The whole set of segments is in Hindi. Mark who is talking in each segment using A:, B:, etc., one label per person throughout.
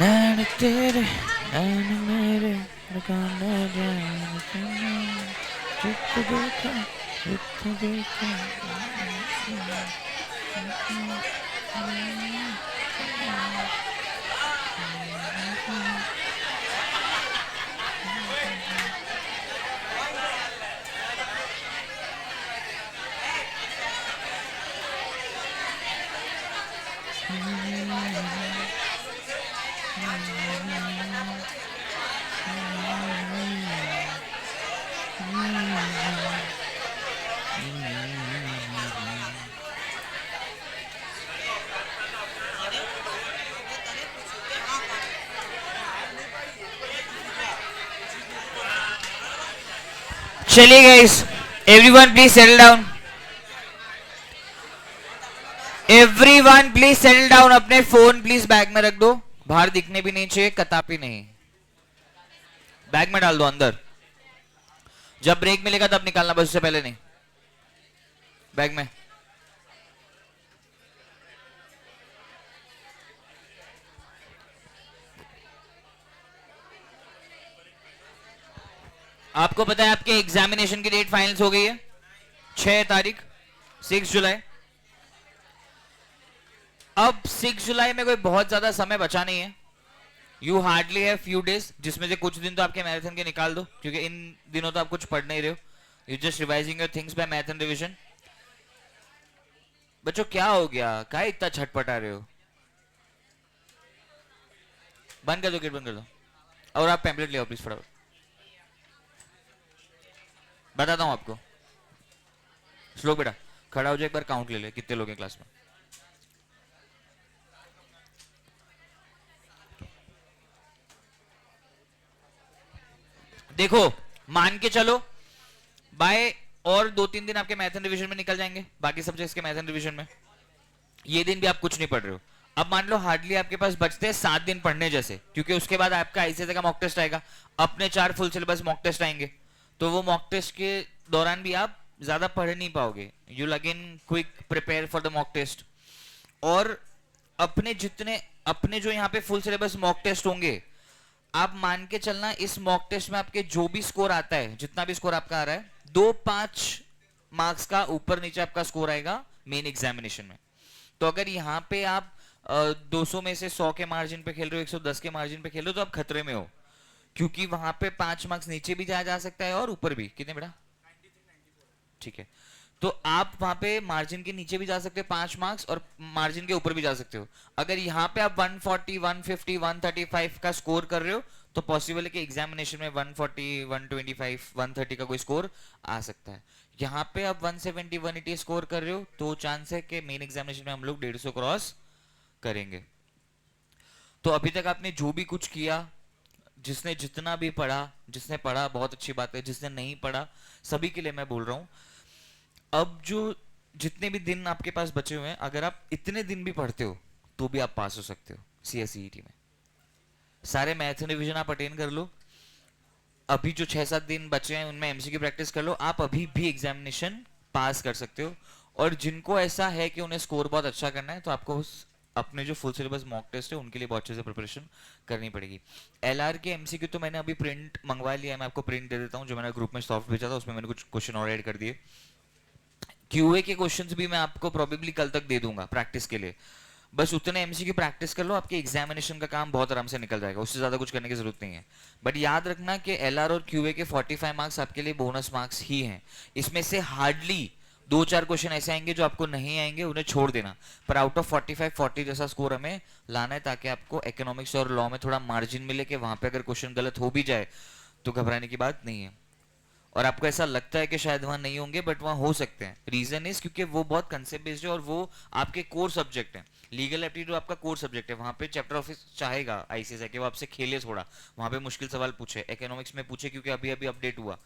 A: नैन तेरे नैन मेरे लगाने जाने रुत देखा रुत देखा चलिए guys, everyone please settle down. Everyone please settle down. अपने फोन प्लीज बैग में रख दो, बाहर दिखने भी नहीं चाहिए, कतापी नहीं, बैग में डाल दो अंदर। जब ब्रेक मिलेगा तब निकालना, बस उससे पहले नहीं। बैग में आपको पता है आपके एग्जामिनेशन की डेट फाइनल्स हो गई है, 6 तारीख, 6 जुलाई। अब 6 जुलाई में कोई बहुत ज्यादा समय बचा नहीं है। You hardly have few days, जिसमें से कुछ दिन तो आपके मैराथन के निकाल दो, क्योंकि इन दिनों तो आप कुछ पढ़ नहीं रहे हो, you just revising your things by math and revision. बच्चों क्या हो गया, क्या इतना छटपटा रहे हो? बंद कर दो, गेट बंद कर दो। और आप पैम्पलेट ले आओ प्लीज फटाफट। बताता हूं आपको। श्लोक बेटा खड़ा हो जाए, एक बार काउंट ले ले कितने लोग हैं क्लास में। देखो, मान के चलो बाय और 2-3 दिन आपके मैथ एंड रिवीजन में निकल जाएंगे, बाकी सब्जेक्ट्स के मैथ एंड रिवीजन में। ये दिन भी आप कुछ नहीं पढ़ रहे हो। अब मान लो हार्डली आपके पास बचते हैं 7 दिन पढ़ने जैसे, क्योंकि उसके बाद आपका आईसीएसई का मॉक टेस्ट आएगा, अपने 4 फुल सिलेबस मॉक टेस्ट आएंगे, तो वो मॉक टेस्ट के दौरान भी आप ज्यादा पढ़ नहीं पाओगे। You again quick prepare for the mock test. और अपने जो यहाँ पे फुल सिलेबस मॉक टेस्ट होंगे, आप मान के चलना इस मॉक टेस्ट में आपके जो भी स्कोर आता है, जितना भी स्कोर आपका आ रहा है, 2-5 मार्क्स का ऊपर नीचे आपका स्कोर आएगा मेन एग्जामिनेशन में। तो अगर यहाँ पे आप 200 में से 100 के मार्जिन पे खेल रहे हो, 110 के मार्जिन पे खेल रहे हो, तो आप खतरे में हो, क्योंकि वहां पे 5 मार्क्स नीचे भी जाया जा सकता है और ऊपर भी। कितने बेटा? ठीक है, तो आप वहां पे मार्जिन के नीचे भी जा सकते हो 5 मार्क्स, और मार्जिन के ऊपर भी जा सकते हो। अगर यहाँ पे आप 140, 150, 135 का स्कोर कर रहे हो, तो पॉसिबल है कि एग्जामिनेशन में 140, 125, 130 का कोई स्कोर आ सकता है। यहाँ पे आप 170, 180 स्कोर कर रहे हो, तो चांस है कि मेन एग्जामिनेशन में हम लोग 150 क्रॉस करेंगे। तो अभी तक आपने जो भी कुछ किया, जिसने जितना भी पढ़ा, जिसने पढ़ा बहुत अच्छी बात है, जिसने नहीं पढ़ा सभी के लिए मैं बोल रहा हूं, अब जो जितने भी दिन आपके पास बचे हुए हैं, अगर आप इतने दिन भी पढ़ते हो तो भी आप पास हो सकते हो सीएसईटी में। सारे मैथ रिवीजन आप अटेंड कर लो, अभी जो 6-7 दिन बचे हैं उनमें एमसीक्यू प्रैक्टिस कर लो, आप अभी भी एग्जामिनेशन पास कर सकते हो। और जिनको ऐसा है कि उन्हें स्कोर बहुत अच्छा करना है, तो आपको अपने जो फुल सिलेबस मॉक टेस्ट है उनके लिए बहुत अच्छे से प्रिपरेशन करनी पड़ेगी। एलआर के एमसीक्यू तो मैंने अभी प्रिंट मंगवा लिया है, मैं आपको प्रिंट दे देता हूँ, जो मैंने ग्रुप में सॉफ्ट भेजा था उसमें मैंने कुछ क्वेश्चन और ऐड कर दिए। क्यूए के क्वेश्चंस भी मैं आपको प्रोबेबली कल तक दे दूंगा प्रैक्टिस के लिए। बस उतने एमसीक्यू प्रैक्टिस कर लो, आपके एग्जामिनेशन का काम बहुत आराम से निकल जाएगा, उससे ज्यादा कुछ करने की जरूरत नहीं है। बट याद रखना कि एलआर और क्यूए के 45 मार्क्स आपके लिए बोनस मार्क्स ही हैं। इसमें से हार्डली 2-4 क्वेश्चन ऐसे आएंगे जो आपको नहीं आएंगे, उन्हें छोड़ देना। पर आउट ऑफ 45 40 जैसा स्कोर हमें लाना है, ताकि आपको इकोनॉमिक्स और लॉ में थोड़ा मार्जिन मिले कि वहां पे अगर क्वेश्चन गलत हो भी जाए तो घबराने की बात नहीं है। और आपको ऐसा लगता है कि शायद वहां नहीं होंगे, बट वहां हो सकते हैं। रीजन इज क्योंकि वो बहुत कंसेप्ट बेस्ड है और वो आपके कोर सब्जेक्ट है। लीगल एप्टीट्यूड आपका कोर सब्जेक्ट है, वहां पे चैप्टर ऑफिस चाहेगा आईसीएस है कि वो आपसे खेले थोड़ा, वहां पे मुश्किल सवाल पूछे, इकोनॉमिक्स में पूछे, क्योंकि अभी अभी अपडेट हुआ,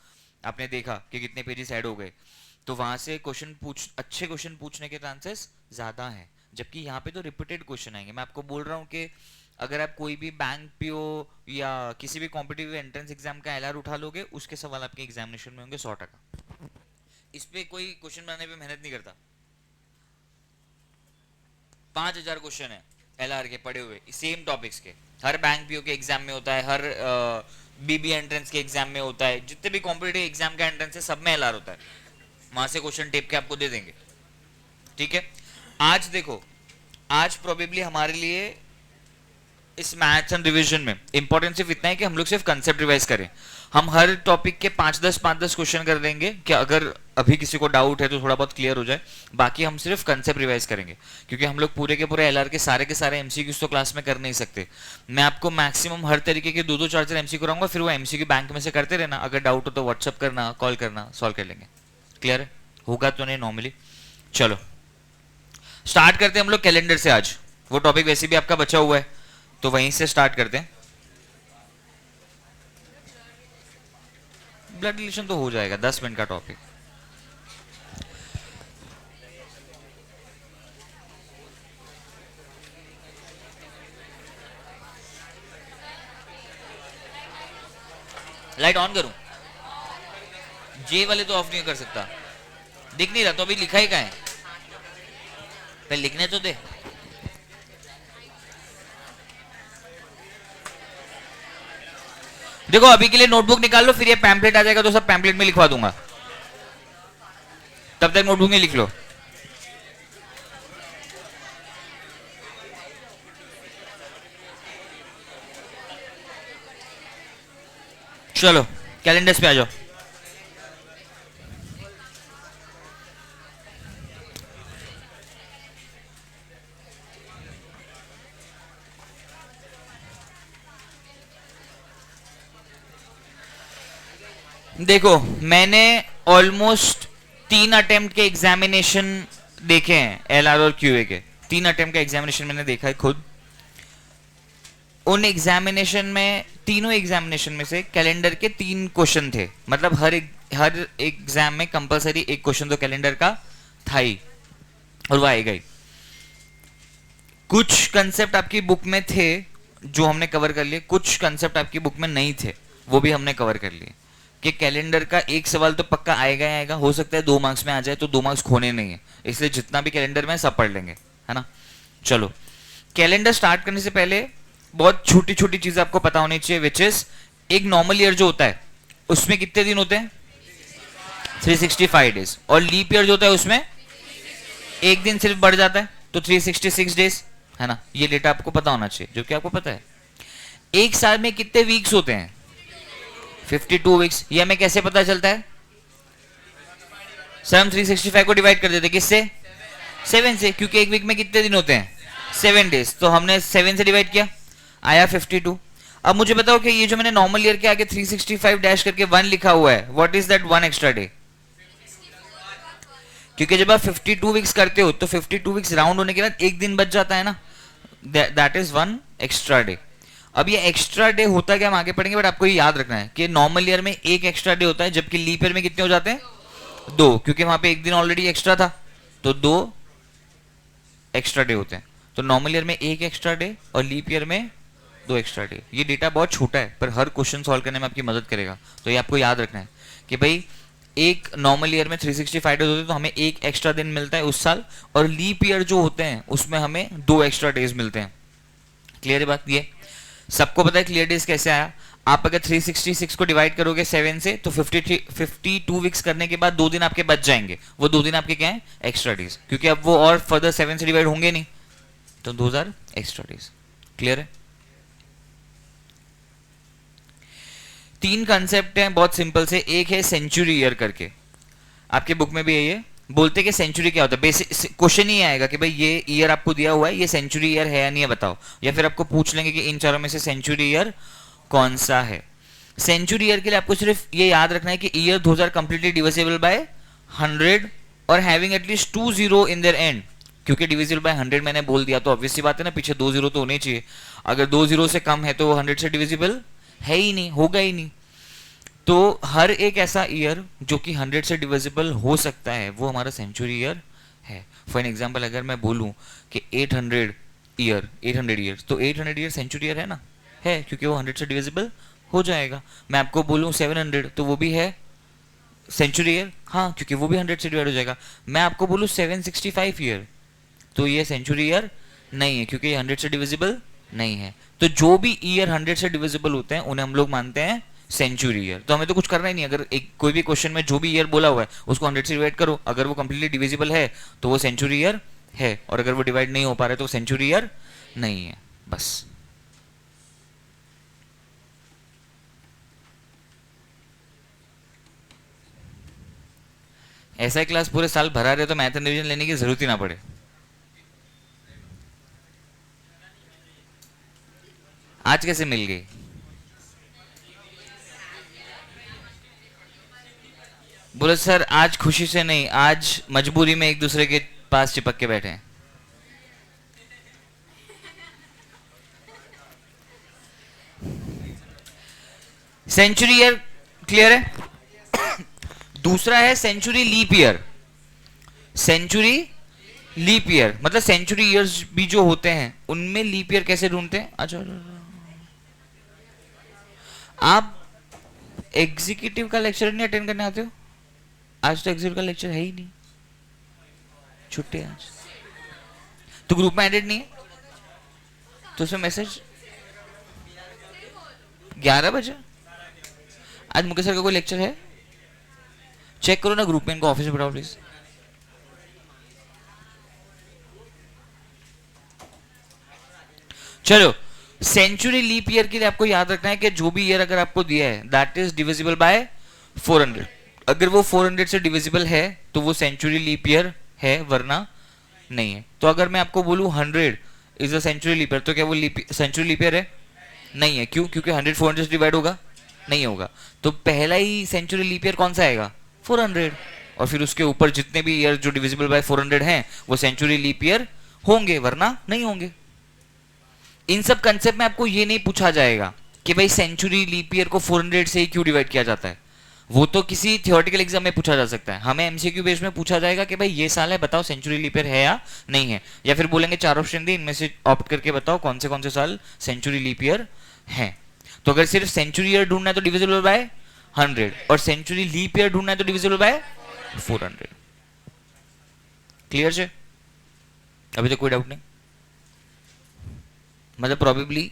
A: आपने देखा कि कितने पेजेस ऐड हो गए, तो वहां से अच्छे क्वेश्चन पूछने के चांसेस ज्यादा हैं। जबकि यहाँ पे तो रिपीटेड क्वेश्चन आएंगे। मैं आपको बोल रहा हूँ कि अगर आप कोई भी बैंक पीओ या किसी भी कॉम्पिटिटिव एंट्रेंस एग्जाम का एलआर उठा लोगे, उसके सवाल आपके एग्जामिनेशन में होंगे 100%। इस पे कोई क्वेश्चन बनाने पे मेहनत नहीं करता। 5,000 क्वेश्चन है, एलआर के पढ़े हुए सेम टॉपिक्स के, हर बैंक पीओ के एग्जाम में होता है, हर बीबी एंट्रेंस के एग्जाम में होता है, जितने भी कॉम्पिटिटिव एग्जाम का एंट्रेंस है सब में एलआर होता है, वहां से क्वेश्चन टेप के आपको दे देंगे। ठीक है, आज देखो, आज प्रोबेबली हमारे लिए इस मैथ्स एंड रिवीजन में इंपॉर्टेंट सिर्फ इतना है कि हम लोग सिर्फ कंसेप्ट रिवाइज करें। हम हर टॉपिक के 5-10 क्वेश्चन कर देंगे कि अगर अभी किसी को डाउट है तो थोड़ा बहुत क्लियर हो जाए, बाकी हम सिर्फ कंसेप्ट रिवाइज करेंगे, क्योंकि हम लोग पूरे के पूरे एलआर के सारे एमसीक्यूज तो क्लास में कर नहीं सकते। मैं आपको मैक्सिमम हर तरीके के 2-4 एमसीक्यू कराऊंगा, फिर वो एमसीक्यू बैंक में से करते रहना, अगर डाउट हो तो व्हाट्सअप करना, कॉल करना, सॉल्व कर लेंगे। क्लियर है? होगा तो नहीं नॉर्मली। चलो स्टार्ट करते हैं हम लोग कैलेंडर से। आज वो टॉपिक वैसे भी आपका बचा हुआ है तो वहीं से स्टार्ट करते हैं। ब्लड रिलेशन तो हो जाएगा, 10 मिनट का टॉपिक। लाइट ऑन करूं? जे वाले तो ऑफ नहीं कर सकता, दिख नहीं रहा तो अभी लिखा ही कहाँ है, पहले लिखने तो दे। देखो अभी के लिए नोटबुक निकाल लो, फिर ये पैम्पलेट आ जाएगा तो सब पैम्पलेट में लिखवा दूंगा, तब तक नोटबुक में लिख लो। चलो कैलेंडर्स पे आ जाओ। देखो मैंने ऑलमोस्ट 3 अटेम्प्ट के एग्जामिनेशन देखे हैं, एलआर और क्यूए के 3 अटेम्प्ट का एग्जामिनेशन मैंने देखा है खुद। उन एग्जामिनेशन में, तीनों एग्जामिनेशन में से कैलेंडर के 3 क्वेश्चन थे, मतलब हर एग्जाम में कंपलसरी एक क्वेश्चन तो कैलेंडर का था ही, और वो आएगा ही। कुछ कंसेप्ट आपकी बुक में थे जो हमने कवर कर लिए, कुछ कंसेप्ट आपकी बुक में नहीं थे, वो भी हमने कवर कर लिए। कि कैलेंडर का एक सवाल तो पक्का आएगा ही आएगा, हो सकता है 2 मार्क्स में आ जाए, तो 2 मार्क्स खोने नहीं है, इसलिए जितना भी कैलेंडर में सब पढ़ लेंगे, है ना। चलो कैलेंडर स्टार्ट करने से पहले बहुत छोटी छोटी चीजें आपको पता होनी चाहिए, विच इज एक नॉर्मल ईयर जो होता है उसमें कितने दिन होते हैं? 365 डेज। और लीप ईयर जो होता है उसमें एक दिन सिर्फ बढ़ जाता है, तो 366 डेज, है ना। ये डेटा आपको पता होना चाहिए, जो कि आपको पता है। एक साल में कितने वीक्स होते हैं? 52 वीक्स। ये हमें कैसे पता चलता है? सर हम 365 को डिवाइड कर देते, किससे? 7 से, क्योंकि एक वीक में कितने दिन होते हैं? 7 डेज। तो हमने 7 से डिवाइड किया, आया 52। अब मुझे बताओ कि ये जो मैंने नॉर्मल ईयर के आगे 365 डैश करके 1 लिखा हुआ है, what is that 1 extra day? क्योंकि जब आप 52 वीक्स करते हो तो 52 वीक्स राउंड होने के बाद एक दिन बच जाता है ना, दैट इज 1 एक्स्ट्रा डे। अब ये एक्स्ट्रा डे होता क्या हम आगे पढ़ेंगे, बट आपको ये याद रखना है कि नॉर्मल ईयर में एक एक्स्ट्रा डे होता है, जबकि लीप ईयर में कितने हो जाते हैं? 2, क्योंकि वहां पे एक दिन ऑलरेडी एक्स्ट्रा था, तो 2 एक्स्ट्रा डे होते हैं। तो नॉर्मल ईयर में एक एक्स्ट्रा डे और लीप ईयर में 2 एक्स्ट्रा डे। ये डेटा बहुत छोटा है पर हर क्वेश्चन सॉल्व करने में आपकी मदद करेगा, तो ये आपको याद रखना है कि भाई एक नॉर्मल ईयर में 365 डेज होते हैं तो हमें एक एक्स्ट्रा दिन मिलता है उस साल, और लीप ईयर जो होते हैं उसमें हमें 2 एक्स्ट्रा डेज मिलते हैं। क्लियर है बात? ये सबको पता है क्लियर डेज कैसे आया। आप अगर 366 को डिवाइड करोगे 7 से तो 52 वीक्स करने के बाद 2 दिन आपके बच जाएंगे, वो 2 दिन आपके क्या है? एक्स्ट्रा डेज, क्योंकि अब वो और फर्दर 7 से डिवाइड होंगे नहीं, तो 2000 एक्स्ट्रा डेज। क्लियर है? 3 कंसेप्ट हैं बहुत सिंपल से। एक है सेंचुरी ईयर करके, आपके बुक में भी है ये। बोलते कि सेंचुरी क्या होता है, बेसिक क्वेश्चन ही आएगा कि भाई ये ईयर आपको दिया हुआ है, ये सेंचुरी ईयर है या नहीं है बताओ, या फिर आपको पूछ लेंगे कि इन चारों में से सेंचुरी ईयर कौन सा है। सेंचुरी ईयर के लिए आपको सिर्फ ये याद रखना है कि ईयर 2000 कंप्लीटली डिविजिबल बाय 100 और having at least 2 zero in their and. क्योंकि डिविजिबल बाय 100 मैंने बोल दिया तो ऑब्वियस सी बात है ना, पीछे 2 जीरो तो होने चाहिए। अगर 2 जीरो से कम है तो वो 100 से डिविजिबल है ही नहीं, होगा ही नहीं। तो हर एक ऐसा ईयर जो कि 100 से डिविजिबल हो सकता है वो हमारा सेंचुरी ईयर है। फॉर एन एग्जांपल अगर मैं बोलूं कि 800 ईयर, तो 800 ईयर सेंचुरी ईयर है ना, है, क्योंकि वो 100 से डिविजिबल हो जाएगा। मैं आपको बोलूं 700 तो वो भी है सेंचुरी ईयर, हाँ, क्योंकि वो भी 100 से डिवाइड हो जाएगा। मैं आपको बोलूं 765 ईयर तो ये सेंचुरी ईयर नहीं है, क्योंकि ये 100 से डिविजिबल नहीं है। तो जो भी ईयर 100 से डिविजिबल होते हैं उन्हें हम लोग मानते हैं सेंचुरी ईयर। तो हमें तो कुछ करना ही नहीं, अगर एक कोई भी क्वेश्चन में जो भी ईयर बोला हुआ है उसको 100 से डिवाइड करो, अगर वो कंप्लीटली डिविजिबल है तो वो सेंचुरी ईयर है, और अगर वो डिवाइड नहीं हो पा रहा है तो सेंचुरी ईयर नहीं है, बस। ऐसा ही क्लास पूरे साल भरा रहे तो मैथ एंड रिवीजन लेने की जरूरत ही ना पड़े। आज कैसे मिल गई? बोले सर आज खुशी से नहीं, आज मजबूरी में एक दूसरे के पास चिपक के बैठे हैं। सेंचुरी ईयर क्लियर है। दूसरा है century leap year. Century leap year मतलब सेंचुरी ईयर्स भी जो होते हैं उनमें लीप ईयर कैसे ढूंढते हैं? अच्छा, आप एग्जीक्यूटिव का लेक्चर नहीं अटेंड करने आते हो? आज तो एग्जीक्यूटिव का लेक्चर है ही नहीं, छुट्टी है आज। तो ग्रुप में एडेड नहीं है तो उसमें मैसेज 11 बजे। आज मुकेश सर का कोई लेक्चर है? चेक करो ना ग्रुप में, इनको ऑफिस में बढ़ाओ प्लीज। चलो, सेंचुरी लीप ईयर के लिए आपको याद रखना है कि जो भी ईयर अगर आपको दिया है दैट इज डिविजिबल बाय 400। अगर वो 400 से डिविजिबल है तो वो सेंचुरी लीप ईयर है, वरना नहीं है। तो अगर मैं आपको बोलूं 100 is a century leap year, तो क्या वो सेंचुरी लीप ईयर है? नहीं है। क्यों? क्योंकि 100 400 से डिवाइड होगा नहीं होगा। तो पहला ही सेंचुरी लीप ईयर कौन सा आएगा? 400। और फिर उसके ऊपर जितने भी ईयर जो डिविजिबल बाय 400 हैं वो सेंचुरी लीप ईयर होंगे, वरना नहीं होंगे। इन सब कंसेप्ट में आपको ये नहीं पूछा जाएगा कि भाई सेंचुरी लीप ईयर को 400 से ही क्यों डिवाइड किया जाता है। वो तो किसी थियोरेटिकल एग्जाम में पूछा जा सकता है। हमें एमसीक्यू बेस में पूछा जाएगा कि भाई ये साल है, बताओ सेंचुरी लीप ईयर है या नहीं है। या फिर बोलेंगे 4 ऑप्शन दी, इनमें से ऑप्ट करके बताओ कौन से साल सेंचुरी लीप ईयर है। तो अगर सिर्फ सेंचुरी ईयर ढूंढना है तो डिविजिबल बाय 100, और सेंचुरी लीप ईयर ढूंढना है तो डिविजिबल बाय 400। क्लियर है? अभी तो कोई डाउट नहीं? मतलब प्रोबेबली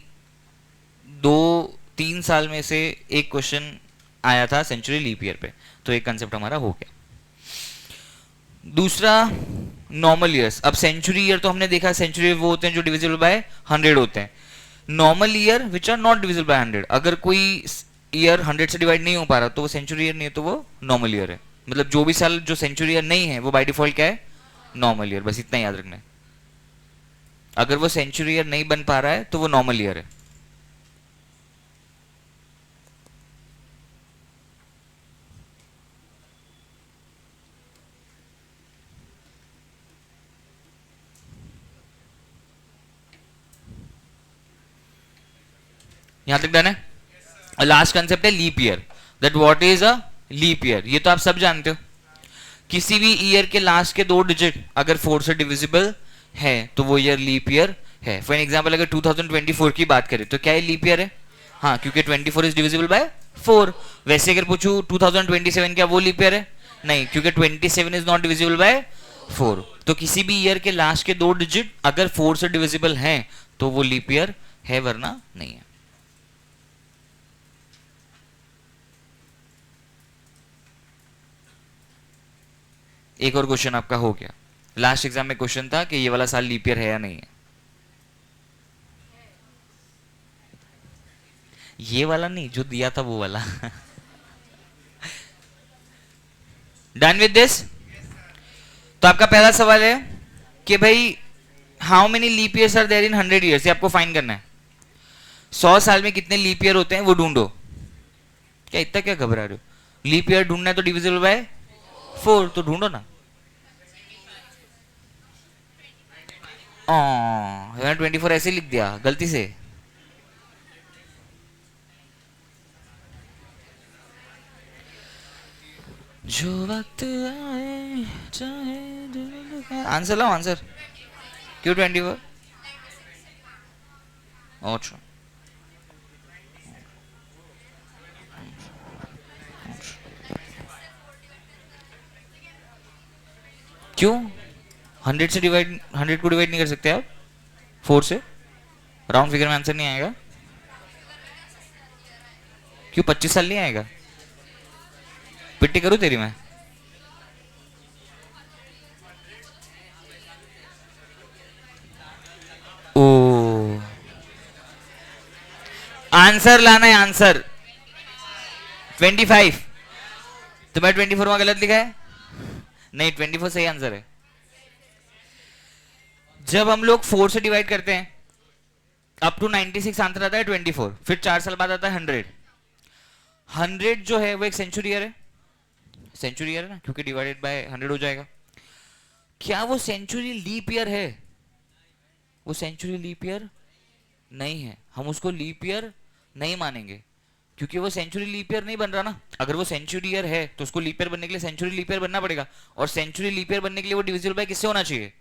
A: 2-3 साल में से एक क्वेश्चन आया था सेंचुरी लीप ईयर पे, तो एक कंसेप्ट हमारा हो गया। दूसरा नॉर्मल ईयर्स। अब सेंचुरी ईयर तो हमने देखा, सेंचुरी वो होते हैं जो डिविजिबल बाय 100 होते हैं। Normal year which are not divisible by 100, अगर कोई ईयर 100 से डिवाइड नहीं हो पा रहा तो वो सेंचुरी ईयर नहीं है, तो वो नॉर्मल ईयर है। मतलब जो भी साल जो सेंचुरी ईयर नहीं है वो बाय डिफॉल्ट क्या है? Normal year. बस इतना याद रखना है। अगर वो सेंचुरी ईयर नहीं बन पा रहा है तो वो नॉर्मल ईयर है। यहां तक डन है। लास्ट कंसेप्ट है leap year. That what is a leap year? ये तो आप सब जानते हो। किसी भी ईयर के लास्ट के 2 डिजिट अगर 4 से डिविजिबल है तो वो ईयर लीप ईयर है। फॉर एग्जांपल अगर 2024 की बात करें तो क्या ये लीप ईयर है? हाँ, क्योंकि 24 इज डिविजिबल बाय 4। वैसे अगर पूछूं 2027 क्या वो लीप ईयर है? नहीं, क्योंकि 27 इज नॉट डिविजिबल बाय 4। तो किसी भी ईयर के लास्ट के 2 डिजिट अगर 4 से डिविजिबल हैं तो वो लीप ईयर है, वरना नहीं है। एक और क्वेश्चन आपका हो गया। लास्ट एग्जाम में क्वेश्चन था कि ये वाला साल लीप ईयर है या नहीं है। ये वाला नहीं, जो दिया था वो वाला। Done with this? तो आपका पहला सवाल है कि भाई how many leap years are there in 100 years, ये आपको फाइंड करना है। 100 साल में कितने लीप ईयर होते हैं वो ढूंढो। क्या इतना क्या घबरा रहे हो? लीप ईयर ढूंढना है तो डिविजिबल बाय 4, तो ढूंढो ना। 24 ऐसे लिख दिया गलती से। जो वक्त आए चाहे आंसर लाओ, आंसर। क्यों 24? अच्छा, क्यों 100 से डिवाइड 100 को डिवाइड नहीं कर सकते आप? 4 से राउंड फिगर में आंसर नहीं आएगा? क्यों 25 साल नहीं आएगा? पिट्टी करूं तेरी मैं? ओ, आंसर लाना है, आंसर 25। तुम्हें 24 में गलत लिखा है? नहीं, 24 सही आंसर है। जब हम लोग 4 से डिवाइड करते हैं अप टू 96 आंसर आता है 24, फिर 4 साल बाद आता है 100। 100 जो है वो एक सेंचुरी ईयर है, सेंचुरी ईयर है ना, क्योंकि डिवाइडेड बाय 100 हो जाएगा। क्या वो सेंचुरी लीप ईयर है? वो सेंचुरी लीप ईयर नहीं है, हम उसको लीप ईयर नहीं मानेंगे, क्योंकि वो सेंचुरी लीप ईयर नहीं बन रहा ना। अगर वो सेंचुरी ईयर है तो उसको लीप ईयर बनने के लिए सेंचुरी लीप ईयर बनना पड़ेगा, और सेंचुरी लीप ईयर बनने के लिए वो डिविजिबल बाय किससे होना चाहिए?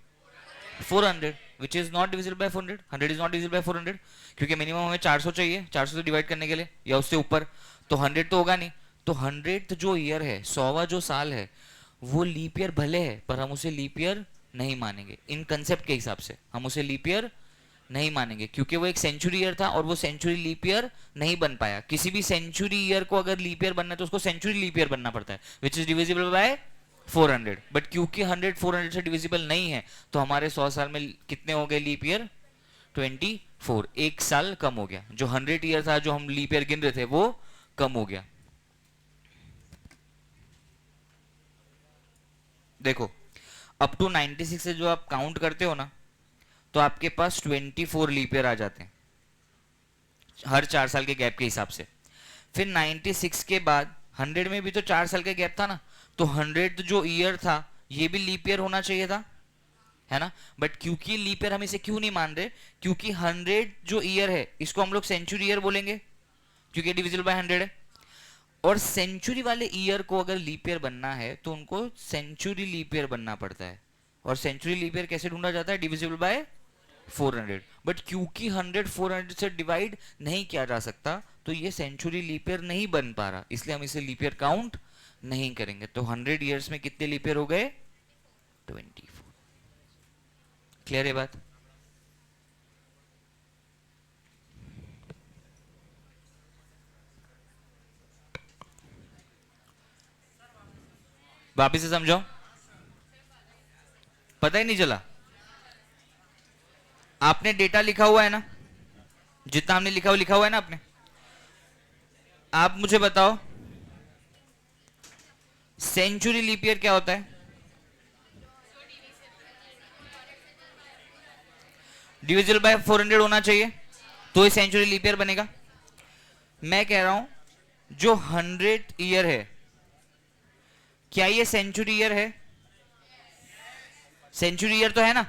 A: 400, which is not divisible by 400। 100 is not divisible by 400, क्योंकि मिनिमम हमें 400 चाहिए 400 से डिवाइड करने के लिए, या उससे ऊपर। तो 100 तो होगा नहीं। तो 100 जो ईयर है, 100वां जो साल है, वो लीप ईयर भले है, पर हम उसे लीप ईयर नहीं मानेंगे। इन कंसेप्ट के हिसाब से हम उसे लीप ईयर नहीं मानेंगे, क्योंकि वो एक सेंचुरी ईयर था और वो सेंचुरी लीप ईयर नहीं बन पाया। किसी भी सेंचुरी ईयर को अगर लीप ईयर बनना है तो उसको सेंचुरी लीप ईयर बनना पड़ता है, which is divisible by 400। But क्योंकि 100 400 से डिविजिबल नहीं है, तो हमारे 100 साल में कितने हो गए लीप ईयर? 24। एक साल कम हो गया। जो 100 ईयर था, जो हम लीप ईयर गिन रहे थे, वो कम हो गया। देखो, अप टू 96 से जो आप काउंट करते हो ना, तो आपके पास 24 लीप ईयर आ जाते हैं हर 4 साल के गैप के हिसाब से। फिर 96 के बाद 100 में भी तो 4 साल का गैप था ना, तो 100 जो ईयर था ये भी लीप ईयर होना चाहिए था, है ना। बट क्योंकि लीप ईयर हम इसे क्यों नहीं मान रहे? क्योंकि 100 जो ईयर है इसको हम लोग सेंचुरी ईयर बोलेंगे, क्योंकि डिविजिबल बाय 100 है। और सेंचुरी वाले ईयर को अगर लीप ईयर बनना है तो उनको सेंचुरी लीप ईयर बनना पड़ता है। और सेंचुरी लीप ईयर कैसे ढूंढा जाता है? Divisible by 400। बट क्योंकि 100 400 से डिवाइड नहीं किया जा सकता, तो ये सेंचुरी लीप ईयर नहीं बन पा रहा, इसलिए हम इसे लीप ईयर काउंट नहीं करेंगे। तो 100 ईयर्स में कितने लीप ईयर हो गए? 24। क्लियर है बात? वापिस से समझो, पता ही नहीं चला। आपने डेटा लिखा हुआ है ना, जितना हमने लिखा हुआ है ना आपने। आप मुझे बताओ सेंचुरी लीप ईयर क्या होता है? डिविजिबल बाय 400 होना चाहिए, तो ये सेंचुरी लीप ईयर बनेगा। मैं कह रहा हूं जो 100 ईयर है, क्या ये सेंचुरी ईयर है? सेंचुरी ईयर तो है ना,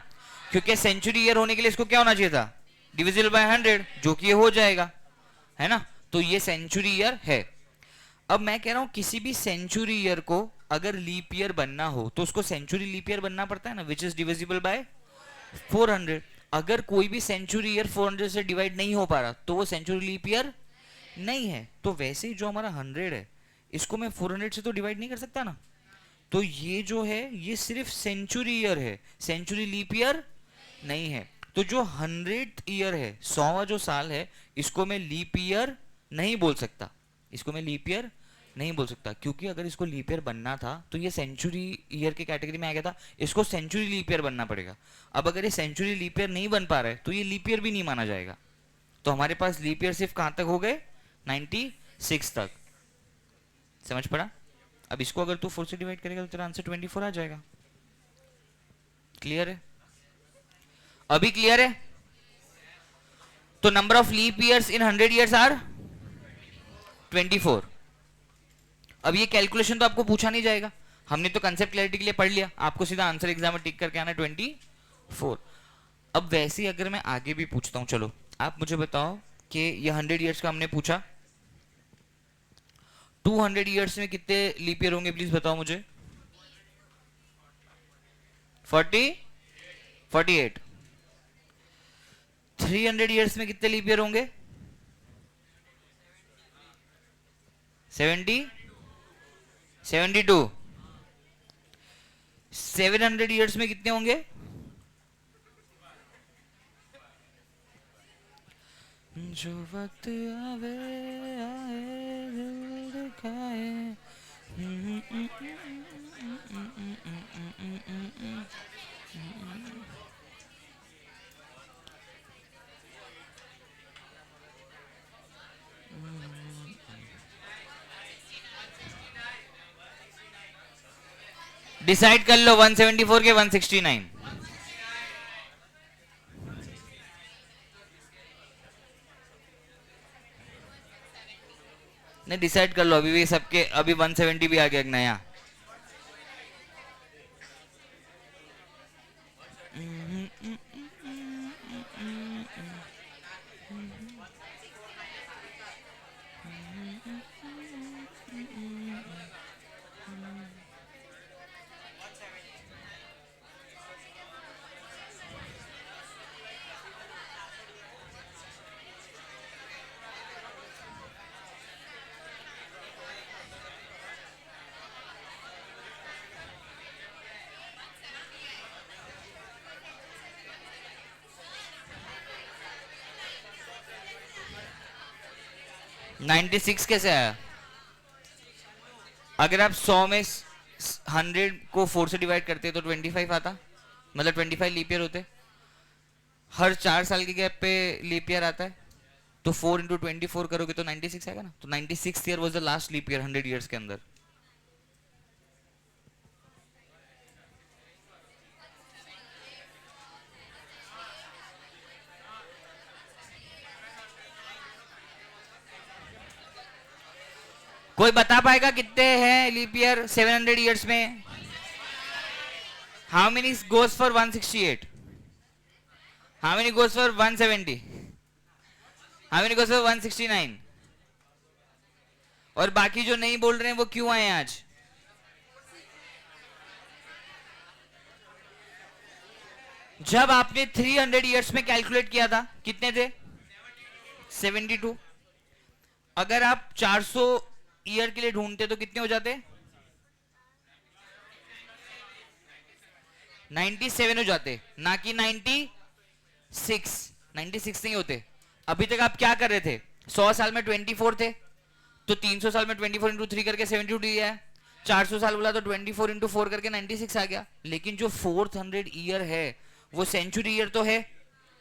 A: क्योंकि सेंचुरी ईयर होने के लिए इसको क्या होना चाहिए था? डिविजिबल बाय 100, जो कि ये हो जाएगा, है ना। तो ये सेंचुरी ईयर है। अब मैं कह रहा हूं किसी भी सेंचुरी ईयर को अगर लीप ईयर बनना हो तो उसको सेंचुरी लीप ईयर बनना पड़ता है ना, विच इज डिविजिबल बाय 400। अगर कोई भी सेंचुरी ईयर 400 से डिवाइड नहीं हो पा रहा तो वो सेंचुरी लीप ईयर नहीं है। तो वैसे ही जो हमारा 100 है, इसको मैं 400 से तो डिवाइड नहीं कर सकता ना। तो ये जो है ये सिर्फ सेंचुरी ईयर है, सेंचुरी लीप ईयर नहीं है। तो जो 100 ईयर है, 100वां जो साल है, इसको मैं लीप ईयर नहीं बोल सकता, इसको मैं लीप ईयर नहीं बोल सकता, क्योंकि अगर इसको लीप ईयर बनना था तो ये सेंचुरी ईयर के कैटेगरी में आ गया था, इसको सेंचुरी लीप ईयर बनना पड़ेगा। अब अगर ये सेंचुरी लीप ईयर नहीं बन पा रहा है तो ये लीप ईयर भी नहीं माना जाएगा। तो हमारे पास लीप ईयर सिर्फ कहां तक हो गए? 96 तक। समझ पड़ा? अब इसको अगर तू 4 से डिवाइड करेगा तो तेरा आंसर 24 आ जाएगा। क्लियर है? अभी क्लियर है? तो number of leap years in 100 years are 24। अब ये कैलकुलेशन तो आपको पूछा नहीं जाएगा, हमने तो कंसेप्ट क्लैरिटी के लिए पढ़ लिया, आपको सीधा आंसर एग्जाम में टिक करके आना 24। अब वैसे ही अगर मैं आगे भी पूछता हूं, चलो आप मुझे बताओ कि ये 100 ईयर्स का हमने पूछा, 200 ईयर्स में कितने लीप ईयर होंगे प्लीज बताओ मुझे? 48। 300 ईयर्स में कितने लीप ईयर होंगे? 72। 700 ईयर्स में कितने होंगे? जो वक्त आवे आए दिल दिखाए। डिसाइड कर लो 174 के 169। नहीं डिसाइड कर लो, अभी भी सबके अभी 170 भी आ गया एक नया। नाइन्टी सिक्स कैसे आया? अगर आप 100 में 100 को 4 से डिवाइड करते तो 25 आता, मतलब 25 लीप ईयर होते। हर 4 साल के गैप पे लीप ईयर आता है, तो 4 इंटू 24 करोगे तो 96 आएगा ना। तो 96 year was the last leap year 100 years के अंदर। कोई बता पाएगा कितने हैं लीप ईयर 700 ईयर्स में? How many goes for 168? How many goes for 170? How many goes for 169? और बाकी जो नहीं बोल रहे हैं वो क्यों आए आज? जब आपने 300 ईयर्स में कैलकुलेट किया था कितने थे? 72। अगर आप 400 ईयर के लिए ढूंढते तो कितने हो जाते? 97 हो जाते, ना कि 96। 96 नहीं होते। अभी तक आप क्या कर रहे थे? 100 साल में 24 थे, तो 300 साल में 24 इंटू 3 करके 72 दिया है। 400 साल बोला तो 24 इंटू 4 करके 96 आ गया। लेकिन जो 400 ईयर है वो सेंचुरी ईयर तो है,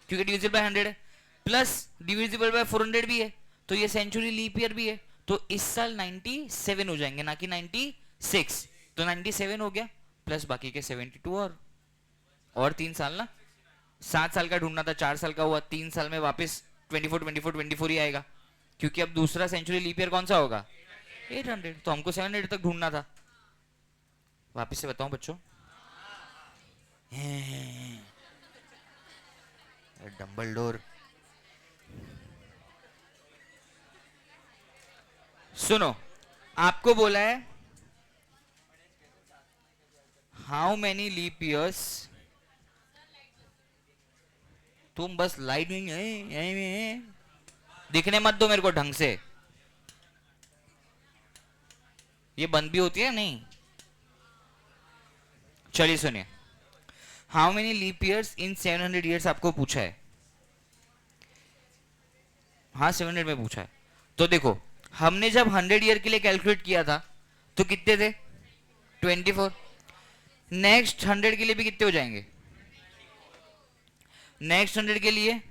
A: क्योंकि डिविजिबल बाय 100 है, प्लस डिविजिबल बाय 400 भी है, तो ये सेंचुरी लीप ईयर भी है। तो इस साल 97 हो जाएंगे, ना कि 96। तो 97 हो गया, प्लस बाकी के 72 और 3 साल ना। 7 साल का ढूंढना था, 4 साल का हुआ, 3 साल में वापस 24 ही आएगा, क्योंकि अब दूसरा सेंचुरी लीप ईयर कौन सा होगा? 800। तो हमको 700 तक ढूंढना था। वापस से बताऊं बच्चों, डम्बलडोर सुनो, आपको बोला है हाउ मैनी लीप ईयर्स। तुम बस लाइट दिखने मत दो मेरे को ढंग से। ये बंद भी होती है नहीं? चलिए सुनिए, how many leap years in 700 years आपको पूछा है। हाँ 700 में पूछा है। तो देखो, हमने जब 100 ईयर के लिए कैलकुलेट किया था तो कितने थे? 24। नेक्स्ट 100 के लिए भी कितने हो जाएंगे? नेक्स्ट 100 के लिए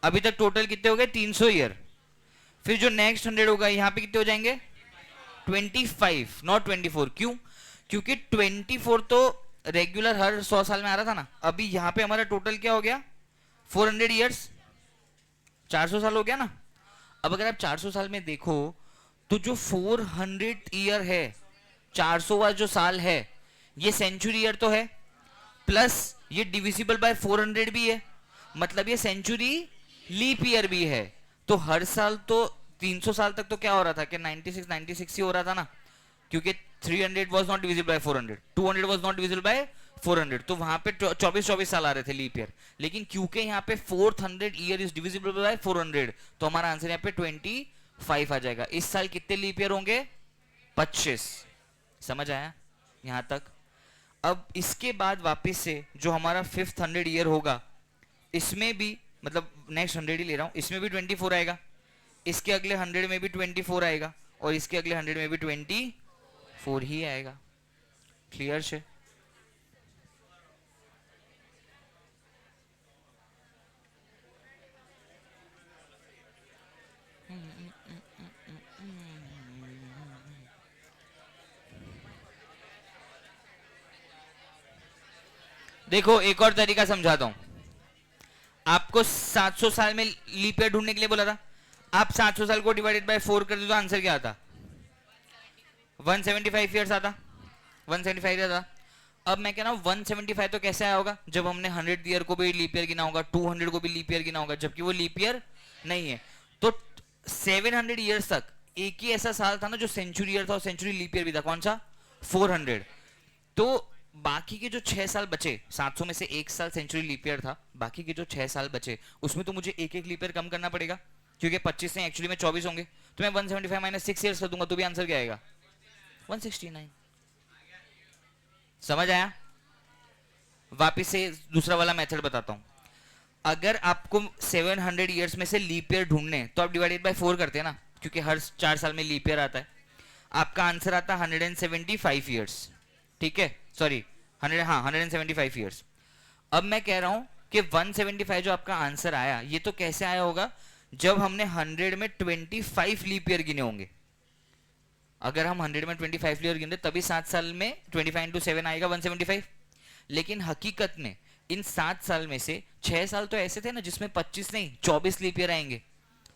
A: अभी तक टोटल कितने हो गए? 300 ईयर। फिर जो नेक्स्ट 100 होगा यहां पे कितने हो जाएंगे? 25, नॉट 24। क्यों? क्योंकि 24 तो रेगुलर हर 100 साल में आ रहा था ना। अभी यहां पे हमारा टोटल क्या हो गया? 400 ईयर्स, 400 साल हो गया ना। अब अगर आप 400 साल में देखो तो जो 400 ईयर है, 400वां जो साल है, ये सेंचुरी ईयर तो है, प्लस ये डिविजिबल बाय 400 भी है, मतलब ये सेंचुरी लीप ईयर भी है। तो हर साल तो 300 साल तक तो क्या हो रहा था कि 96 ही हो रहा था ना, क्योंकि 300 was not divisible bye 400, 200 was not divisible bye 400, तो वहां पे 24 साल आ रहे थे लीप ईयर। लेकिन क्योंकि यहाँ पे 400 ईयर इज डिविजिबल बाय 400, तो हमारा आंसर यहाँ पे 25 आ जाएगा। इस साल कितने लीप ईयर होंगे? 25। समझ आया यहां तक? अब इसके बाद वापस से जो हमारा 5th 100 ईयर होगा, इसमें भी मतलब नेक्स्ट 100 ही ले रहा हूँ, इसमें भी 24 आएगा, इसके अगले 100 में भी 24 आएगा, और इसके अगले 100 में भी 24 ही आएगा। क्लियर છે? देखो एक और तरीका समझाता हूं। आपको 700 साल में लीप ईयर ढूंढने के लिए बोला था, आप 700 साल को डिवाइडेड बाय 4 कर दो तो आंसर क्या आता? 175 ईयर्स आता, 175 आता। अब मैं कह रहा हूं 175 तो कैसे आया होगा? जब हमने 100 ईयर को भी लीप ईयर गिना होगा, 200 को भी लीप ईयर गिना होगा, जबकि वो लीप ईयर नहीं है। तो 700 ईयर्स तक एक ही ऐसा साल था ना जो सेंचुरी ईयर था, और सेंचुरी लीप ईयर भी था, कौन सा? 400। तो बाकी के जो 6 साल बचे, 700 में से एक साल सेंचुरी लीप ईयर था, बाकी के जो 6 साल बचे उसमें तो मुझे एक एक लीप ईयर कम करना पड़ेगा, क्योंकि 25 से एक्चुअली में 24 होंगे। तो मैं 175 माइनस 6 ईयर्स कर दूंगा तो भी आंसर क्या आएगा? 169। समझ आया? वापिस से दूसरा वाला मेथड बताता हूं। अगर आपको 700 ईयर्स में से लीप ईयर ढूंढने तो आप डिवाइडेड बाय 4 करते हैं ना, क्योंकि हर 4 साल में लीप ईयर आता है। आपका आंसर आता है 175 ईयर्स, ठीक है, सॉरी 100, हाँ 175 ईयर्स। अब मैं कह रहा हूं कि 175 जो आपका आंसर आया, ये तो कैसे आया होगा? जब हमने 100 में 25 लीप ईयर गिने होंगे। अगर हम 100 में 25 ईयर गिने तभी 7 साल में 25 इंटू 7 आएगा 175। लेकिन हकीकत में इन 7 साल में से 6 साल तो ऐसे थे ना जिसमें 25 नहीं 24 लीप ईयर आएंगे,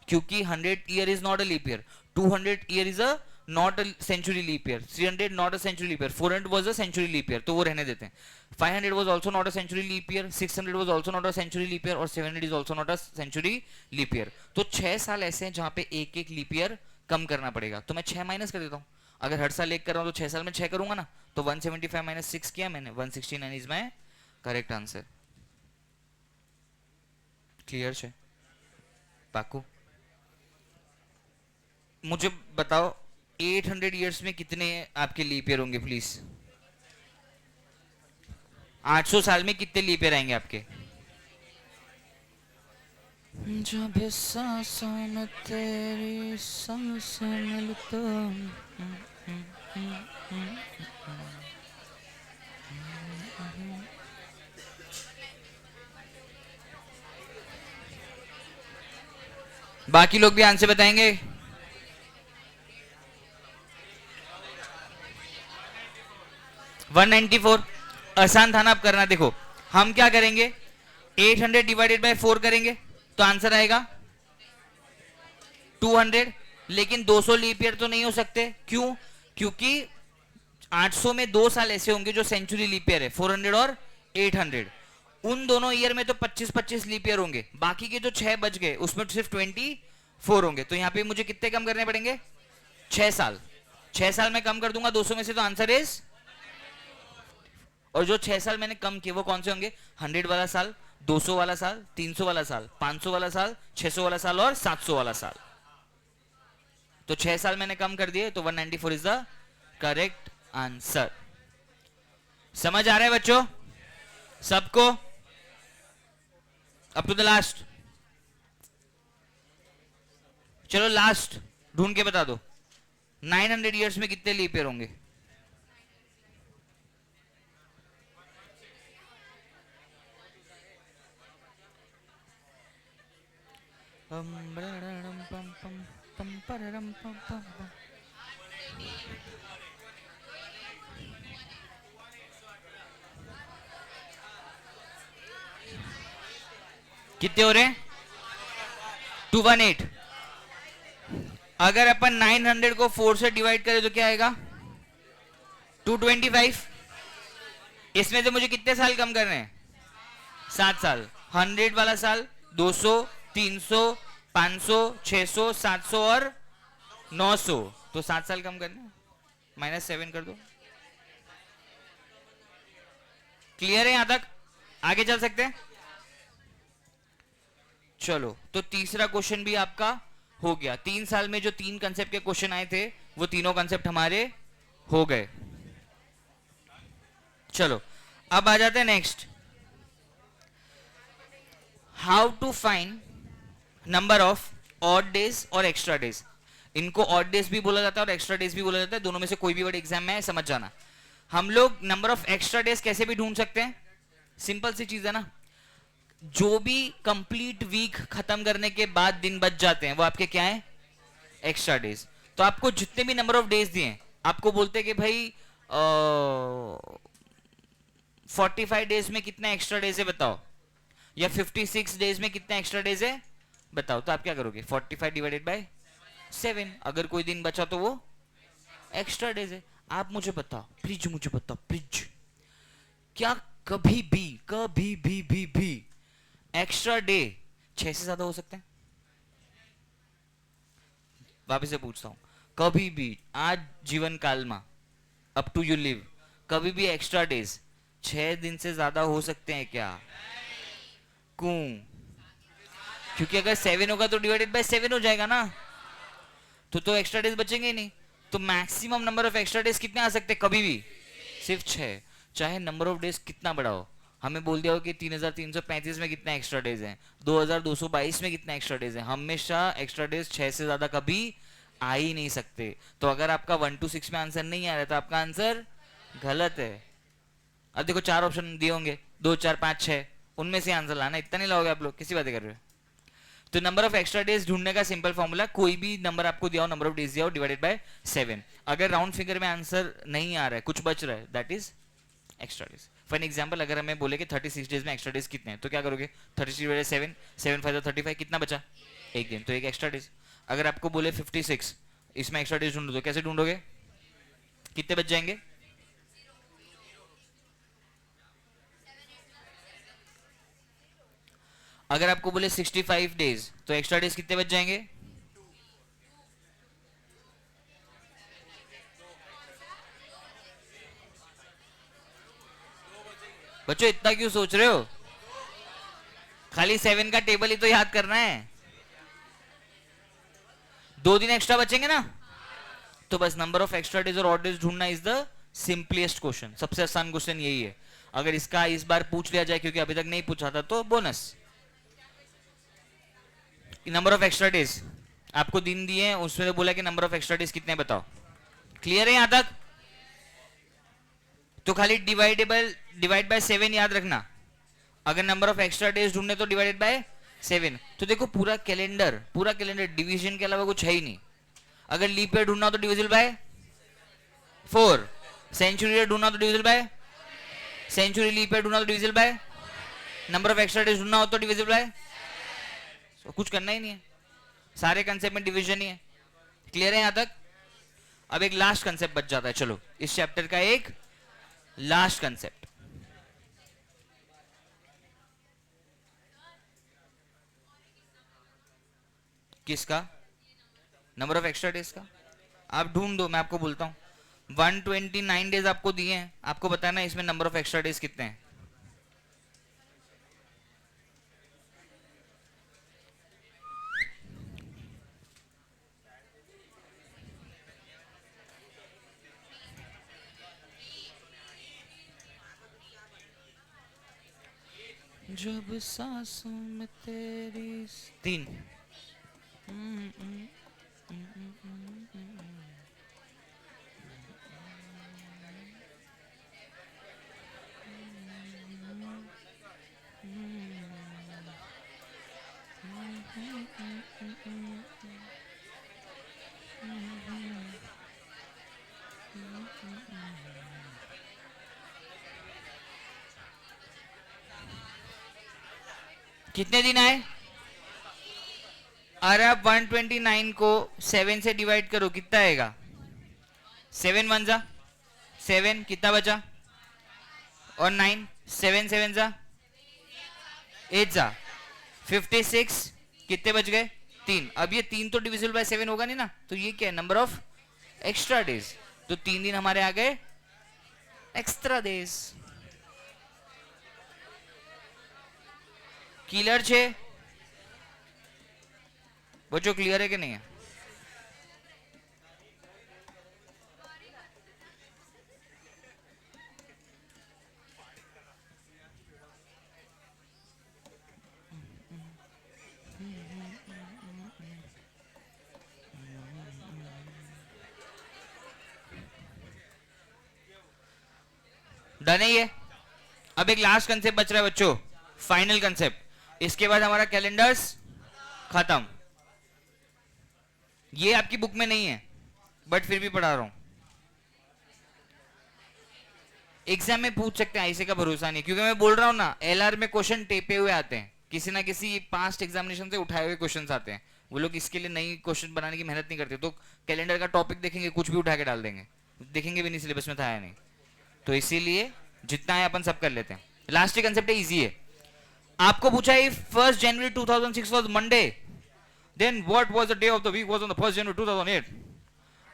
A: क्योंकि 100 year is not a leap year, 200 year is a not a century leap year, 300 not a century leap year, 400 was a century leap year, तो वो रहने देते हैं। 500 was also not a century leap year, 600 was also not a century leap year, और 700 is also not a century leap year. तो 6 साल ऐसे हैं जहां पे एक एक लीप ईयर कम करना पड़ेगा। तो मैं 6 माइनस कर देता हूं। अगर हर साल एक कर रहा हूं तो 6 साल में 6 करूंगा ना, तो 175 माइनस 6 किया मैंने, 169 is my correct answer. Clear है? पाकू? मुझे बताओ 800 ईयर्स में कितने आपके लीप ईयर होंगे प्लीज? 800 साल में कितने लीप ईयर आएंगे आपके? जब सांसों में तेरी सांस मिलता। बाकी लोग भी आंसर बताएंगे? वन 194। आसान था ना? अब करना देखो, हम क्या करेंगे, 800 डिवाइडेड बाय 4 करेंगे तो आंसर आएगा 200। लेकिन 200 लीप ईयर तो नहीं हो सकते, क्यों? क्योंकि 800 में 2 साल ऐसे होंगे जो सेंचुरी लीप ईयर है, 400 और 800। उन दोनों ईयर में तो 25-25 लीप ईयर होंगे, बाकी के जो 6 बच गए उसमें सिर्फ 24 होंगे। तो यहां पे मुझे कितने कम करने पड़ेंगे? 6 साल। 6 साल में कम कर दूंगा 200 में से, तो आंसर इज, और जो 6 साल मैंने कम किए वो कौन से होंगे? 100 वाला साल, 200 वाला साल, 300 वाला साल, 500 वाला साल, 600 वाला साल और 700 वाला साल। तो 6 साल मैंने कम कर दिए, तो 194 इज द करेक्ट आंसर। समझ आ रहा है बच्चों सबको? Up to the last. चलो लास्ट ढूंढ के बता दो, 900 ईयर्स में कितने लीप ईयर होंगे? कितने हो रहे हैं? 218। अगर अपन 900 को 4 से डिवाइड करें तो क्या आएगा? 225। इसमें से मुझे कितने साल कम करने हैं? 7 साल। 100 वाला साल, 200, 300, 500, 600, 700 और 900, तो 7 साल कम करना, -7 कर दो। क्लियर है यहां तक? आगे चल सकते हैं? चलो, तो तीसरा क्वेश्चन भी आपका हो गया। 3 साल में जो 3 कंसेप्ट के क्वेश्चन आए थे वो तीनों कंसेप्ट हमारे हो गए। चलो अब आ जाते हैं next. How to find number of odd days और एक्स्ट्रा डेज. इनको ऑड डेज भी बोला जाता है और एक्स्ट्रा डेज भी बोला जाता है, दोनों में से कोई भी वर्ड एग्जाम में है, समझ जाना. हम लोग नंबर ऑफ एक्स्ट्रा डेज कैसे भी ढूंढ सकते हैं, सिंपल सी चीज है ना. जो भी कंप्लीट वीक खत्म करने के बाद दिन बच जाते हैं वो आपके क्या है, एक्स्ट्रा डेज. तो आपको जितने भी नंबर ऑफ डेज दिए, आपको बोलते हैं कि भाई 45 डेज में कितना एक्स्ट्रा डेज है बताओ, या 56 डेज में कितना एक्स्ट्रा डेज है बताओ. तो आप क्या करोगे, 45 डिवाइडेड बाय 7. अगर कोई दिन बचा तो वो एक्स्ट्रा डेज है. आप मुझे बताओ प्लीज, मुझे बताओ प्लीज, क्या कभी भी एक्स्ट्रा डे 6 से ज्यादा हो सकते हैं? वापिस से पूछता हूं, कभी भी आज जीवन काल में, अप टू यू लिव, कभी भी एक्स्ट्रा डेज 6 दिन से ज्यादा हो सकते हैं क्या? क्यों? क्योंकि अगर 7 होगा तो डिवाइडेड बाय 7 हो जाएगा ना, तो एक्स्ट्रा डेज बचेंगे ही नहीं. तो maximum number of extra days कितने आ सकते हैं कभी भी, सिर्फ 6. चाहे नंबर ऑफ डेज कितना बड़ा हो. हमें बोल दिया हो कि 3335 में कितना एक्स्ट्रा डेज है, 2222 में कितना एक्स्ट्रा डेज है, हमेशा एक्स्ट्रा डेज 6 से ज्यादा कभी आ ही नहीं सकते. तो अगर आपका 1 to 6 में आंसर नहीं आ रहा तो आपका आंसर गलत है. अब देखो 4 ऑप्शन दिए होंगे, 2 4 5 6, उनमें से आंसर लाना. इतना नहीं लाओगे आप लोग, किसी बातें कर रहे हो. तो नंबर ऑफ एक्स्ट्रा डेज ढूंढने का सिंपल फॉर्मूला, कोई भी नंबर आपको दिया हो, नंबर ऑफ डेज दिया हो, डिवाइडेड बाय 7. अगर राउंड फिगर में आंसर नहीं आ रहा है, कुछ बच रहा है, that is extra days. For an example, अगर हमें बोले कि 36 डेज में एक्स्ट्रा डेज कितने हैं, तो क्या करोगे, 36 डिवाइडेड 7, 7 5 35, कितना बचा, एक दिन, तो एक एक्स्ट्रा डेज. अगर आपको बोले 56, इसमें एक्स्ट्रा डेज ढूंढो, तो कैसे ढूंढोगे, कितने बच जाएंगे? अगर आपको बोले 65 डेज, तो एक्स्ट्रा डेज कितने बच जाएंगे? बच्चों इतना क्यों सोच रहे हो, खाली 7 का टेबल ही तो याद करना है. 2 दिन एक्स्ट्रा बचेंगे ना, तो बस नंबर ऑफ एक्स्ट्रा डेज और ऑड डेज ढूंढना इज द सिंपलेस्ट क्वेश्चन. सबसे आसान क्वेश्चन यही है. अगर इसका इस बार पूछ लिया जाए, क्योंकि अभी तक नहीं पूछा था, तो bonus. Number of extra days आपको दिन दिए हैं, उसमें बोला कि नंबर ऑफ एक्स्ट्रा डेज कितने बताओ. क्लियर है यहां तक? तो खाली डिवाइड बाय 7 याद रखना. अगर नंबर ऑफ एक्स्ट्रा डेज ढूंढने तो डिवाइडेड बाय 7. तो देखो पूरा कैलेंडर डिवीजन के अलावा कुछ है ही नहीं. अगर लीप ईयर ढूंढना हो तो डिविजिबल बाय 4, सेंचुरी ईयर ढूंढना तो divisible by, century leap year ढूंढना तो divisible by, number of extra days ढूंढना हो तो डिविजिबल बाय. तो कुछ करना ही नहीं है, सारे कंसेप्ट में डिवीजन ही है. क्लियर है यहां तक? अब एक लास्ट कंसेप्ट बच जाता है. चलो, इस चैप्टर का एक लास्ट कंसेप्ट, किसका? नंबर ऑफ एक्स्ट्रा डेज का. आप ढूंढ दो, मैं आपको बोलता हूं. 129 डेज आपको दिए हैं, आपको बताना इसमें नंबर ऑफ एक्स्ट्रा डेज कितने हैं. जब सांसों में तेरी 3. कितने दिन आए? अरे आप 129 को 7 से डिवाइड करो, कितना आएगा? 7 1 जा 7, कितना बचा? और 9, 7 7 जा 8 जा 56, कितने बच गए? 3. अब ये 3 तो डिविजिबल बाय 7 होगा नहीं ना, तो ये क्या है, नंबर ऑफ एक्स्ट्रा डेज. तो 3 दिन हमारे आ गए एक्स्ट्रा डेज. क्लियर छे बच्चों? क्लियर है कि नहीं है? डन है ये। अब एक लास्ट कंसेप्ट बच रहा है बच्चों, फाइनल कंसेप्ट। इसके बाद हमारा कैलेंडर्स खत्म। ये आपकी बुक में नहीं है बट फिर भी पढ़ा रहा हूं। एग्जाम में पूछ सकते हैं, ऐसे का भरोसा नहीं, क्योंकि मैं बोल रहा हूं ना, एलआर में क्वेश्चन टेपे हुए आते हैं, किसी ना किसी पास्ट एग्जामिनेशन से उठाए हुए क्वेश्चंस आते हैं। वो लोग इसके लिए नई क्वेश्चन बनाने की मेहनत नहीं करते, तो कैलेंडर का टॉपिक देखेंगे कुछ भी उठा के डाल देंगे, देखेंगे भी नहीं सिलेबस में था या नहीं। तो इसीलिए जितना है अपन सब कर लेते हैं। लास्ट कंसेप्ट इजी है। आपको पूछा है 1 January 2006 was Monday, then what was the day of the week was on the 1 January 2008।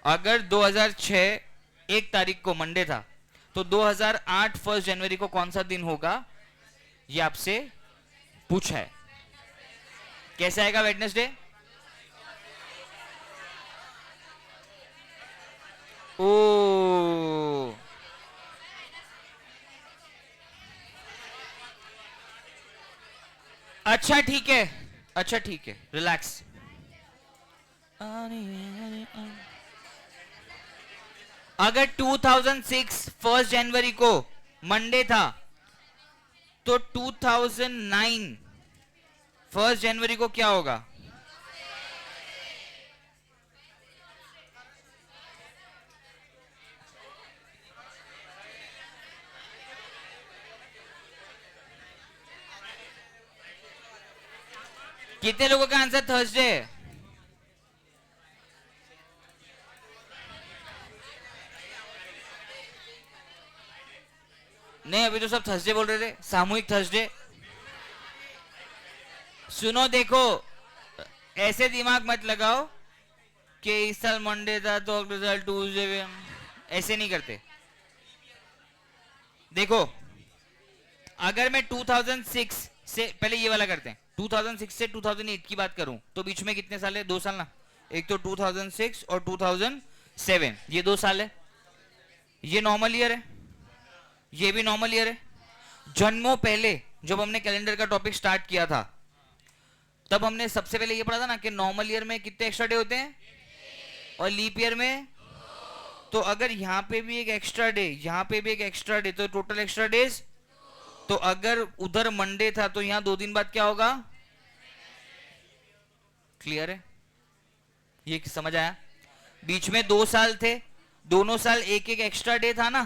A: अगर 2006 1 तारीख को मंडे था तो 2008 1 जनवरी को कौन सा दिन होगा, ये आपसे पूछा है। कैसे आएगा वेडनेसडे? ओ अच्छा ठीक है, अच्छा ठीक है, रिलैक्स। अगर 2006 1 जनवरी को मंडे था तो 2009 1 जनवरी को क्या होगा? कितने लोगों का आंसर थर्सडे है? नहीं, अभी तो सब थर्सडे बोल रहे थे, सामूहिक थर्सडे। सुनो देखो, ऐसे दिमाग मत लगाओ कि इस साल मंडे था तो अगले साल ट्यूसडे, ऐसे नहीं करते। देखो, अगर मैं 2006 से पहले ये वाला करते हैं, 2006 से 2008 की बात करूं तो बीच में कितने साल है? 2 साल ना। एक तो 2006 और 2007, ये 2 साल है। ये नॉर्मल ईयर है, ये भी नॉर्मल ईयर है। जन्मों पहले जब हमने कैलेंडर का टॉपिक स्टार्ट किया था तब हमने सबसे पहले ये पढ़ा था ना कि नॉर्मल ईयर में कितने एक्स्ट्रा डे होते हैं और लीप ईयर में। तो अगर यहां पे भी एक एक्स्ट्रा डे, यहां पे भी एक एक्स्ट्रा डे, तो टोटल एक्स्ट्रा डेज। तो अगर उधर मंडे था तो यहां 2 दिन बाद क्या होगा? क्लियर है? ये समझ आया? बीच में 2 साल थे, दोनों साल एक एक एक्स्ट्रा डे था ना,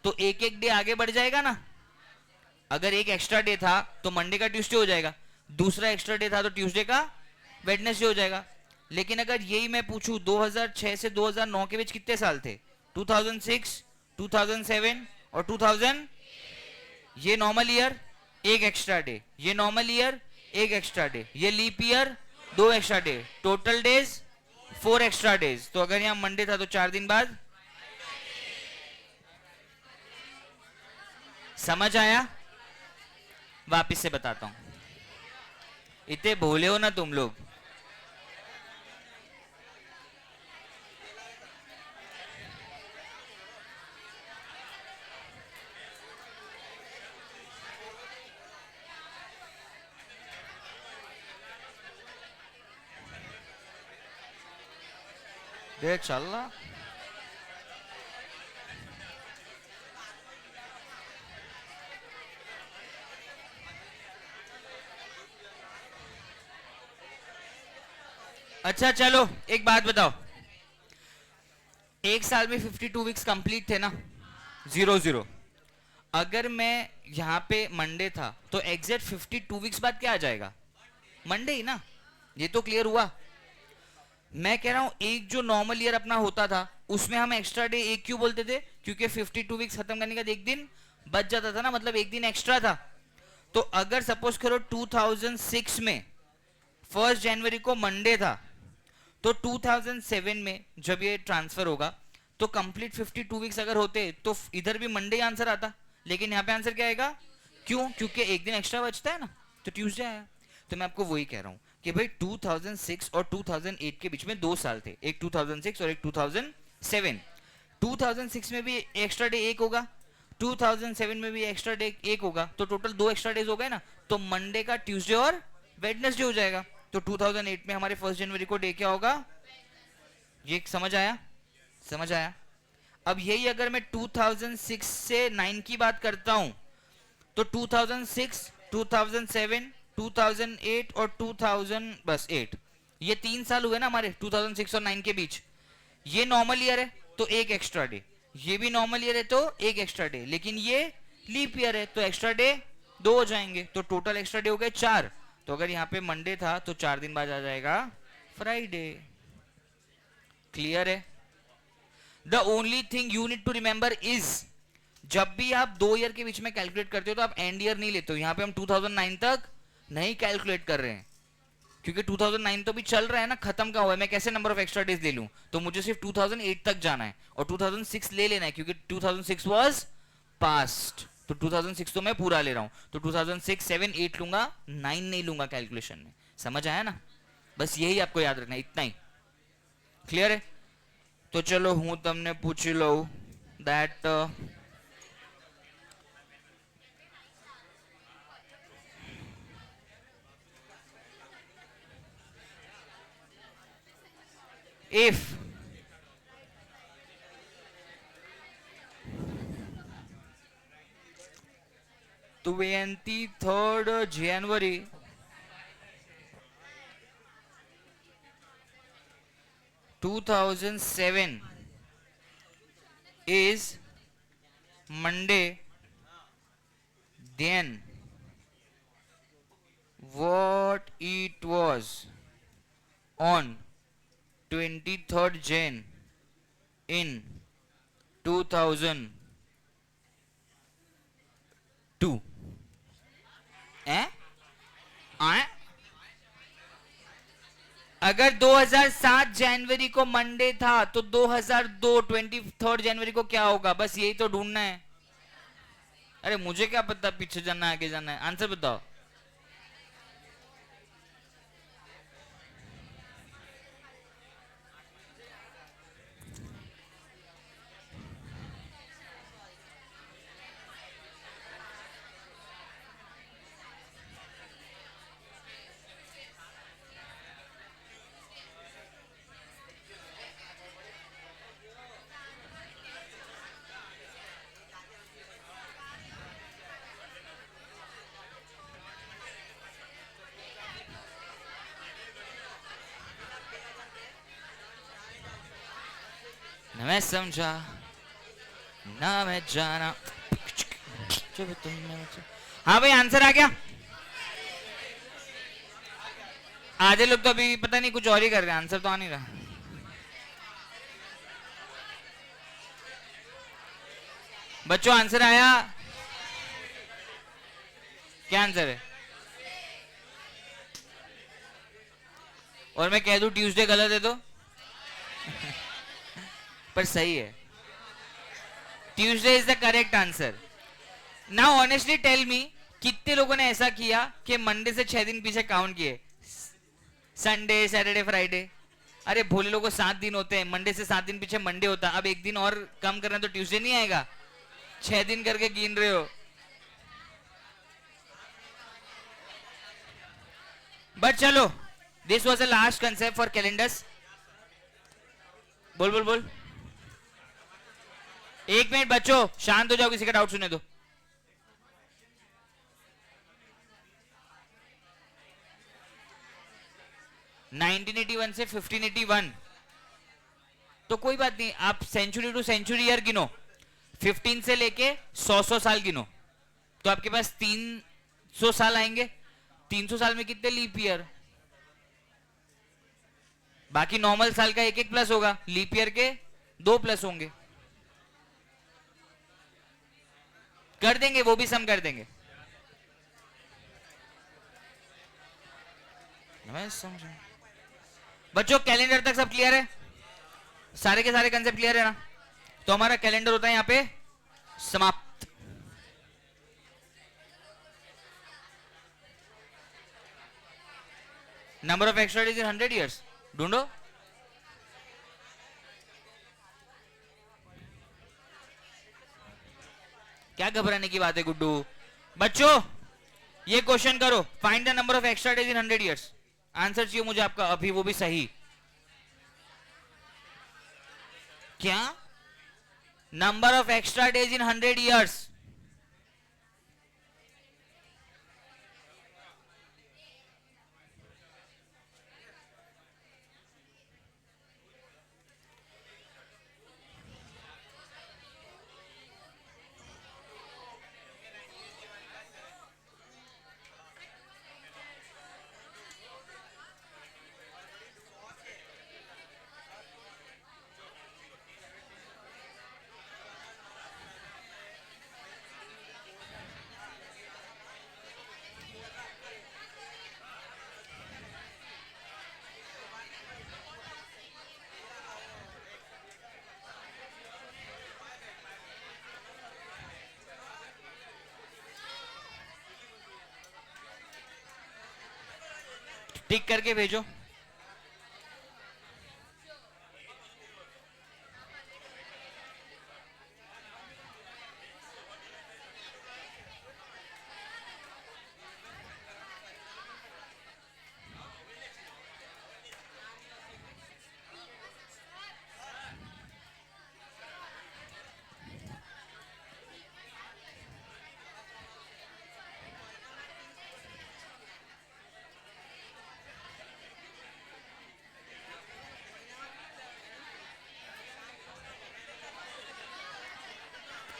A: तो एक एक डे आगे बढ़ जाएगा ना। अगर एक एक्स्ट्रा डे था तो मंडे का ट्यूसडे हो जाएगा, दूसरा एक्स्ट्रा डे था तो ट्यूसडे का वेडनेसडे हो जाएगा। लेकिन अगर यही मैं पूछूं 2006 से 2009 के बीच कितने साल थे? 2006, 2007 और 2000। ये नॉर्मल ईयर, एक एक्स्ट्रा डे, ये नॉर्मल ईयर, एक एक्स्ट्रा डे, ये leap year, 2 extra day, total days 4 extra days. तो अगर यहां मंडे था तो 4 दिन बाद। समझ आया? वापिस से बताता हूं, इतने भोले हो ना तुम लोग। देख चल रहा। अच्छा चलो एक बात बताओ, एक साल में 52 वीक्स कंप्लीट थे ना, 0 0। अगर मैं यहां पे मंडे था तो एग्जैक्ट 52 वीक्स बाद क्या आ जाएगा? मंडे ही ना। ये तो क्लियर हुआ। मैं कह रहा हूं एक जो नॉर्मल ईयर अपना होता था उसमें हम एक्स्ट्रा डे एक क्यों बोलते थे? क्योंकि 52 वीक्स खत्म करने का एक दिन बच जाता था ना, मतलब एक दिन एक्स्ट्रा था। तो अगर सपोज करो 2006 में 1 जनवरी को मंडे था तो 2007 में जब ये ट्रांसफर होगा तो कंप्लीट 52 वीक्स अगर होते तो इधर भी मंडे आंसर आता, लेकिन यहाँ पे आंसर क्या आएगा? क्यों? क्योंकि एक दिन एक्स्ट्रा बचता है ना, तो ट्यूसडे आया। तो मैं आपको वही कह रहा हूँ कि भाई 2006 और 2008 के बीच में 2 साल थे, एक 2006 और एक 2007। 2006 में भी एक्स्ट्रा डे एक होगा, 2007 में भी एक्स्ट्रा डे एक होगा, तो टोटल 2 एक्स्ट्रा डेज हो गए ना। तो मंडे का ट्यूसडे और वेडनेसडे हो जाएगा। तो 2008 में हमारे 1 जनवरी को डे क्या होगा? ये समझ आया? समझ आया? अब यही अगर मैं 2006 से 9 की बात करता हूं तो 2006, 2007, 2008 और 2000 बस 8, ये 3 साल हुए ना हमारे 2006 और 9 के बीच। ये नॉर्मल ईयर है तो एक एक्स्ट्रा डे, ये भी नॉर्मल ईयर है तो एक एक्स्ट्रा डे, लेकिन ये लीप ईयर है तो एक्स्ट्रा डे 2 हो जाएंगे, तो टोटल एक्स्ट्रा डे हो गए 4। तो अगर यहाँ पे मंडे था तो 4 दिन बाद आ जाएगा फ्राइडे। क्लियर है? The only thing you need to remember is, जब भी आप 2 ईयर के बीच में कैलकुलेट करते हो तो आप एंड ईयर नहीं लेते हो। यहाँ पे हम 2009 तक नहीं कैलकुलेट कर रहे हैं क्योंकि 2009 तो भी चल रहा है ना, खत्म का हुआ है। मैं कैसे नंबर ऑफ एक्स्ट्रा डेज ले लूं? तो मुझे सिर्फ 2008 तक जाना है और 2006 ले लेना है क्योंकि 2006 वाज पास्ट, तो 2006 तो मैं पूरा ले रहा हूं, तो 2006, 7, 8 लूंगा, 9 नहीं लूंगा कैलकुलेशन में। समझ आया ना? बस यही आपको याद रखना है, इतना ही। क्लियर है? तो चलो हूं तमने पूछ लो that if 23rd January 2007 is Monday, then what it was on 23rd Jan in 2002. eh? अगर 2007 जनवरी को मंडे था तो 2002 23rd जनवरी को क्या होगा? बस यही तो ढूंढना है। अरे मुझे क्या पता, पीछे जाना है आगे जाना है, आंसर बताओ। मैं समझा ना मैं जाना। हाँ भाई, आंसर आ गया। आधे लोग तो अभी पता नहीं कुछ और ही कर रहे हैं, आंसर तो आ नहीं रहा। बच्चों आंसर आया? क्या आंसर है? और मैं कह दूं ट्यूसडे गलत है तो पर सही है, Tuesday is the correct answer. Now honestly tell me, कितने लोगों ने ऐसा किया कि मंडे से 6 दिन पीछे काउंट किए? Sunday, Saturday, Friday. अरे भोले लोगों को 7 दिन होते हैं, मंडे से 7 दिन पीछे मंडे होता, अब एक दिन और कम करना तो ट्यूसडे नहीं आएगा? 6 दिन करके गिन रहे हो। बट चलो, this was the last concept for calendars. बोल बोल बोल। 1 मिनट बच्चों, शांत हो जाओ, किसी का डाउट सुने दो। (1981) से 1581, तो कोई बात नहीं, आप सेंचुरी टू सेंचुरी ईयर गिनो, 15 से लेके 100 साल गिनो, तो आपके पास 300 साल आएंगे। 300 साल में कितने लीप ईयर? बाकी नॉर्मल साल का 1-1 प्लस होगा, लीप ईयर के 2 प्लस होंगे। कर देंगे, वो भी सम कर देंगे। मैं समझा। बच्चों कैलेंडर तक सब क्लियर है? सारे के सारे कंसेप्ट क्लियर है ना? तो हमारा कैलेंडर होता है यहां पे समाप्त। Number of extra days in 100 years ढूंढो। क्या घबराने की बात है गुड्डू? बच्चों ये क्वेश्चन करो, find the number of extra days in 100 years. Answer चाहिए मुझे आपका अभी, वो भी सही। क्या number of extra days in 100 years. टिक करके भेजो.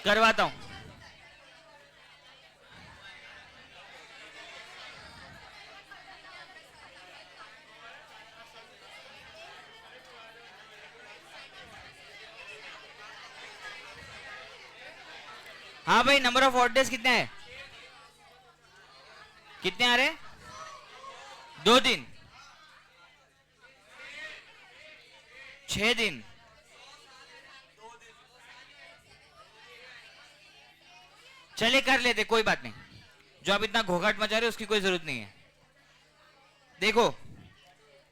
A: करवाता हूं. हाँ भाई, नंबर ऑफ ऑड डेज कितने हैं? कितने आ रहे हैं? 2 दिन, 6 दिन, चले कर लेते, कोई बात नहीं. जो आप इतना घोघाट मचा रहे हो उसकी कोई जरूरत नहीं है. देखो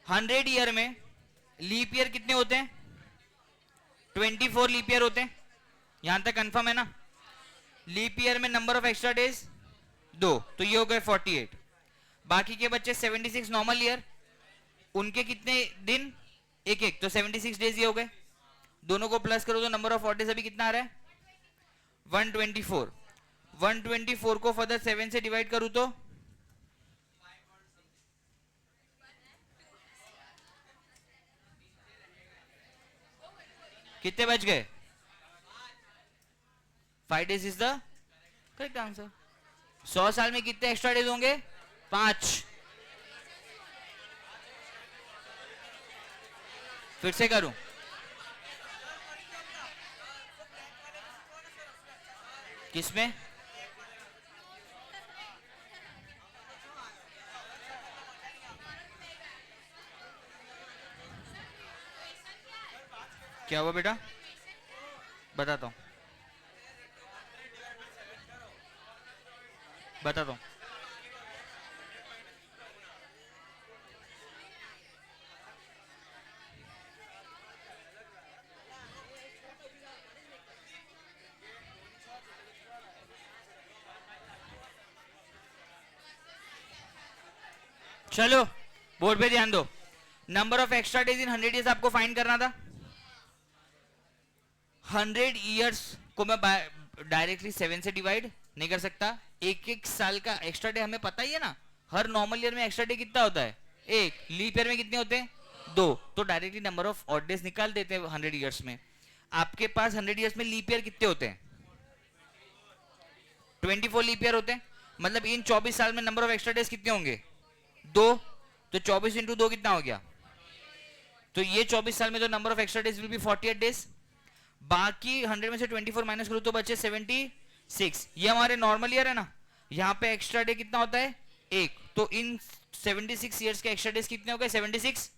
A: 100 ईयर में लीप ईयर कितने होते हैं? 24 लीप ईयर होते हैं. यहां तक कंफर्म है ना? लीप ईयर में नंबर ऑफ एक्स्ट्रा डेज 2, तो ये हो गए 48. बाकी के बच्चे 76 नॉर्मल ईयर, उनके कितने दिन? एक एक, तो 76 डेज ये हो गए. दोनों को प्लस करो तो नंबर ऑफ ऑड डेज अभी कितना आ रहा है? 124. 124 को फर्दर 7 से डिवाइड करूं तो कितने बच गए? 5 days is the correct answer. 100 साल में कितने एक्स्ट्रा डेज होंगे? 5. फिर से करूं? किसमें? क्या हुआ बेटा? बताता हूं, बताता हूं. चलो बोर्ड पे ध्यान दो. Number of extra days in 100 years आपको फाइंड करना था. 100 ईयर्स को मैं डायरेक्टली 7 से डिवाइड नहीं कर सकता. एक एक साल का एक्स्ट्रा डे हमें पता ही है ना. हर नॉर्मल ईयर में एक्स्ट्रा डे कितना होता है? 1. लीप ईयर में कितने होते हैं? 2. तो directly number of odd days निकाल देते हैं 100 ईयर्स में. आपके पास 100 ईयर्स में लीप ईयर कितने होते हैं? 24 लीप ईयर होते हैं. मतलब इन 24 साल में नंबर ऑफ एक्स्ट्रा डेज कितने होंगे? 2. तो 24 इंटू 2 कितना हो गया? तो ये 24 साल में तो number of extra days will be 48 days. बाकी 100 में से 24 माइनस करो तो बचे 76. ये हमारे नॉर्मल ईयर है ना. यहाँ पे एक्स्ट्रा डे कितना होता है? 1. तो इन 76 ईयर्स के एक्स्ट्रा डेज कितने हो गए? 76.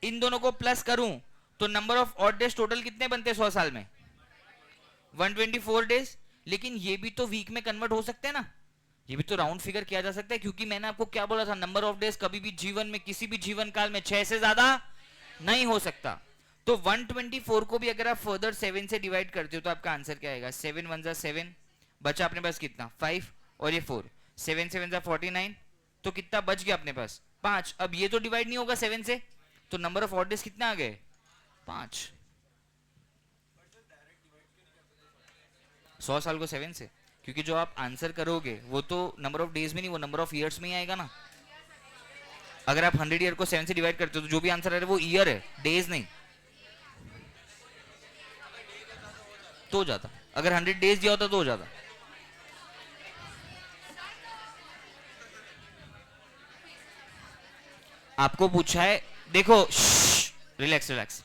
A: इन दोनों को प्लस करूं तो number of odd days total कितने बनते हैं 100 साल में? 124 डेज. लेकिन ये भी तो वीक में कन्वर्ट हो सकते हैं ना. ये भी तो राउंड फिगर किया जा सकता है, क्योंकि मैंने आपको क्या बोला था, नंबर ऑफ डेज कभी भी जीवन में किसी भी जीवन काल में 6 से ज्यादा नहीं हो सकता. तो 124 को भी अगर आप फर्दर 7 से डिवाइड करते हो तो आपका आंसर क्या आएगा? 7 1 जा 7, बचा अपने पास कितना? 5 और ये 4. 7 7 जा 49. तो कितना बच गया अपने पास? 5. अब ये तो डिवाइड नहीं होगा 7 से, तो नंबर ऑफ ऑड डेज कितने आ गए? 5. 100 साल को 7 से, क्योंकि जो आप आंसर करोगे वो तो नंबर ऑफ डेज में नहीं, वो नंबर ऑफ ईयर्स में ही आएगा ना। अगर आप 100 ईयर को 7 से डिवाइड करते हो तो जो भी आंसर आ रहा है वो ईयर है, डेज नहीं। तो हो जाता, अगर 100 डेज दिया होता तो हो जाता। आपको पूछा है, देखो, रिलैक्स रिलैक्स।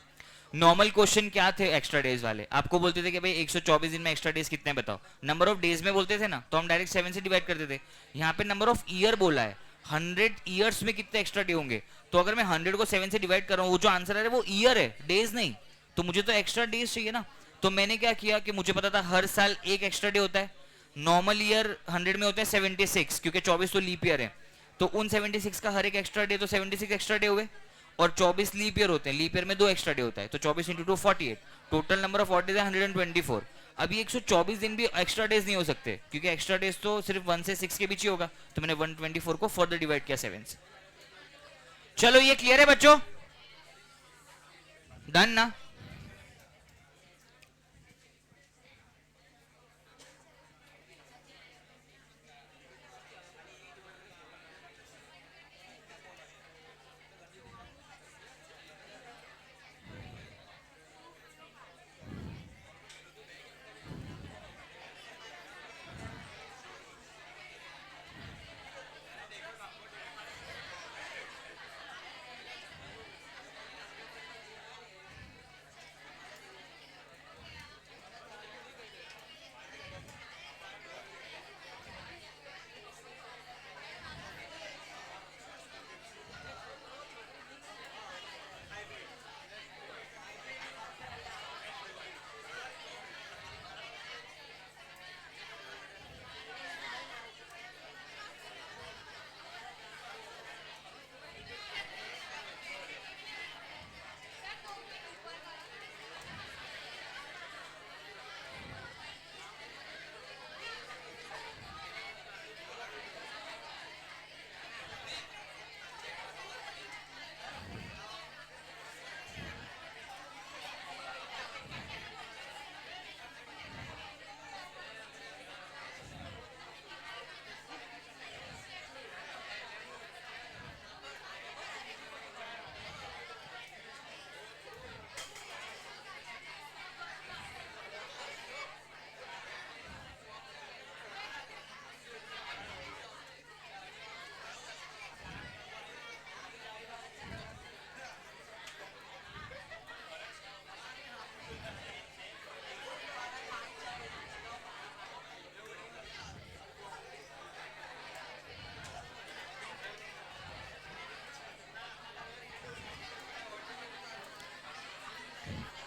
A: नॉर्मल क्वेश्चन क्या थे एक्स्ट्रा डेज वाले? आपको बोलते थे कि भाई 124 दिन में एक्स्ट्रा डेज कितने बताओ, नंबर ऑफ डेज में बोलते थे ना, तो हम डायरेक्ट 7 से डिवाइड करते थे। यहाँ पे नंबर ऑफ ईयर बोला है, 100 ईयर्स में कितने एक्स्ट्रा डे होंगे, तो अगर मैं 100 को 7 से डिवाइड कर रहा हूँ, वो जो आंसर आ रहा है वो ईयर है, डेज नहीं। तो मुझे तो एक्स्ट्रा डेज चाहिए ना। तो मैंने क्या किया कि मुझे पता था हर साल एक एक्स्ट्रा डे होता है। नॉर्मल ईयर 100 में होता है 76, क्योंकि 24 तो लीप ईयर है। तो उन 76 का हर एक एक्स्ट्रा डे, तो 76 एक्स्ट्रा डे हुए। और 24 लीप ईयर होते हैं, लीप ईयर में 2 एक्स्ट्रा डे होता है, तो 24 into 2 48। Total number of days है 124। अभी 124 दिन भी एक्स्ट्रा डेज नहीं हो सकते, क्योंकि एक्स्ट्रा डेज तो सिर्फ 1 से 6 के बीच ही होगा। तो मैंने 124 को फर्दर डिवाइड किया 7 से। चलो ये क्लियर है बच्चों? डन ना?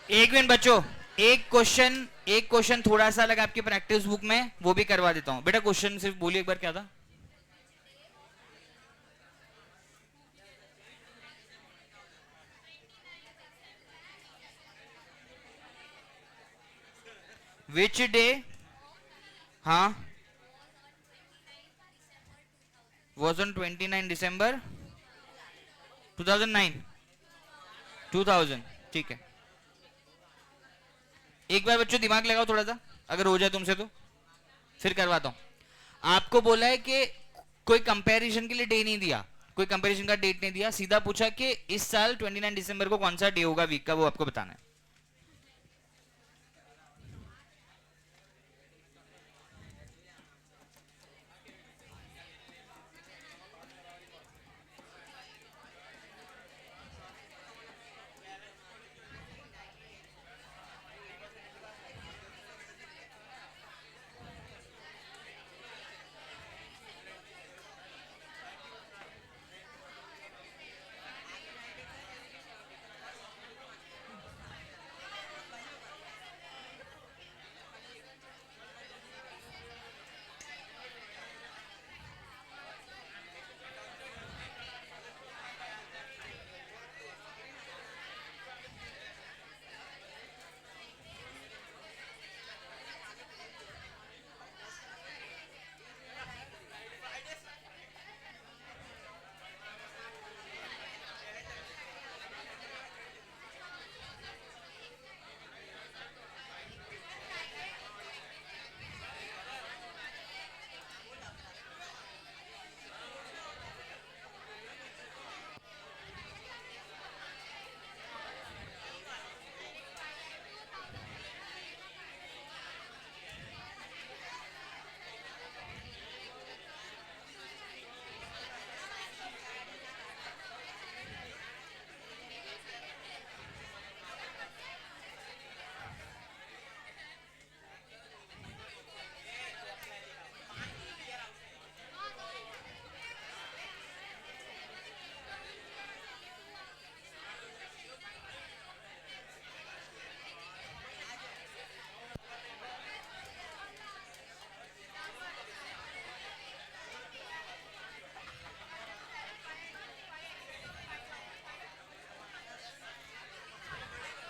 A: एक मिनट बच्चों, एक क्वेश्चन थोड़ा सा अलग आपकी प्रैक्टिस बुक में, वो भी करवा देता हूं। बेटा क्वेश्चन सिर्फ बोलिए एक बार, क्या था? Which day? हाँ, वॉज ऑन 29 दिसंबर 2009। 2000, ठीक है। एक बार बच्चों दिमाग लगाओ थोड़ा सा, अगर हो जाए तुमसे तो फिर करवाता हूं। आपको बोला है कि कोई कंपैरिजन के लिए डे नहीं दिया, कोई कंपैरिजन का डेट नहीं दिया, सीधा पूछा कि इस साल 29 दिसंबर को कौन सा डे होगा वीक का, वो आपको बताना है।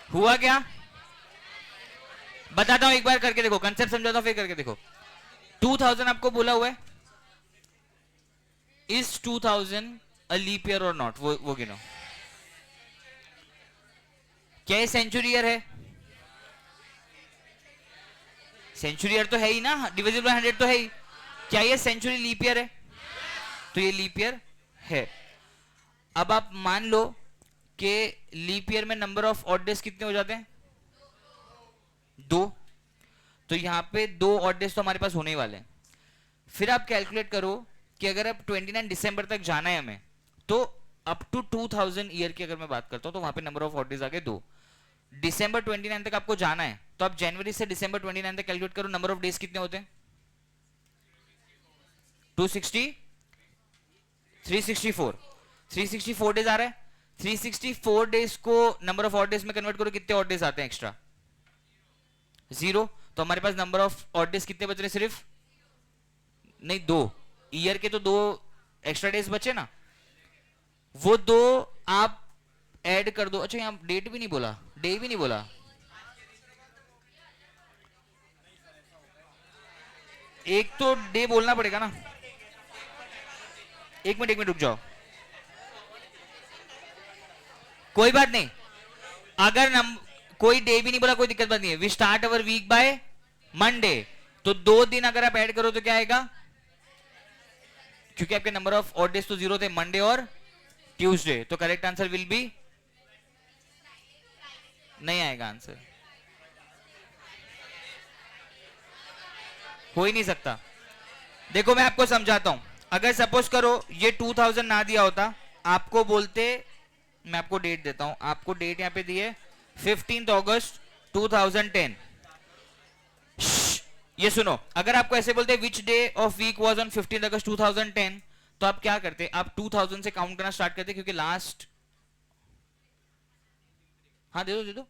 A: हुआ क्या? बताता हूं, एक बार करके देखो, कंसेप्ट समझाता हूं फिर करके देखो। 2000 आपको बोला हुआ है, इज 2000 अ लीप ईयर और नॉट, वो गिनो। क्या ये सेंचुरी ईयर है? सेंचुरी ईयर तो है ही ना, डिविजिबल बाय 100 तो है ही। क्या ये सेंचुरी लीप ईयर है? तो ये लीप ईयर है। अब आप मान लो कि लीप ईयर में नंबर ऑफ ऑड डेज कितने हो जाते हैं? 2। तो यहां पे 2 ऑड डेज तो हमारे पास होने ही वाले हैं। फिर आप कैलकुलेट करो कि अगर अब 29 दिसंबर तक जाना है हमें, तो अप टू 2000 ईयर की अगर मैं बात करता हूं तो वहां पे नंबर ऑफ ऑड डेज आ गए 2। दिसंबर 29 तक आपको जाना है, तो आप जनवरी से दिसंबर 29 तक कैलकुलेट करो, नंबर ऑफ डेज कितने होते हैं? 260, 364। 364 डेज आ रहा है। 364 डेज को नंबर ऑफ ऑड डेज में कन्वर्ट करो, कितने ऑड डेज आते हैं एक्स्ट्रा? 0। तो हमारे पास नंबर ऑफ ऑड डेज कितने बच रहे? सिर्फ नहीं, 2 ईयर के तो 2 एक्स्ट्रा डेज बचे ना, वो 2 आप ऐड कर दो। अच्छा, यहां डेट भी नहीं बोला, डे भी नहीं बोला। एक तो डे बोलना पड़ेगा ना। एक मिनट रुक जाओ, कोई बात नहीं। अगर कोई डे भी नहीं बोला, कोई दिक्कत बात नहीं है। We start our week by Monday, तो 2 दिन अगर आप ऐड करो तो क्या आएगा? क्योंकि आपके नंबर ऑफ ऑड डेज तो 0 थे, मंडे और ट्यूसडे, तो करेक्ट आंसर विल बी, नहीं आएगा आंसर, हो ही नहीं सकता। देखो मैं आपको समझाता हूं, अगर सपोज करो ये 2000 ना दिया होता, आपको बोलते, मैं आपको डेट देता हूं, आपको डेट यहां पे दी है 15 अगस्त 2010। ये सुनो, अगर आपको ऐसे बोलते which day of week was on 15 August 2010, तो आप क्या करते? आप 2000 से काउंट करना स्टार्ट करते, क्योंकि लास्ट, हाँ दे दो,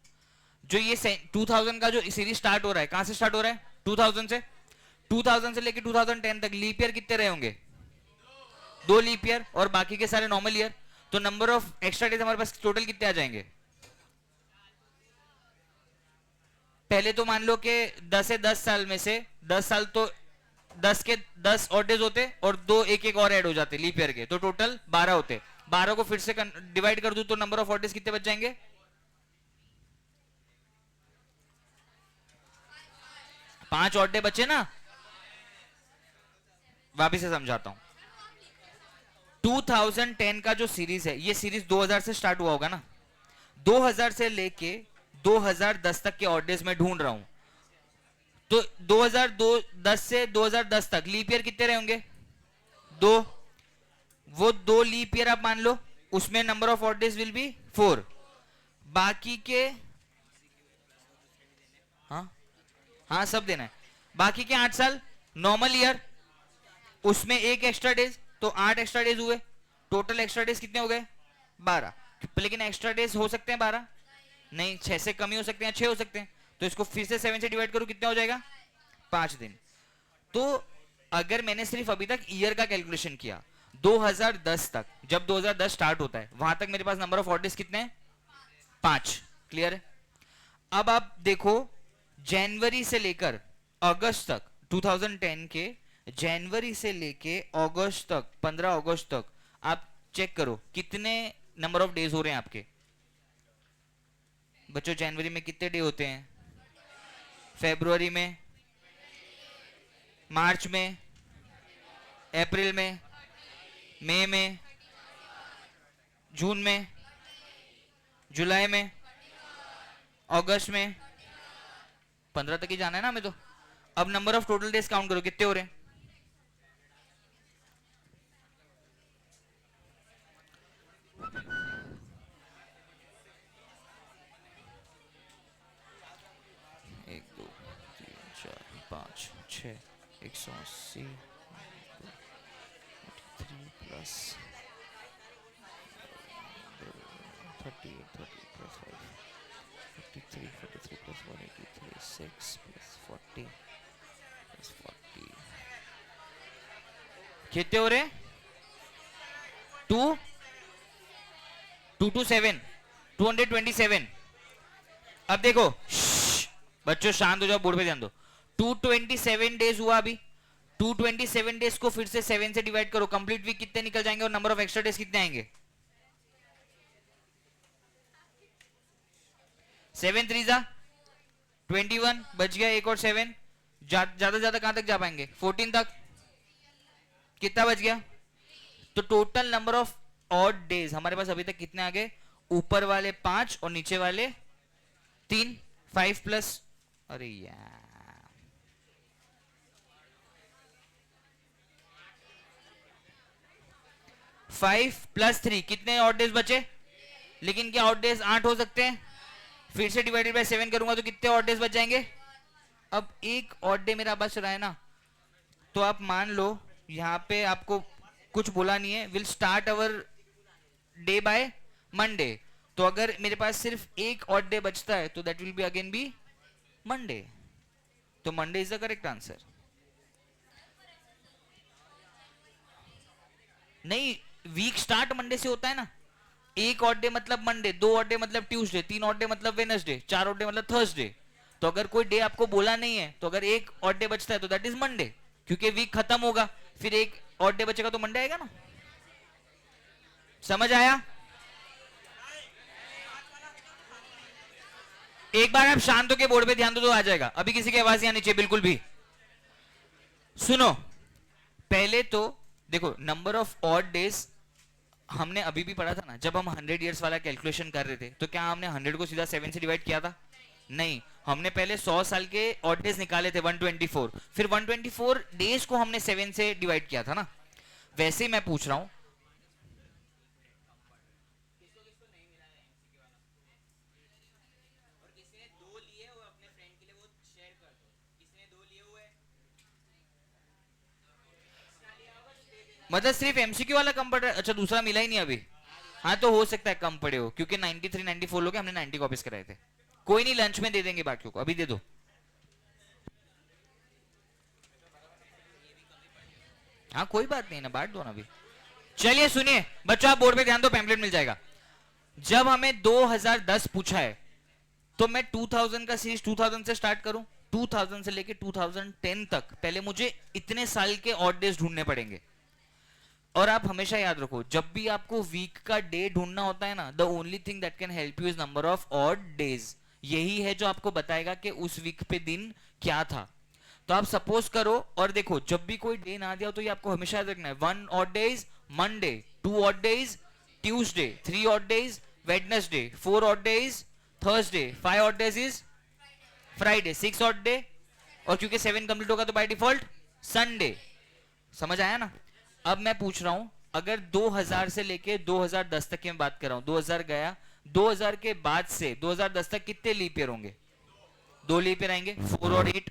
A: जो ये 2000 का जो सीरीज स्टार्ट हो रहा है, कहां से स्टार्ट हो रहा है? 2000 से। 2000 से लेके 2010 तक लीप ईयर कितने रहे होंगे? 2 लीप ईयर, और बाकी के सारे नॉर्मल ईयर। तो नंबर ऑफ एक्स्ट्रा डेज हमारे पास टोटल कितने आ जाएंगे? पहले तो मान लो कि 10 है, 10 साल में से 10 साल तो 10 के 10 ऑड डेज होते, और 2 एक एक और ऐड हो जाते लीप ईयर के, तो टोटल 12 होते। 12 को फिर से डिवाइड कर दूं तो नंबर ऑफ ऑड डेज कितने बच जाएंगे? 5 ऑड डे बचे ना। वापिस से समझाता हूं, 2010 का जो सीरीज है, ये सीरीज 2000 से स्टार्ट हुआ होगा ना। 2000 से लेके 2010 तक के ऑड डेज में ढूंढ रहा हूं, तो 2010 से 2010 तक लीप ईयर कितने रहे होंगे? 2। वो 2 लीप ईयर आप मान लो, उसमें number of odd days will be 4। बाकी के, हाँ हाँ सब देना है। बाकी के 8 साल नॉर्मल ईयर, उसमें एक एक्स्ट्रा डेज, तो 8 एक्स्ट्रा डेज हुए। टोटल एक्स्ट्रा डेज कितने हो गए? 12। लेकिन एक्स्ट्रा डेज हो सकते हैं 12 नहीं, 6 से कम ही हो सकते हैं, 6 हो सकते हैं। तो इसको फिर से 7 से डिवाइड करो, कितना हो जाएगा? 5 दिन। तो अगर मैंने सिर्फ अभी तक ईयर का कैलकुलेशन किया 2010 तक, जब 2010 स्टार्ट होता है वहां तक मेरे पास नंबर ऑफ ऑड डेज कितने हैं? 5। क्लियर है? अब आप देखो, जनवरी से लेकर अगस्त तक, 2010 के जनवरी से लेके अगस्त तक, 15 अगस्त तक आप चेक करो कितने नंबर ऑफ डेज हो रहे हैं आपके। बच्चों जनवरी में कितने डे होते हैं? फरवरी में, मार्च में, अप्रैल में, मई में, जून में, जुलाई में, अगस्त में। 15 तक ही जाना है ना हमें तो। अब number of total days count करो, कितने हो रहे हैं? एक, दो, तीन, चार, 5, 6, 180, 3 plus 30, 30 plus 5, 43, 43 plus 183, 6 plus 40 plus 40, कितने हो रहे? 2 2 7 227। अब देखो, बच्चों शांत हो जाओ, बोर्ड पे ध्यान दो। 227 डेज हुआ अभी। 227 डेज को फिर से 7 से डिवाइड करो, कंप्लीट वीक कितने निकल जाएंगे और नंबर ऑफ एक्स्ट्रा डेज कितने आएंगे? 7 3 जा 21 बच गया, एक और 7, ज्यादा ज्यादा कहां तक जा पाएंगे? 14 तक। कितना बच गया? तो total number of odd days हमारे पास अभी तक कितने आ गए? ऊपर वाले 5 और नीचे वाले 3। 5 प्लस, अरे यार 5 प्लस 3 कितने ऑड डेज बचे? लेकिन क्या ऑड डेज 8 हो सकते हैं? फिर से डिवाइडेड बाय 7 करूंगा तो कितने ऑड डेज बच जाएंगे? अब एक ऑड डे मेरा बच रहा है ना, तो आप मान लो यहां पे आपको कुछ बोला नहीं है, will start our day bye Monday. तो अगर मेरे पास सिर्फ एक ऑड डे बचता है तो that will be again B Monday. तो Monday is the correct answer. नहीं, वीक स्टार्ट मंडे से होता है ना। एक ऑड डे मतलब मंडे, 2 ऑड डे मतलब ट्यूसडे, 3 ऑड डे मतलब वेडनेसडे, 4 ऑड डे मतलब थर्सडे। तो अगर कोई डे आपको बोला नहीं है तो अगर एक ऑड डे बचता है तो दैट इज मंडे, क्योंकि वीक खत्म होगा, फिर एक ऑड डे बचेगा तो मंडे आएगा ना। समझ आया? एक बार आप शांत होकर बोर्ड पे ध्यान दो तो आ जाएगा। अभी किसी की आवाज नहीं आनी चाहिए बिल्कुल भी। सुनो, पहले तो देखो नंबर ऑफ ऑड डेज हमने अभी भी पढ़ा था ना, जब हम 100 इयर्स वाला कैलकुलेशन कर रहे थे तो क्या हमने 100 को सीधा 7 से डिवाइड किया था? नहीं, हमने पहले 100 साल के ऑड डेज निकाले थे 124, फिर 124 डेज को हमने 7 से डिवाइड किया था ना। वैसे ही मैं पूछ रहा हूं, मतलब सिर्फ एमसीक्यू वाला कम पड़ रहा है? अच्छा, दूसरा मिला ही नहीं अभी। हाँ तो हो सकता है कम पड़े हो, क्योंकि 93 94 लोग हमने 90 कॉपीज कराए थे। कोई नहीं, लंच में दे देंगे बाकियों को, अभी दे दो। हाँ कोई बात नहीं ना, बांट दो ना अभी। चलिए सुनिए बच्चों, आप बोर्ड पे ध्यान दो, पैम्पलेट मिल जाएगा। जब हमें 2010 पूछा है तो मैं 2000 का सीरीज 2000 से स्टार्ट करूं। 2000 से लेके 2010 तक पहले मुझे इतने साल के ऑड डेज ढूंढने पड़ेंगे। और आप हमेशा याद रखो, जब भी आपको वीक का डे ढूंढना होता है ना, the only thing that can help you is number of odd days. यही है जो आपको बताएगा कि उस वीक पे दिन क्या था। तो आप सपोज करो और देखो, जब भी कोई डे ना दिया तो ये आपको हमेशा याद रखना है। 1 odd days Monday, 2 odd days Tuesday, 3 odd days Wednesday, 4 odd days Thursday, 5 odd days is Friday, 6 odd day, और क्योंकि 7 कंप्लीट होगा तो बाय डिफॉल्ट संडे। समझ आया ना? अब मैं पूछ रहा हूं, अगर 2000 से लेके 2010 तक की मैं बात कर रहा हूं, 2000 गया, 2000 के बाद से 2010 तक कितने लीप ईयर होंगे? 2 लीप ईयर आएंगे, 4 और 8।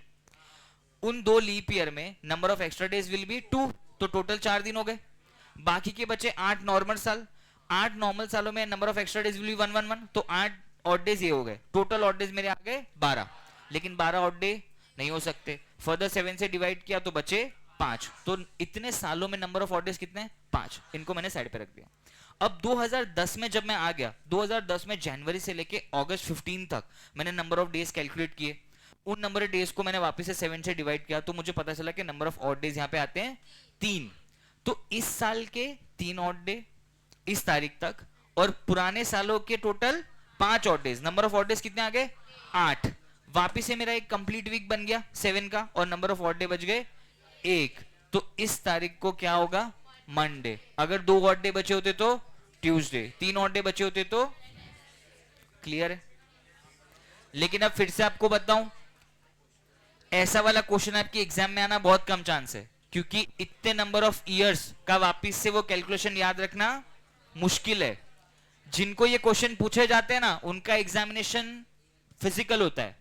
A: उन 2 लीप ईयर में number of extra days will be 2, तो टोटल 4 दिन हो गए। बाकी के बचे 8 नॉर्मल साल। 8 नॉर्मल सालों में number of extra days will be 111, तो 8 ऑड डेज ये हो गए। टोटल ऑड डेज मेरे आ गए 12, लेकिन 12 ऑड डे नहीं हो सकते। फर्दर 7 से डिवाइड किया तो बचे 5, तो इतने सालों में नंबर ऑफ ऑड डेज कितने? 5। इनको मैंने साइड पे रख दिया। अब 2010 में जब मैं आ गया, 2010 में जनवरी से लेके अगस्त 15 तक मैंने नंबर ऑफ डेज कैलकुलेट किए। उन नंबर ऑफ डेज को मैंने वापस से 7 से डिवाइड किया, तो मुझे पता चला कि नंबर ऑफ ऑड डेज यहाँ पे आते हैं 3। तो इस साल के 3 ऑड डे इस तारीख तक, और पुराने सालों के total 5 odd days. Number of odd days कितने आ गए? 8। वापिस से मेरा एक कंप्लीट वीक बन गया 7 का, और नंबर ऑफ ऑड डे बच गए 1। तो इस तारीख को क्या होगा? मंडे। अगर 2 ऑड डे बचे होते तो ट्यूसडे, 3 ऑड डे बचे होते तो, क्लियर है? लेकिन अब फिर से आपको बताऊं, ऐसा वाला क्वेश्चन आपके एग्जाम में आना बहुत कम चांस है, क्योंकि इतने नंबर ऑफ इयर्स का वापिस से वो कैलकुलेशन याद रखना मुश्किल है। जिनको ये क्वेश्चन पूछे जाते हैं ना, उनका एग्जामिनेशन फिजिकल होता है।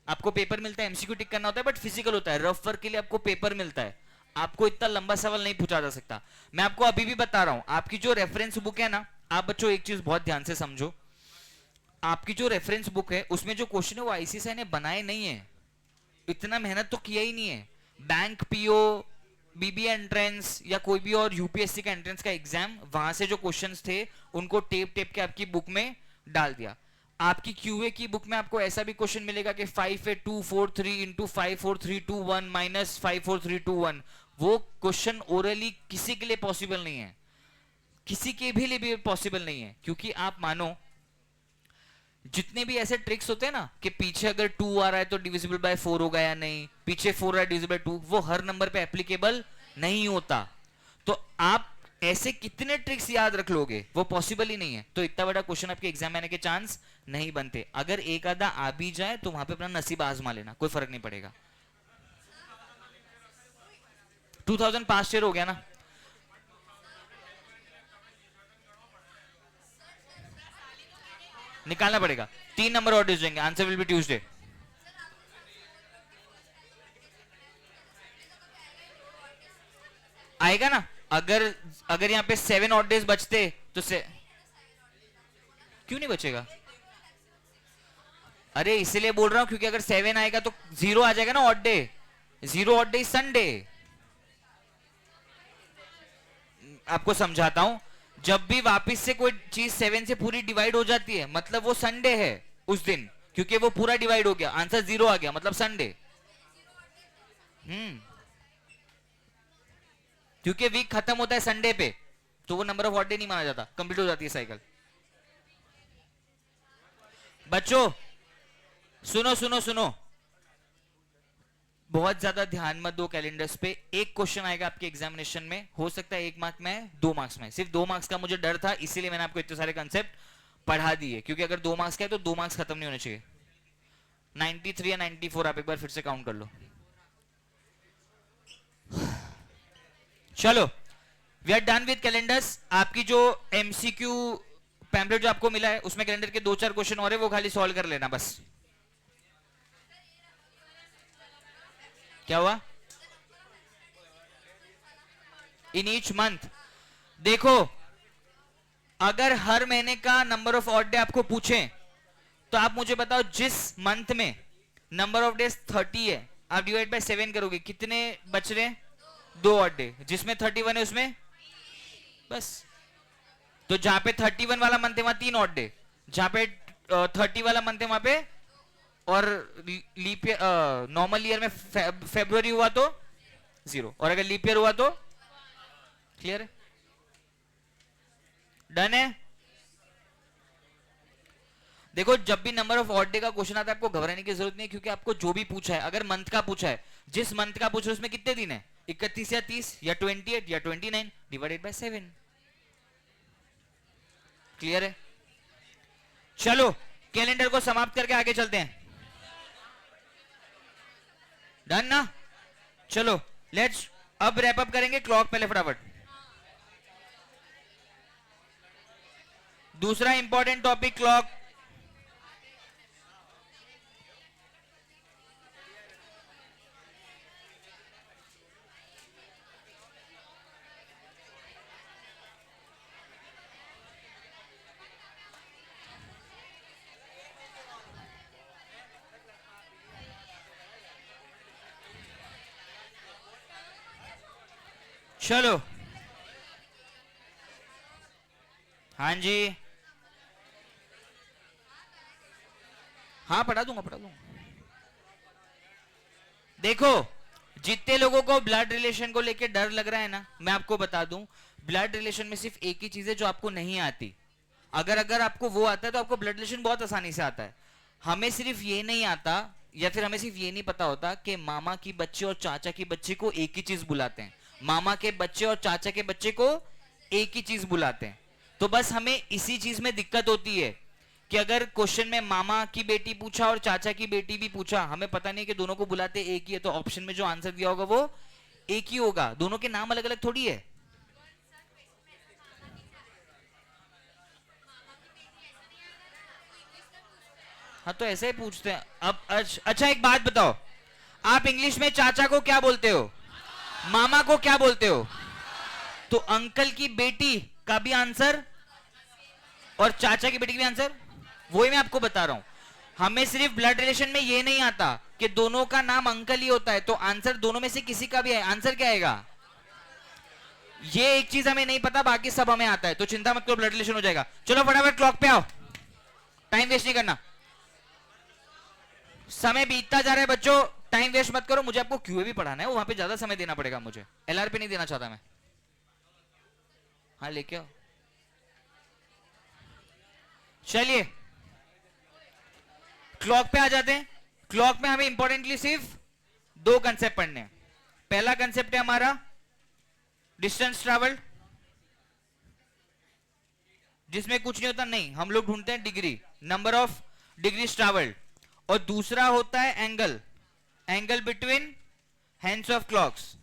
A: आपको पेपर मिलता है, एमसीक्यू टिक करना होता है, बट फिजिकल होता है। रफ वर्क के लिए आपको पेपर मिलता है। आपको इतना लंबा सवाल नहीं पूछा जा सकता। मैं आपको अभी भी बता रहा हूं, आपकी जो रेफरेंस बुक है ना, आप बच्चों एक चीज बहुत ध्यान से समझो, आपकी जो रेफरेंस बुक है उसमें जो क्वेश्चन है वो आईसीएसआई ने बनाए नहीं है। इतना मेहनत तो किया ही नहीं है। बैंक पीओ, बीबी एंट्रेंस या कोई भी और यूपीएससी का एंट्रेंस का एग्जाम, वहां से जो क्वेश्चंस थे उनको टेप टेप के आपकी बुक में डाल दिया। आपकी क्यूए की बुक में आपको ऐसा भी क्वेश्चन मिलेगा कि 58243 इंटू 54321 माइनस 54321, वो क्वेश्चन ओरली किसी के लिए पॉसिबल नहीं है, किसी के भी लिए भी पॉसिबल नहीं है, क्योंकि आप मानो जितने भी ऐसे ट्रिक्स होते हैं ना कि पीछे अगर 2 आ रहा है तो डिविजिबल बाय 4 होगा या नहीं, पीछे 4 आ रहा है डिविजिबल बाय 2, वो हर नंबर पे एप्लीकेबल नहीं होता। तो आप ऐसे कितने ट्रिक्स याद रख लोगे, वो पॉसिबल ही नहीं है। तो इतना बड़ा क्वेश्चन आपके एग्जाम में आने के चांस नहीं बनते। अगर एक आधा आ भी जाए तो वहां पे अपना नसीब आजमा लेना, कोई फर्क नहीं पड़ेगा। 2000 पास्ट ईयर हो गया ना, निकालना पड़ेगा। 3 नंबर और जाएंगे, आंसर विल बी ट्यूसडे। आएगा ना, अगर यहाँ पे 7 ऑड डेज बचते तो क्यों नहीं बचेगा? अरे इसलिए बोल रहा हूं क्योंकि अगर 7 आएगा तो 0 आ जाएगा ना odd day, 0 odd day Sunday. आपको समझाता हूं, जब भी वापस से कोई चीज 7 से पूरी डिवाइड हो जाती है मतलब वो संडे है उस दिन, क्योंकि वो पूरा डिवाइड हो गया, आंसर 0 आ गया मतलब संडे। क्योंकि वीक खत्म होता है संडे पे, तो वो नंबर ऑफ ऑड डे नहीं माना जाता, कंप्लीट हो जाती है साइकिल। बच्चों सुनो सुनो सुनो, बहुत ज्यादा ध्यान मत दो कैलेंडर्स पे। एक क्वेश्चन आएगा आपके एग्जामिनेशन में, हो सकता है 1 मार्क में 2 मार्क्स में, सिर्फ 2 मार्क्स का मुझे डर था, इसीलिए मैंने आपको इतने सारे कंसेप्ट पढ़ा दिए, क्योंकि अगर 2 मार्क्स का है तो 2 मार्क्स खत्म नहीं होने चाहिए। 93 या 94 आप एक बार फिर से काउंट कर लो। चलो we are done with calendars. आपकी जो एमसीक्यू पैम्पलेट जो आपको मिला है उसमें कैलेंडर के 2-4 क्वेश्चन और है, वो खाली सॉल्व कर लेना बस। क्या हुआ? इन ईच मंथ, देखो अगर हर महीने का नंबर ऑफ ऑड डे आपको पूछे तो आप मुझे बताओ जिस मंथ में नंबर ऑफ डेज 30 है, आप डिवाइड बाय 7 करोगे, कितने बच रहे हैं? 2 ऑड डे। जिसमें 31 है उसमें बस, तो जहां पे 31 वाला मंथ है वहां 3 ऑड डे, जहां पे 30 वाला मंथ है वहां पे, और लीप नॉर्मल ईयर में फेब्रुवरी हुआ तो 0, और अगर लीप ईयर हुआ तो क्लियर है, डन है। देखो जब भी नंबर ऑफ ऑड डे का क्वेश्चन आता है आपको घबराने की जरूरत नहीं है, क्योंकि आपको जो भी पूछा है, अगर मंथ का पूछा है, जिस मंथ का पूछा है उसमें कितने दिन है, 31 या 30 या 28 या 29 डिवाइडेड बाय 7, क्लियर है। चलो कैलेंडर को समाप्त करके आगे चलते हैं, डन ना। चलो लेट्स अब रैप अप करेंगे, क्लॉक पहले फटाफट। दूसरा इंपॉर्टेंट टॉपिक क्लॉक। चलो हाँ जी, हाँ पढ़ा दूंगा। देखो जितने लोगों को ब्लड रिलेशन को लेके डर लग रहा है ना, मैं आपको बता दूं, ब्लड रिलेशन में सिर्फ एक ही चीज है जो आपको नहीं आती। अगर आपको वो आता है तो आपको ब्लड रिलेशन बहुत आसानी से आता है। हमें सिर्फ ये नहीं आता, या फिर हमें सिर्फ ये नहीं पता होता कि मामा की बच्चे और चाचा की बच्चे को एक ही चीज बुलाते हैं, मामा के बच्चे और चाचा के बच्चे को एक ही चीज बुलाते हैं। तो बस हमें इसी चीज में दिक्कत होती है कि अगर क्वेश्चन में मामा की बेटी पूछा और चाचा की बेटी भी पूछा, हमें पता नहीं कि दोनों को बुलाते एक ही है, तो ऑप्शन में जो आंसर दिया होगा वो एक ही होगा, दोनों के नाम अलग अलग थोड़ी है। हाँ तो ऐसे ही पूछते हैं। अब अच्छा एक बात बताओ, आप इंग्लिश में चाचा को क्या बोलते हो, मामा को क्या बोलते हो? तो अंकल की बेटी का भी आंसर और चाचा की बेटी का भी आंसर, वही मैं आपको बता रहा हूं। हमें सिर्फ ब्लड रिलेशन में ये नहीं आता कि दोनों का नाम अंकल ही होता है, तो आंसर दोनों में से किसी का भी है, आंसर क्या आएगा? ये एक चीज हमें नहीं पता, बाकी सब हमें आता है, तो चिंता मत करो, ब्लड रिलेशन हो जाएगा। चलो फटाफट क्लॉक पे आओ। टाइम वेस्ट नहीं करना, समय बीतता जा रहा है बच्चों, टाइम वेस्ट मत करो। मुझे आपको क्यूए भी पढ़ाना है, वहां पे ज्यादा समय देना पड़ेगा मुझे, एलआरपी नहीं देना चाहता मैं। हाँ लेके आओ। चलिए क्लॉक पे आ जाते हैं। क्लॉक में हमें इंपॉर्टेंटली सिर्फ दो कंसेप्ट पढ़ने हैं। पहला कंसेप्ट है हमारा डिस्टेंस ट्रैवल्ड, जिसमें कुछ नहीं होता, नहीं, हम लोग ढूंढते हैं degree, number of degrees travelled. और दूसरा होता है angle, angle between hands of clocks.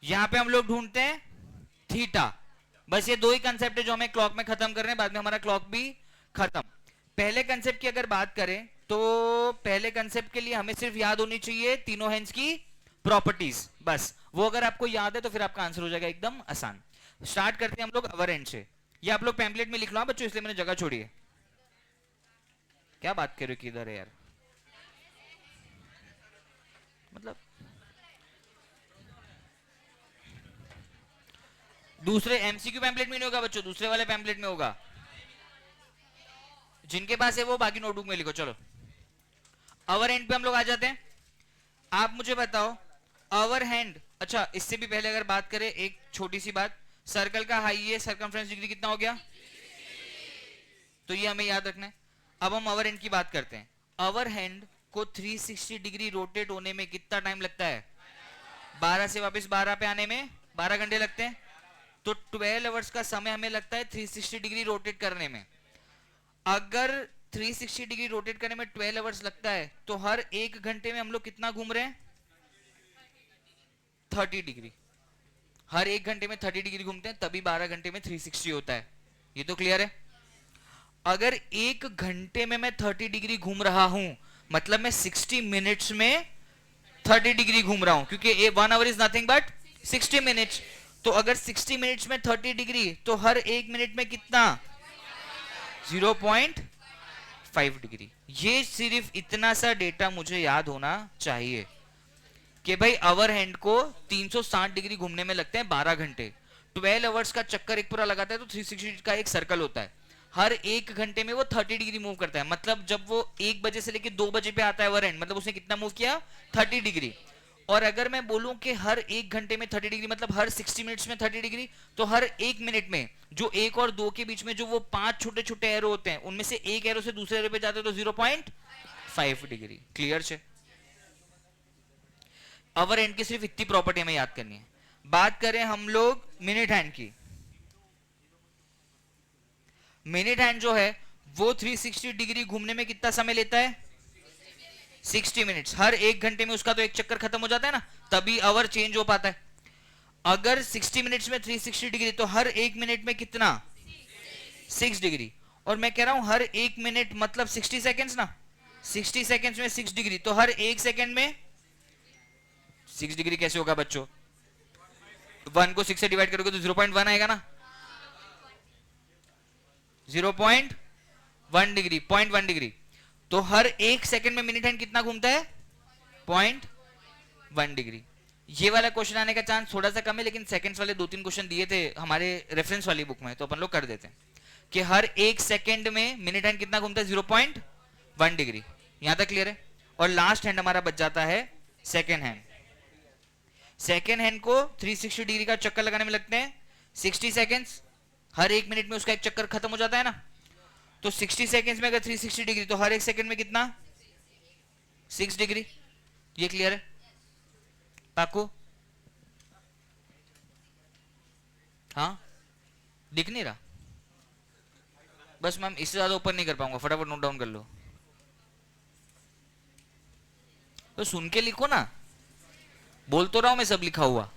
A: यहां पे हम लोग ढूंढते हैं थीटा। बस ये दो ही कंसेप्ट है जो हमें क्लॉक में खत्म करने हैं, बाद में हमारा क्लॉक भी खत्म। पहले कंसेप्ट की अगर बात करें तो पहले कंसेप्ट के लिए हमें सिर्फ याद होनी चाहिए तीनों हैंड्स की प्रॉपर्टीज, बस वो अगर आपको याद है तो फिर आपका आंसर हो जाएगा एकदम आसान। स्टार्ट करते हैं हम लोग अवर हैंड से। ये आप लोग पैम्पलेट में लिख लो बच्चों, इसलिए मैंने जगह छोड़ी है। क्या बात कर रहे हो किधर है यार, मतलब दूसरे एमसीक्यू पैम्पलेट में नहीं होगा बच्चों, दूसरे वाले पैम्पलेट में होगा। जिनके पास है वो बाकी नोटबुक में लिखो। चलो अवर हैंड पे हम लोग आ जाते हैं। आप मुझे बताओ अवर हैंड, अच्छा इससे भी पहले अगर बात करें एक छोटी सी बात, सर्कल का हाईएस्ट सर्कमफ्रेंस डिग्री कितना हो गया, तो ये हमें याद रखना है। अब हम अवर हैंड की बात करते हैं। अवर हैंड को 360 डिग्री रोटेट होने में कितना टाइम लगता है, 12 से वापस 12 पे आने में 12 घंटे लगते हैं, तो 12 आवर्स का समय हमें लगता है 360 डिग्री रोटेट करने में। अगर 360 डिग्री रोटेट करने में 12 आवर्स लगता है तो हर एक घंटे में हम लोग कितना घूम रहे हैं, 30 डिग्री। हर एक घंटे में 30 डिग्री घूमते हैं, तभी 12 घंटे में 360 होता है। ये तो क्लियर है। अगर एक घंटे में मैं 30 डिग्री घूम रहा हूं, मतलब मैं 60 मिनट्स में 30 डिग्री घूम रहा हूं, क्योंकि 1 our is nothing but 60 minutes. तो अगर 60 मिनट्स में 30 डिग्री, तो हर एक मिनट में कितना, 0.5 डिग्री। ये सिर्फ इतना सा डेटा मुझे याद होना चाहिए कि भाई अवर हैंड को 360 डिग्री घूमने में लगते हैं 12 घंटे। 12 आवर्स का चक्कर एक पूरा लगाता है तो 360 का एक सर्कल होता है। हर एक घंटे में वो 30 डिग्री मूव करता है। मतलब जब वो 1 बजे से लेकर 2 बजे पे आता है अवर हैंड, मतलब उसने कितना मूव किया, 30 डिग्री। और अगर मैं बोलूं कि हर एक घंटे में 30 डिग्री मतलब हर 60 मिनट्स में 30 डिग्री, तो हर एक मिनट में जो 1 और 2 के बीच में जो वो 5 छोटे छोटे एरो होते हैं, उनमें से एक एरो से दूसरे एरो पे जाते हैं तो 0.5 डिग्री। क्लियर है। अवर हैंड की सिर्फ इतनी प्रॉपर्टी हमें याद करनी है। बात करें हम लोग मिनट हैंड की। मिनट हैंड जो है वो 360 डिग्री घूमने में कितना समय लेता है, 60 मिनट्स। हर एक घंटे में उसका तो एक चक्कर खत्म हो जाता है ना, तभी आवर चेंज हो पाता है। अगर 60 मिनट्स में 360 डिग्री, तो हर एक मिनट में कितना, 6 डिग्री। और मैं कह रहा हूं हर एक मिनट मतलब 60 सेकेंड्स ना, 60 सेकेंड्स में 6 डिग्री, तो हर एक सेकेंड में 6 डिग्री कैसे होगा बच्चों, 1 को 6 से डिवाइड करोगे तो 0.1 आएगा ना, 0.1 डिग्री, 0.1 डिग्री। तो हर एक सेकंड में मिनट हैंड कितना घूमता है, 0.1 डिग्री। ये वाला क्वेश्चन आने का चांस थोड़ा सा कम है, लेकिन सेकंड्स वाले 2-3 क्वेश्चन दिए थे हमारे रेफरेंस वाली बुक में, तो अपन लोग कर देते हैं कि हर एक सेकंड में मिनट हैंड कितना घूमता है, 0.1 डिग्री। यहां तक क्लियर है। और लास्ट हैंड हमारा बच जाता है सेकेंड हैंड। सेकेंड हैंड को 360 डिग्री का चक्कर लगाने में लगते हैं 60 सेकेंड्स। हर एक मिनट में उसका एक चक्कर खत्म हो जाता है ना, तो 60 सेकेंड्स में अगर 360 डिग्री, तो हर एक सेकंड में कितना, 6 डिग्री। ये क्लियर है पाको? हाँ दिख नहीं रहा, बस मैम इससे ज्यादा ऊपर नहीं कर पाऊंगा, फटाफट नोट डाउन कर लो। तो सुन के लिखो ना, बोल तो रहा हूं मैं सब लिखा हुआ।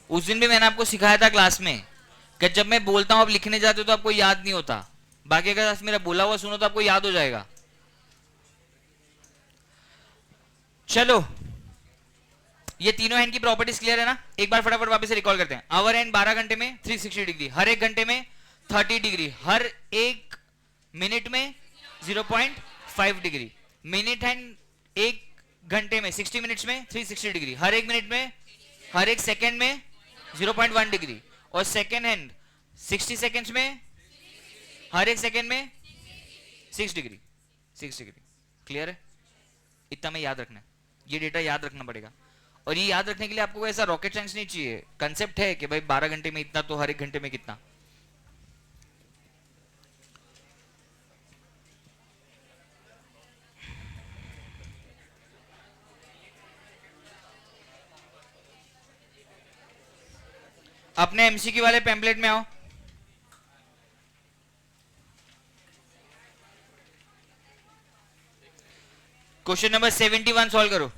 A: उस दिन भी मैंने आपको सिखाया था क्लास में कि जब मैं बोलता हूं आप लिखने जाते हो तो आपको याद नहीं होता, बाकी अगर मेरा बोला हुआ सुनो तो आपको याद हो जाएगा। चलो ये तीनों हैंड की प्रॉपर्टीज क्लियर है ना, एक बार फटाफट वापस से रिकॉल करते हैं। आवर हैंड 12 घंटे में 360 डिग्री, हर एक घंटे में 30 डिग्री, हर एक मिनट में 0.5 डिग्री। मिनट हैंड एक घंटे में 60 मिनट्स में 360 डिग्री, हर एक मिनट में, हर एक सेकेंड में 0.1 डिग्री। और सेकेंड हैंड 60 सेकेंड्स में हर एक सेकेंड में 6 डिग्री 6 डिग्री। क्लियर है? इतना में याद रखना है, ये डेटा याद रखना पड़ेगा। और ये याद रखने के लिए आपको ऐसा रॉकेट साइंस नहीं चाहिए, कंसेप्ट है कि भाई 12 घंटे में इतना तो हर एक घंटे में कितना। अपने एमसीक्यू वाले पैम्पलेट में आओ। क्वेश्चन नंबर 71 सॉल्व करो।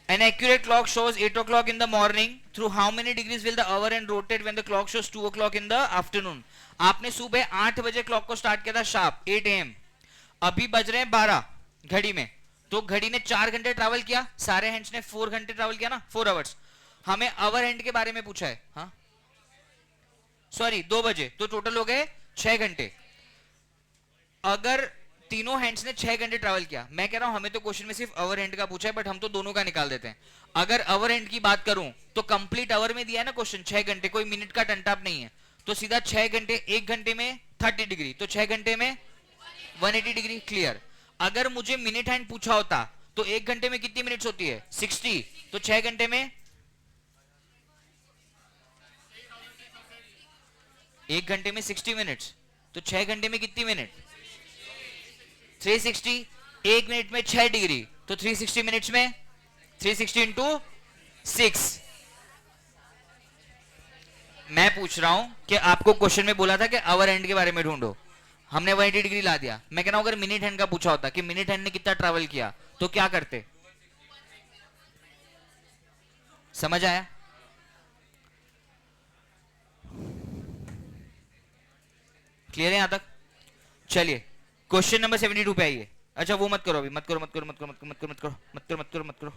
A: An accurate clock shows 8 o'clock in the morning. Through how many degrees will the hour end rotate when the clock shows 2 o'clock in the afternoon? आपने सुबह 8 बजे क्लॉक को स्टार्ट किया था शार्प 8 AM। अभी बज रहे हैं 12 घड़ी में, तो घड़ी ने 4 घंटे ट्रैवल किया, सारे हैंड्स ने 4 घंटे ट्रैवल किया ना, 4 आवर्स। हमें आवर हैंड के बारे में पूछा है, हाँ सॉरी 2 बजे, तो टोटल हो गए 6 घंटे। अगर तीनों हैंड्स ने 6 घंटे ट्रैवल किया, मैं कह रहा हूं हमें तो क्वेश्चन में सिर्फ अवर हैंड का पूछा है, बट हम तो दोनों का निकाल देते हैं। अगर अवर हैंड की बात करूं तो कंप्लीट आवर में दिया है ना क्वेश्चन 6 घंटे, कोई मिनट का टंटाप नहीं है, तो सीधा 6 घंटे, 1 घंटे में 30 डिग्री, तो 6 घंटे में 180 डिग्री। क्लियर? अगर मुझे मिनट हैंड पूछा होता तो 1 घंटे में कितनी मिनट्स होती है 60, तो 6 घंटे में 1 घंटे में 60 मिनट्स, तो 6 घंटे में कितनी मिनट 360। 1 मिनट में 6 डिग्री, तो 360 मिनट्स में 360 इंटू 6। मैं पूछ रहा हूं कि आपको क्वेश्चन में बोला था कि आवर एंड के बारे में ढूंढो, हमने 180 डिग्री ला दिया। मैं कह रहा हूं अगर मिनट हैंड का पूछा होता कि मिनट हैंड ने कितना ट्रैवल किया, तो क्या करते? समझ आया? क्लियर है यहां तक? चलिए क्वेश्चन नंबर 72 पे आइए। अच्छा वो मत करो अभी, मत करो मत करो मत करो मत करो मत करो मत करो मत करो मत करो मत करो।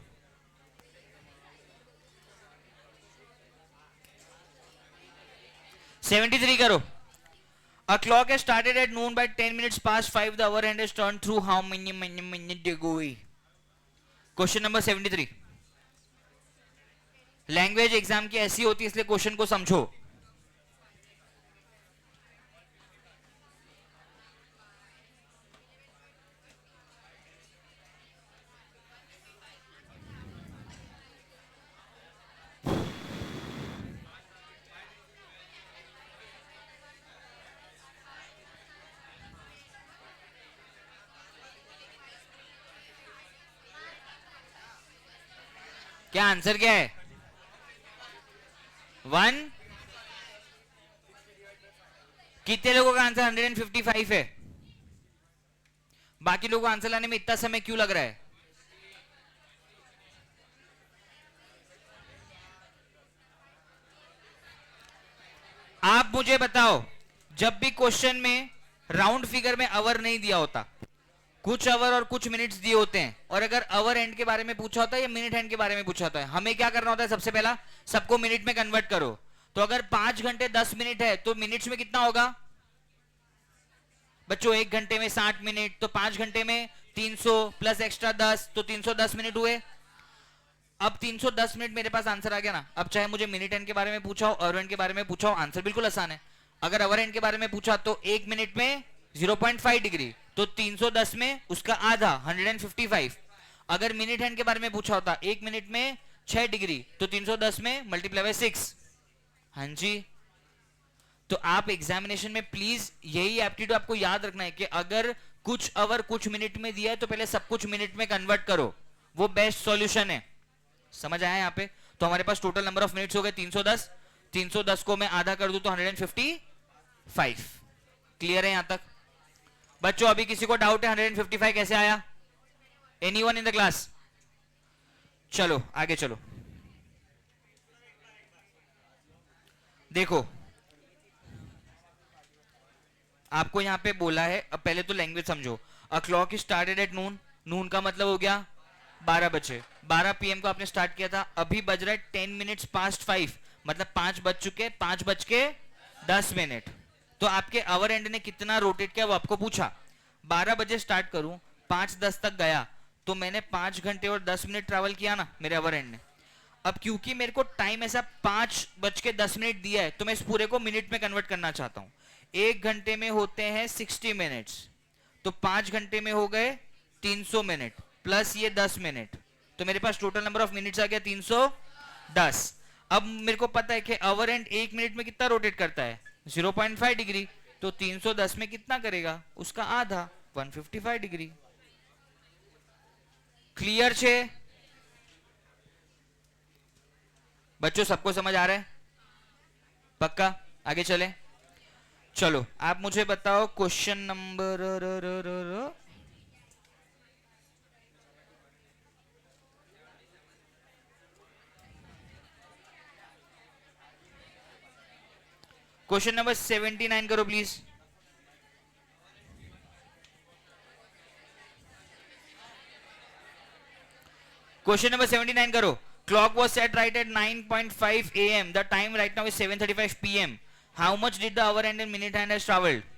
A: 73 करो। A clock has started at noon by 10 minutes past 5. The hour hand has turned through how many minutes ago? Question number 73। Language exam की ऐसी होती है, इसलिए क्वेश्चन को समझो। क्या आंसर क्या है? 1। कितने लोगों का आंसर 155 है? बाकी लोगों को आंसर लाने में इतना समय क्यों लग रहा है? आप मुझे बताओ, जब भी क्वेश्चन में राउंड फिगर में आवर नहीं दिया होता, कुछ आवर और कुछ मिनट्स दिए होते हैं, और अगर आवर एंड के बारे में पूछा होता है या मिनट हैंड के बारे में पूछा होता है, हमें क्या करना होता है? सबसे पहला सबको मिनट में कन्वर्ट करो। तो अगर 5 घंटे 10 मिनट है तो मिनट्स में कितना होगा बच्चों? 1 घंटे में 60 मिनट, तो 5 घंटे में 300 प्लस एक्स्ट्रा 10, तो 310 मिनट हुए। अब 310 मिनट मेरे पास आंसर आ गया ना। अब चाहे मुझे मिनट हैंड के बारे में पूछा हो, आवर हैंड के बारे में पूछा हो, आंसर बिल्कुल आसान है। अगर आवर हैंड के बारे में पूछा तो 1 मिनट में 0.5 डिग्री, तो 310 में उसका आधा 155। अगर मिनट हैंड के बारे में पूछा होता 1 मिनट में 6 डिग्री, तो 310 में मल्टीप्लाई बाय 6। हाँ जी, तो आप एग्जामिनेशन में प्लीज यही एप्टीट्यूड आपको याद रखना है कि अगर कुछ आवर कुछ मिनट में दिया है तो पहले सब कुछ मिनट में कन्वर्ट करो, वो बेस्ट सॉल्यूशन है। समझ आया यहाँ पे? तो हमारे पास टोटल नंबर ऑफ मिनट्स हो गए 310। 310 को मैं आधा कर दूं तो 155। क्लियर है यहां तक बच्चों? अभी किसी को डाउट है 155 कैसे आया? Anyone in the class? चलो आगे चलो। देखो आपको यहां पे बोला है, अब पहले तो लैंग्वेज समझो। A clock is started at noon. Noon का मतलब हो गया 12 बजे। 12 PM को आपने स्टार्ट किया था, अभी बज रहा है 10 मिनट्स पास्ट 5, मतलब 5 बज चुके, 5 बज के 10 मिनट। तो आपके आवर एंड ने कितना रोटेट किया वो आपको पूछा। 12 बजे स्टार्ट करूं, 5:10 तक गया, तो मैंने 5 घंटे और 10 मिनट ट्रैवल किया ना मेरे आवर एंड ने। अब क्योंकि मेरे को टाइम ऐसा 5:10 दिया है, तो मैं इस पूरे को मिनट में कन्वर्ट करना चाहता हूं। 1 घंटे में होते हैं 60 मिनट्स, तो 5 घंटे में हो गए 300 मिनट प्लस ये 10 मिनट, तो मेरे पास टोटल नंबर ऑफ मिनट्स आ गया 310। अब मेरे को पता है कि आवर एंड 1 मिनट में कितना रोटेट करता है, 0.5 डिग्री, तो 310 में कितना करेगा, उसका आधा, 155 डिग्री। क्लियर छे बच्चों? सबको समझ आ रहा है? पक्का? आगे चले। चलो आप मुझे बताओ क्वेश्चन नंबर क्वेश्चन नंबर 79 करो प्लीज। क्वेश्चन नंबर 79 करो। Clock was set right at 9:05 a.m. The time right now is 7:35 p.m. How much did the hour and in minute hand has traveled?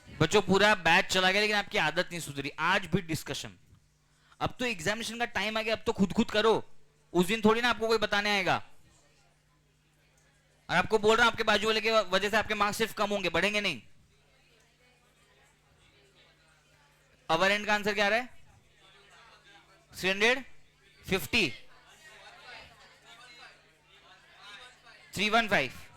A: बच्चों पूरा बैच चला गया लेकिन आपकी आदत नहीं सुधरी, आज भी डिस्कशन। अब तो एग्जामिनेशन का टाइम आ गया, अब तो खुद खुद करो, उस दिन थोड़ी ना आपको कोई बताने आएगा। और आपको बोल रहा हूं आपके बाजू वाले के वजह से आपके मार्क्स सिर्फ कम होंगे, बढ़ेंगे नहीं। अवर एंड का आंसर क्या आ रहा है? 350 315।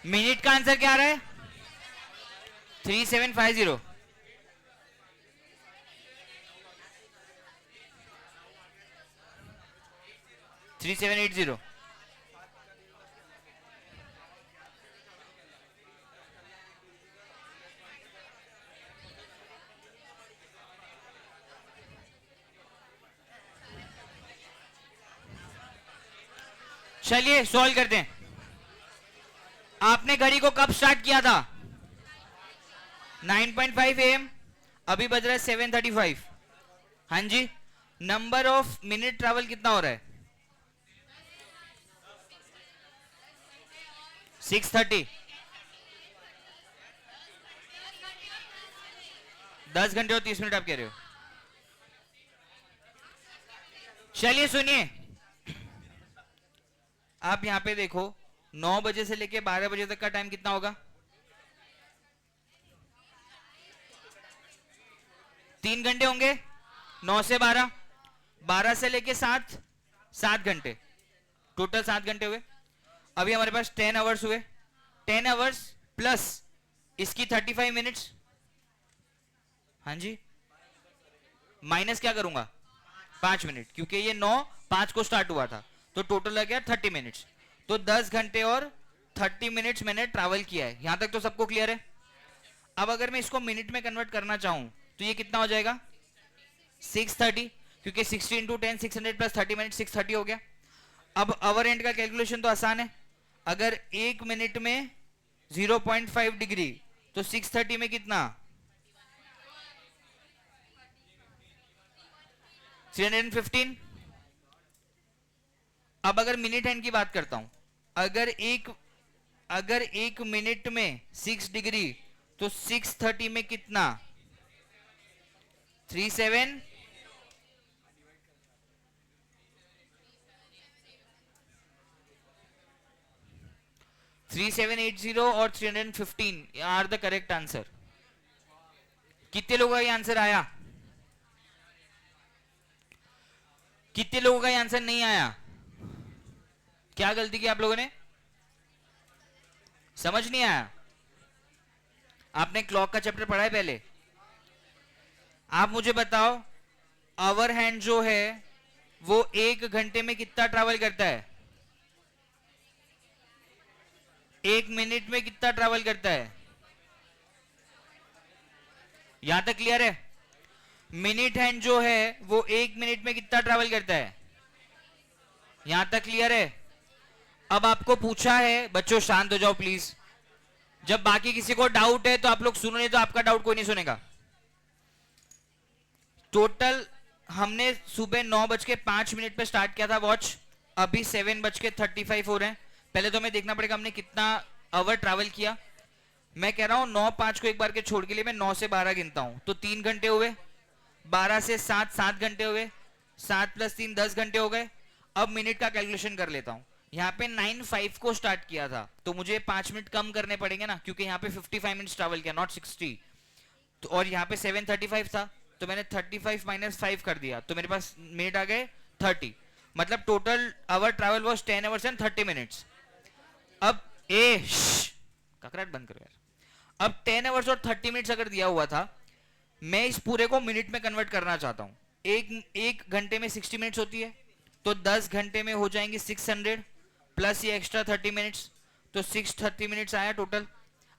A: मिनट का आंसर क्या आ रहा है? 3750। Three seven eight zero. चलिए सॉल्व करते हैं। आपने घड़ी को कब स्टार्ट किया था? 9:05 AM, अभी बज रहा है 7:35। हाँ जी, नंबर ऑफ मिनट ट्रैवल कितना हो रहा है? 6:30। 10 घंटे और 30 मिनट आप कह रहे हो। चलिए सुनिए, आप यहां पे देखो 9 बजे से लेके 12 बजे तक का टाइम कितना होगा? 3 घंटे होंगे। 9 से 12, 12 से लेके 7, 7 घंटे, टोटल 7 घंटे हुए। अभी हमारे पास 10 आवर्स हुए। 10 आवर्स प्लस इसकी 35 मिनट्स। हाँ जी, माइनस क्या करूंगा? 5 मिनट, क्योंकि ये 9:05 को स्टार्ट हुआ था, तो टोटल लग गया 30 मिनट्स। तो 10 घंटे और 30 मिनट्स मैंने ट्रैवल किया है। यहां तक तो सबको क्लियर है? अब अगर मैं इसको मिनट में कन्वर्ट करना चाहूं तो ये कितना हो जाएगा? 630, क्योंकि 60 इंटू 10 600 प्लस 30 मिनट 630 हो गया। अब आवर एंड का कैलकुलेशन तो आसान है। अगर 1 मिनट में 0.5 डिग्री, तो 630 में कितना? 315। अब अगर मिनट हैंड की बात करता हूं, अगर 1 अगर 1 मिनट में 6 डिग्री, तो 630 में कितना? 37 3780 और 315 आर द करेक्ट आंसर। कितने लोगों का ये आंसर आया? कितने लोगों का ये आंसर नहीं आया? क्या गलती की आप लोगों ने? समझ नहीं आया? आपने क्लॉक का चैप्टर पढ़ा है पहले? आप मुझे बताओ, आवर हैंड जो है वो 1 घंटे में कितना ट्रैवल करता है? 1 मिनट में कितना ट्रैवल करता है? यहां तक क्लियर है? मिनट हैंड जो है वो 1 मिनट में कितना ट्रैवल करता है? यहां तक क्लियर है? अब आपको पूछा है, बच्चों शांत हो जाओ प्लीज। जब बाकी किसी को डाउट है तो आप लोग सुनो, नहीं तो आपका डाउट कोई नहीं सुनेगा। टोटल हमने सुबह 9:05 पे स्टार्ट किया था वॉच, अभी 7:35 हो रहे हैं। पहले तो हमें देखना पड़ेगा हमने कितना आवर ट्रैवल किया। मैं कह रहा हूं 9:05 को एक बार के छोड़ के लिए मैं 9 से 12 गिनता हूं, तो 3 घंटे हुए, 12 से 7 7 घंटे हुए, 7 + 3 10 घंटे हो गए। अब मिनट का कैलकुलेशन कर लेता हूं। यहाँ पे 9:05 को स्टार्ट किया था, तो मुझे 5 मिनट कम करने पड़ेंगे ना, क्योंकि यहाँ पे 55 मिनट्स ट्रैवल किया, नॉट 60। तो और यहाँ पे 7:35 था, तो मैंने 35 - 5 कर दिया, तो मेरे पास मिनट आ गए 30। मतलब total hour travel was 10 hours and 30 minutes. अब ककराट बंद करो यार। अब 10 आवर्स और 30 मिनट्स अगर दिया हुआ था, मैं इस पूरे को मिनट में कन्वर्ट करना चाहता हूं। एक घंटे में 60 मिनट्स होती है, तो 10 घंटे में हो जाएंगे 600 प्लस ये एक्स्ट्रा 30 मिनट्स, तो 630 मिनट्स आया टोटल।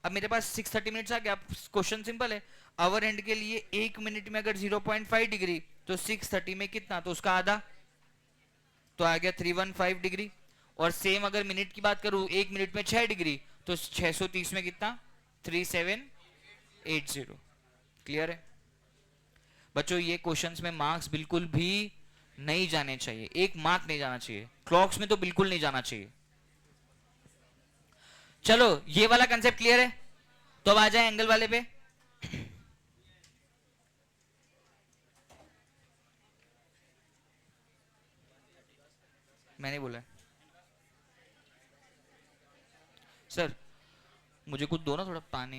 A: अब मेरे पास 630 मिनट्स आ गया। क्वेश्चन सिंपल है, आवर एंड के लिए 1 मिनट में अगर 0.5 डिग्री, तो 630 में कितना, तो उसका आधा, तो आ गया 315 डिग्री। और सेम अगर मिनट की बात करूं, 1 मिनट में 6 डिग्री, तो 630 में कितना, 3780। क्लियर है बच्चों? ये क्वेश्चंस में मार्क्स बिल्कुल भी नहीं जाने चाहिए, 1 मार्क नहीं जाना चाहिए, क्लॉक्स में तो बिल्कुल नहीं जाना चाहिए। चलो ये वाला कंसेप्ट क्लियर है, तो अब आ जाए एंगल वाले पे। मैंने बोला सर मुझे कुछ दो ना, थोड़ा पानी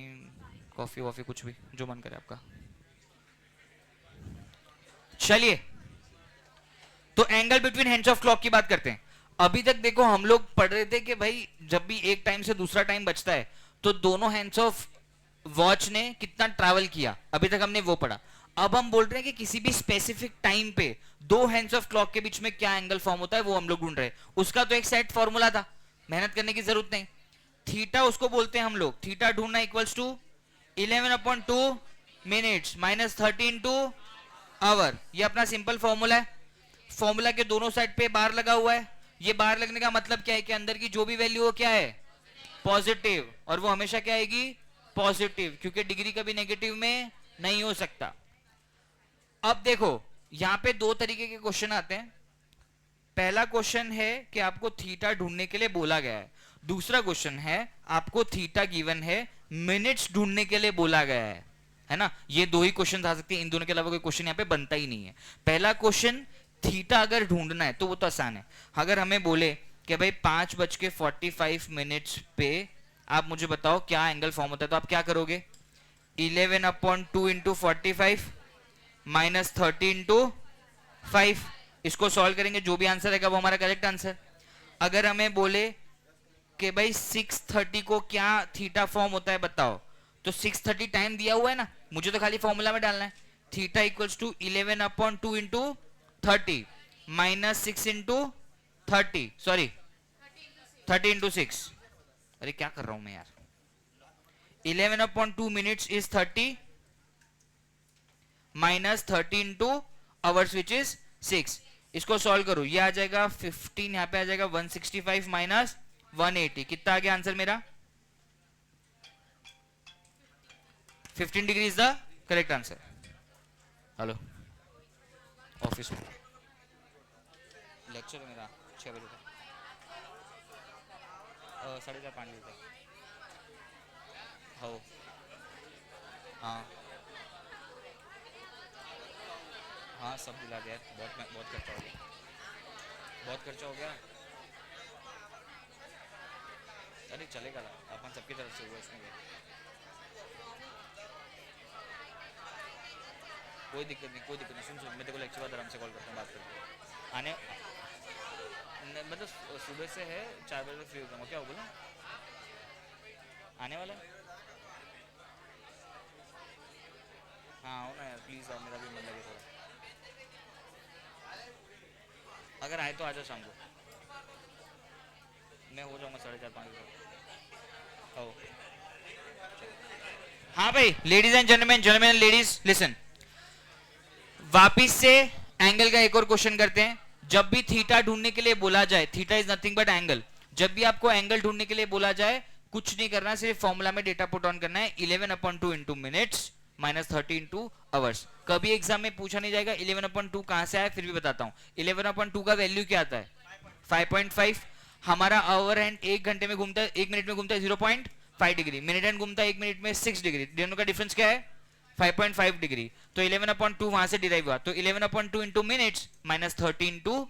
A: कॉफी वॉफी कुछ भी, जो मन करे आपका। चलिए तो angle between hands of clock की बात करते हैं। अभी तक देखो हम लोग पढ़ रहे थे कि भाई जब भी एक टाइम से दूसरा टाइम बचता है, तो दोनों हैंड्स ऑफ वॉच ने कितना ट्रैवल किया, अभी तक हमने वो पढ़ा। अब हम बोल रहे हैं कि किसी भी स्पेसिफिक टाइम पे दो हैंड्स ऑफ क्लॉक के बीच में क्या एंगल फॉर्म होता है, वो हम लोग ढूंढ रहे हैं। उसका तो एक सेट फॉर्मूला था, मेहनत करने की जरूरत नहीं। थीटा उसको बोलते हैं हम लोग, थीटा ढूंढना equals to 11/2 minutes minus 30 hour. ये अपना सिंपल फॉर्मूला है। फॉर्मूला के दोनों साइड पे बार लगा हुआ है। ये बार लगने का मतलब क्या है कि अंदर की जो भी वैल्यू हो क्या है, पॉजिटिव, और वो हमेशा क्या आएगी, पॉजिटिव, क्योंकि डिग्री कभी नेगेटिव में नहीं हो सकता। अब देखो यहां पे दो तरीके के क्वेश्चन आते हैं। पहला क्वेश्चन है कि आपको थीटा ढूंढने के लिए बोला गया है। दूसरा क्वेश्चन है आपको थीटा गिवन है, मिनट्स ढूंढने के लिए बोला गया है ना। ये दो ही क्वेश्चन आ सकते हैं, इन दोनों के अलावा कोई क्वेश्चन यहाँ पे बनता ही नहीं है। पहला क्वेश्चन थीटा अगर ढूंढना है तो वो तो आसान है। अगर हमें बोले कि भाई 5:45 पे आप मुझे बताओ क्या एंगल फॉर्म होता है, तो आप क्या करोगे, 11/2 इंटू 45 माइनस 30 इंटू 5, इसको सॉल्व करेंगे, जो भी आंसर आएगा वो हमारा करेक्ट आंसर। अगर हमें बोले कि भाई 630 को क्या थीटा फॉर्म होता है बताओ, तो 630 टाइम दिया हुआ है ना, मुझे तो खाली फॉर्मूला में डालना है। Theta equals to 11/2 into 30 minus 6 into 30, sorry 30 into 6। अरे क्या कर रहा हूं मैं यार, 11/2 minutes is 30 minus 30 into hours which is 6। इसको सॉल्व करो, ये आ जाएगा 15, यहां पे आ जाएगा 165 माइनस 180। कितना आ गया आंसर मेरा, 15 degree is the correct answer. Hello office में लेक्चर मेरा 6 बजे तक, 4:30 5 बजे तक। हो हाँ हाँ सब दिला दिया, बहुत खर्चा हो गया, बहुत खर्चा हो गया। अरे चलेगा ना, अपन सबकी तरफ से हुआ इसमें कोई दिक्कत नहीं, कोई दिक्कत नहीं। सुन सुन, मैं तेरे को लेक्चर बाद आराम से कॉल करता हूँ, बात करते हैं आने मतलब सुबह से है 4 बजे तक फ्री हो जाऊँगा, क्या हो बोला आने वाला है। हाँ आओ ना यार प्लीज़ आओ, मेरा भी मन लगे थोड़ा, अगर आए तो आ जाओ शाम को, मैं हो जाऊँगा 4:30 5 बजे। आओ। हाँ भाई, ladies and gentleman, gentleman and ladies listen, वापिस से एंगल का एक और क्वेश्चन करते हैं। जब भी थीटा ढूंढने के लिए बोला जाए, theta is nothing but angle, जब भी आपको एंगल ढूंढने के लिए बोला जाए कुछ नहीं करना, सिर्फ फॉर्मूला में डेटा पुट ऑन करना है, 11/2 इंटू मिनट्स -30 इंटू आवर्स। कभी एग्जाम में पूछा नहीं जाएगा 11/2 कहां से आया, फिर भी बताता हूं 11/2 का वैल्यू क्या आता है 5.5। हमारा आवर हैंड 1 घंटे में घूमता है, 1 मिनट में घूमता है 0.5 डिग्री, मिनट हैंड घूमता है 1 मिनट में 6 डिग्री, दोनों का डिफरेंस क्या है 5.5 डिग्री। तो 11/2 वहां से डिराइव हुआ, तो 11/2 इंटू मिनट्स -30 इंटू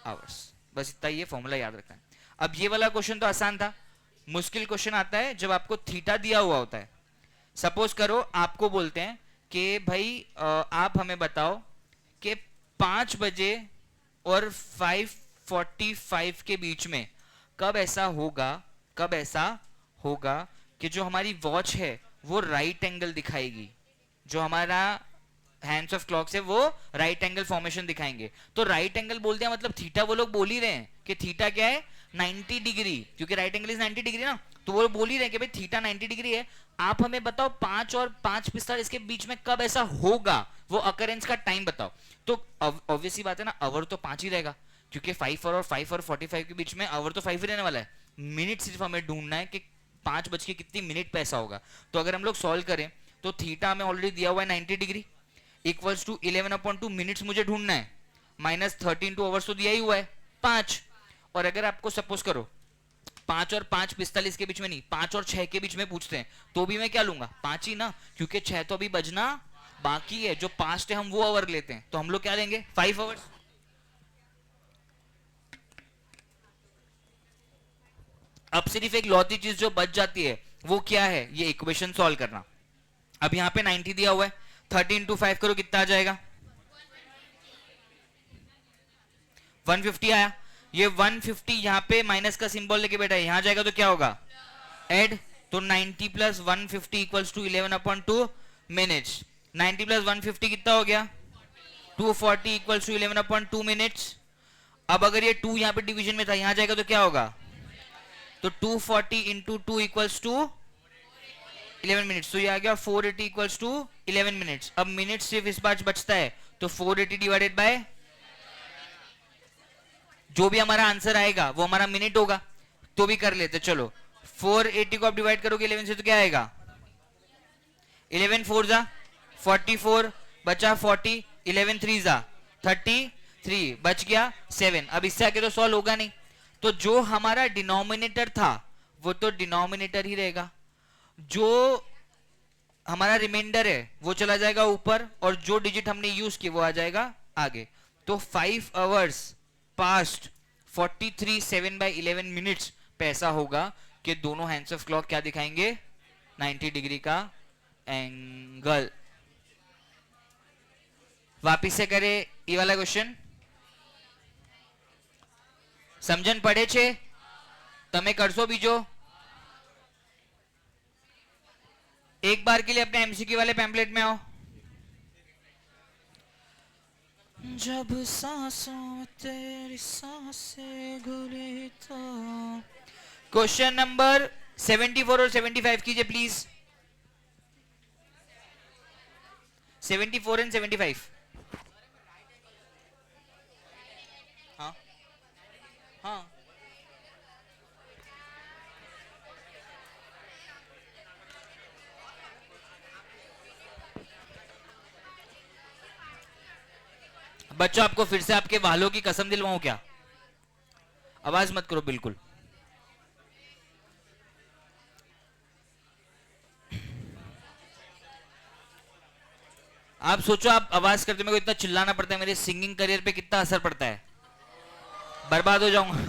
A: आवर्स। बस इतना ही फॉर्मूला याद रखना है। अब ये वाला क्वेश्चन तो आसान था, मुश्किल क्वेश्चन आता है जब आपको थीटा दिया हुआ होता है। सपोज करो आपको बोलते हैं कि भाई आप हमें बताओ कि 5 बजे और 5:45 के बीच में कब ऐसा होगा, कब ऐसा होगा कि जो हमारी वॉच है वो राइट एंगल दिखाएगी, जो हमारा हैंड्स ऑफ क्लॉक से वो राइट एंगल फॉर्मेशन दिखाएंगे। तो राइट एंगल बोलते हैं मतलब थीटा, वो लोग बोल ही रहे हैं कि थीटा क्या है 90 डिग्री, क्योंकि राइट एंगल इज 90 डिग्री ना, तो वो बोल ही रहे हैं कि भाई थीटा 90 डिग्री है। आप हमें बताओ 5 और 5:45 के बीच में कब ऐसा होगा, वो अकरेंस का टाइम बताओ। तो ऑब्वियसली बात है ना, आवर तो 5 ही रहेगा, क्योंकि 5 और 45 के बीच में आवर तो 5 ही रहने वाला है। मिनट सिर्फ हमें ढूंढना है कि 5 बज के कितनी मिनट पे ऐसा होगा। तो अगर हम लोग सॉल्व करें तो थीटा हमें ऑलरेडी दिया हुआ है 90 डिग्री, इक्वल्स टू 11/2 मिनट्स मुझे ढूंढना है, -30 इंटू आवर्स तो दिया ही हुआ है 5। और अगर आपको सपोज करो 5 और 5:45 के बीच में नहीं, 5 और 6 के बीच में पूछते हैं, तो भी मैं क्या लूंगा 5 ही ना, क्योंकि 6 तो अभी बजना बाकी है, जो पास्ट है हम वो आवर लेते हैं, तो हम लोग क्या लेंगे 5 आवर्स। अब सिर्फ एक लौती चीज जो बच जाती है वो क्या है, ये इक्वेशन सॉल्व करना। अब यहाँ पे 90 दिया हुआ है, 30 इंटू 5 करो कितना आ जाएगा 150 आया। ये 150 यहाँ पे माइनस का सिंबल लेके बैठा है, यहाँ जाएगा तो क्या होगा ऐड, तो 90 plus 150 equals to 11/2 minutes. 90 plus 150 कितना हो गया 240 इक्वल्स टू 11/2 मिनट्स। अब अगर ये 2 यहाँ पे डिवीजन में था, यहाँ जाएगा तो क्या होगा, तो 240 इंटू 2 इक्वल्स टू 11 मिनट्स, तो ये आ गया 480 इक्वल्स टू 11 मिनट्स। अब मिनट सिर्फ इस बार बचता है, तो 480 डिवाइडेड बाय जो भी हमारा आंसर आएगा वो हमारा मिनट होगा, तो भी कर लेते चलो। 480 को आप डिवाइड करोगे 11 से तो क्या आएगा 11 4 जा 44 बचा 40, 11 3 जा 33 बच गया 7। अब इससे आगे तो सॉल्व होगा नहीं, तो जो हमारा डिनोमिनेटर था वो तो डिनोमिनेटर ही रहेगा, जो हमारा रिमाइंडर है वो चला जाएगा ऊपर, और जो डिजिट हमने यूज की वो आ जाएगा आगे। तो 5 आवर्स पास्ट 43 7/11 मिनट्स पे ऐसा होगा कि दोनों हैंड्स ऑफ क्लॉक क्या दिखाएंगे 90 डिग्री का एंगल। वापिस से करे ये वाला क्वेश्चन, समझन पड़े छे તમે કરશો બીજો एक बार के लिए अपने एमसीक्यू वाले पैम्पलेट में आओ। जब सांसों में तेरी सांसें घुली तो क्वेश्चन नंबर 74 और 75 कीजिए प्लीज, 74 एंड 75। हाँ हाँ बच्चों आपको फिर से आपके वालों की कसम दिलवाऊं क्या, आवाज मत करो बिल्कुल। आप सोचो, आप आवाज करते मेरे को इतना चिल्लाना पड़ता है, मेरे सिंगिंग करियर पे कितना असर पड़ता है, बर्बाद हो जाऊंगा।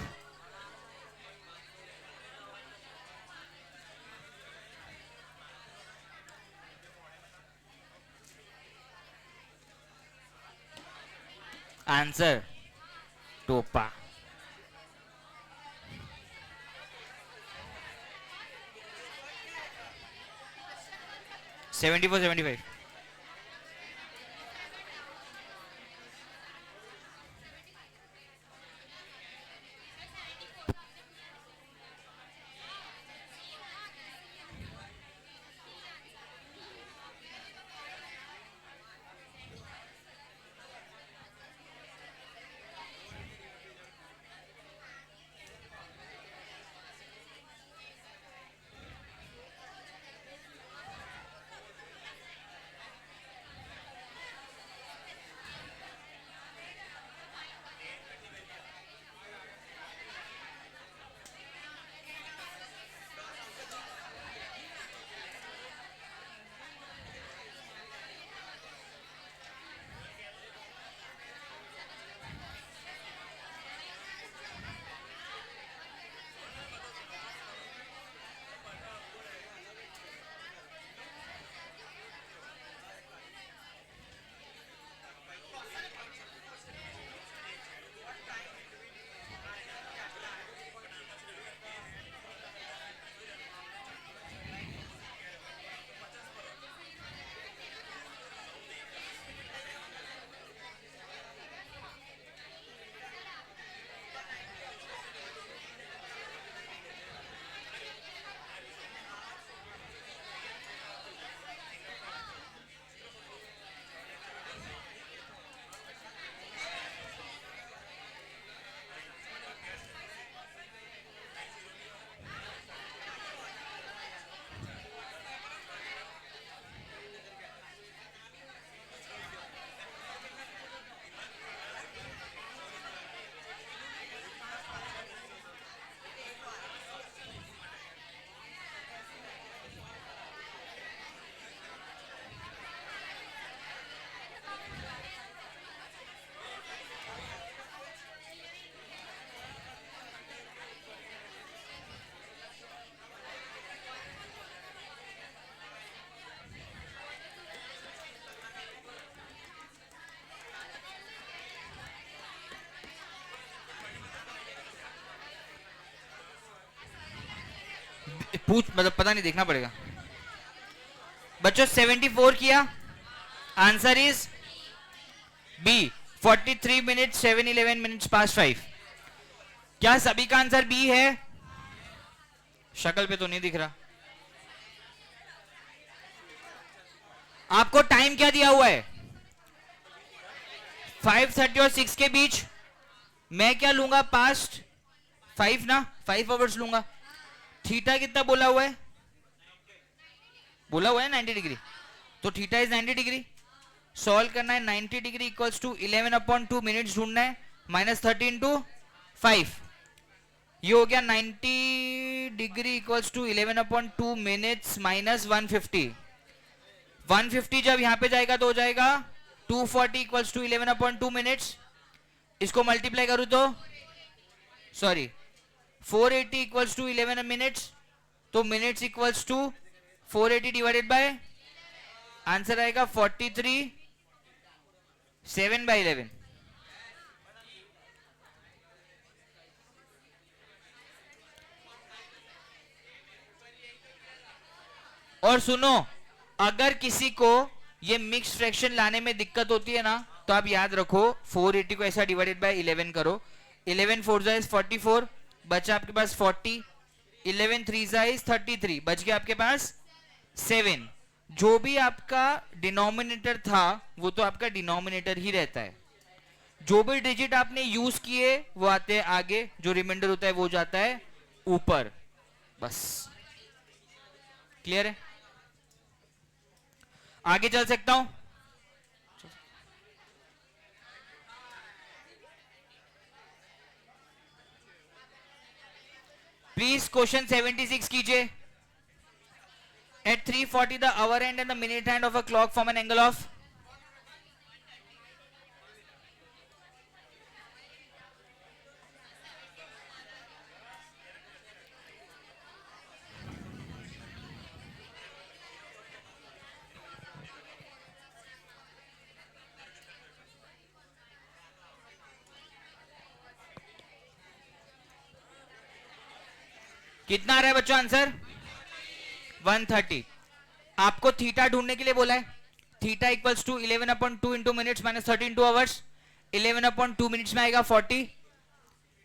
A: आंसर टोपा। 74 75। पूछ मतलब पता नहीं, देखना पड़ेगा। बच्चों 74 किया, answer is B. 43 minute 7-11 minutes पास 5। क्या सभी का आंसर बी है? शक्ल पे तो नहीं दिख रहा। आपको टाइम क्या दिया हुआ है? 5:30 और 6 के बीच। मैं क्या लूंगा? पास्ट 5 ना, 5 आवर्स लूंगा। थीटा कितना बोला हुआ है? बोला हुआ है 90 डिग्री, तो थीटा इज 90 डिग्री। सॉल्व करना है। 90 डिग्री इक्वल्स टू 11/2 मिनट्स ढूंढना है, -30 इंटू 5। ये हो गया 90 degree equals to 11/2 minutes minus 150। 150 जब यहां पे जाएगा तो हो जाएगा 240 इक्वल्स टू 11/2 मिनट्स। इसको मल्टीप्लाई करूं तो सॉरी 480 इक्वल्स टू 11 मिनट्स, तो minutes equals to 480 divided by, answer आएगा 43 7/11। और सुनो, अगर किसी को ये मिक्स फ्रैक्शन लाने में दिक्कत होती है ना, तो आप याद रखो 480 को ऐसा डिवाइडेड बाय 11 करो। 11 4 इज 44, बचा आपके पास 40। 11 3 इज 33, बच गया आपके पास 7। जो भी आपका डिनोमिनेटर था वो तो आपका डिनोमिनेटर ही रहता है। जो भी डिजिट आपने यूज किए वो आते हैं आगे, जो रिमाइंडर होता है वो जाता है ऊपर। बस क्लियर है? आगे चल सकता हूं? प्लीज क्वेश्चन 76 कीजिए। At 3:40 the hour hand and the minute hand of a clock form an angle of कितना आ रहा है बच्चों आंसर? 130। आपको थीटा ढूंढने के लिए बोला है। Theta equals to 11/2 into minutes minus 30 into hours. 11/2 minutes में आएगा 40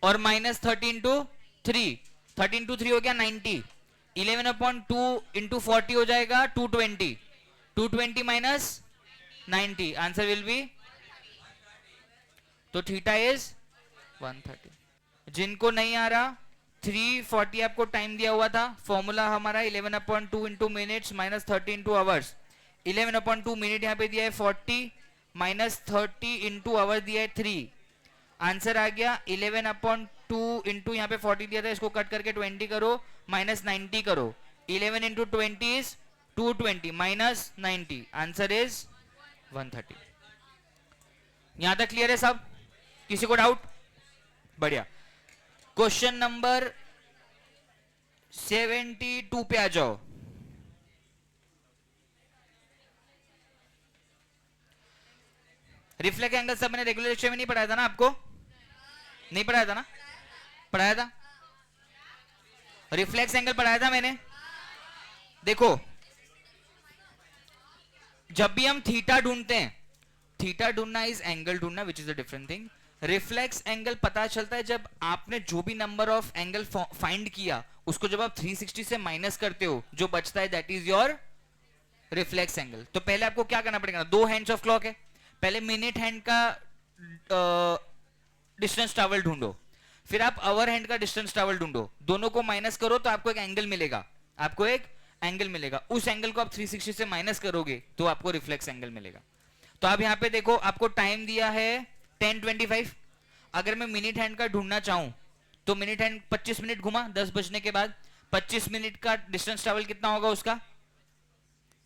A: और माइनस 30 इंटू 3, 30 इंटू 3 हो गया 90। 11/2 इंटू 40 हो जाएगा 220। 220 माइनस 90, आंसर विल बी, तो थीटा इज 130। जिनको नहीं आ रहा, 340 आपको टाइम दिया हुआ था, फॉर्मूला हमारा 11/2 into minutes minus 30 into hours. 11/2 minute यहाँ पे दिया है 40 माइनस 30 इंटू आवर दिया है 3, आंसर आ गया 11/2 इंटू यहाँ पे 40 दिया था, इसको कट करके 20 करो माइनस 90 करो। 11 into 20 is 220 minus 90, answer is 130। यहां तक क्लियर है सब? किसी को डाउट? बढ़िया। क्वेश्चन नंबर 72 पे आ जाओ। रिफ्लेक्स एंगल सब मैंने रेगुलर लेक्चर में नहीं पढ़ाया था ना आपको? नहीं पढ़ाया था ना? पढ़ाया था। रिफ्लेक्स एंगल पढ़ाया था मैंने। देखो, जब भी हम थीटा ढूंढते हैं, थीटा ढूंढना इज एंगल ढूंढना, which is a different thing. Reflex angle पता चलता है जब आपने जो भी नंबर ऑफ एंगल फाइंड किया, उसको जब आप 360 से माइनस करते हो, जो बचता है that is your reflex angle. तो पहले आपको क्या करना पड़ेगा? 2 हैंड्स ऑफ क्लॉक है, पहले मिनट हैंड का डिस्टेंस ट्रैवल ढूंढो, फिर आप आवर हैंड का डिस्टेंस ट्रैवल ढूंढो, दोनों को माइनस करो तो आपको एक एंगल मिलेगा। आपको एक एंगल मिलेगा, उस एंगल को आप 360 से माइनस करोगे तो आपको रिफ्लेक्स एंगल मिलेगा। तो आप यहां पे देखो, आपको टाइम दिया है 10:25। अगर मैं मिनट हैंड का ढूंढना चाहूं तो मिनट हैंड 25 मिनट घुमा 10 बजने के बाद, 25 मिनट का डिस्टेंस ट्रैवल कितना होगा उसका?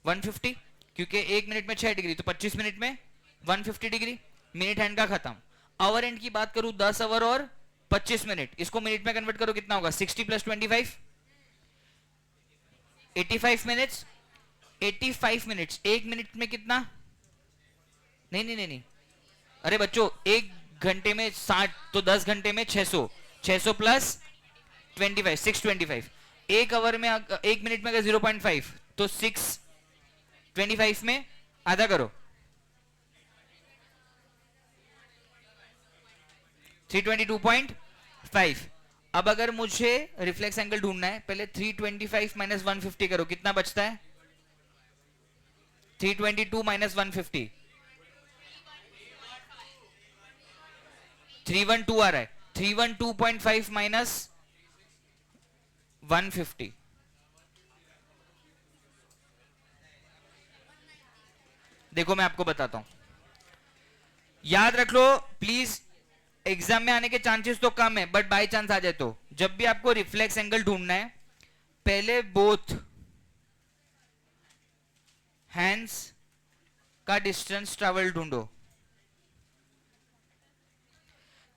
A: 150, क्योंकि 1 मिनट में 6 डिग्री, तो 25 मिनट में 150 डिग्री। मिनट हैंड का खत्म। आवर हैंड की बात करूं, 10 आवर और 25 मिनट, इसको मिनट में कन्वर्ट करो, कितना होगा? 60 + 25, 85 मिनट्स। 85 मिनट्स, 1 मिनट में कितना? नहीं नहीं नहीं नहीं, अरे बच्चों, 1 घंटे में 60, तो 10 घंटे में 600, 600 + 25, 625। 1 आवर में, 1 मिनट में अगर 0.5, तो 625 में आधा करो, 322.5। अब अगर मुझे रिफ्लेक्स एंगल ढूंढना है, पहले 325 माइनस 150 करो, कितना बचता है? 322 माइनस 150, 312 आ रहा है। 312.5 माइनस 150, देखो मैं आपको बताता हूं, याद रख लो प्लीज। एग्जाम में आने के चांसेस तो कम है, बट बाय चांस आ जाए तो, जब भी आपको रिफ्लेक्स एंगल ढूंढना है, पहले बोथ हैंड्स का डिस्टेंस ट्रैवल ढूंढो।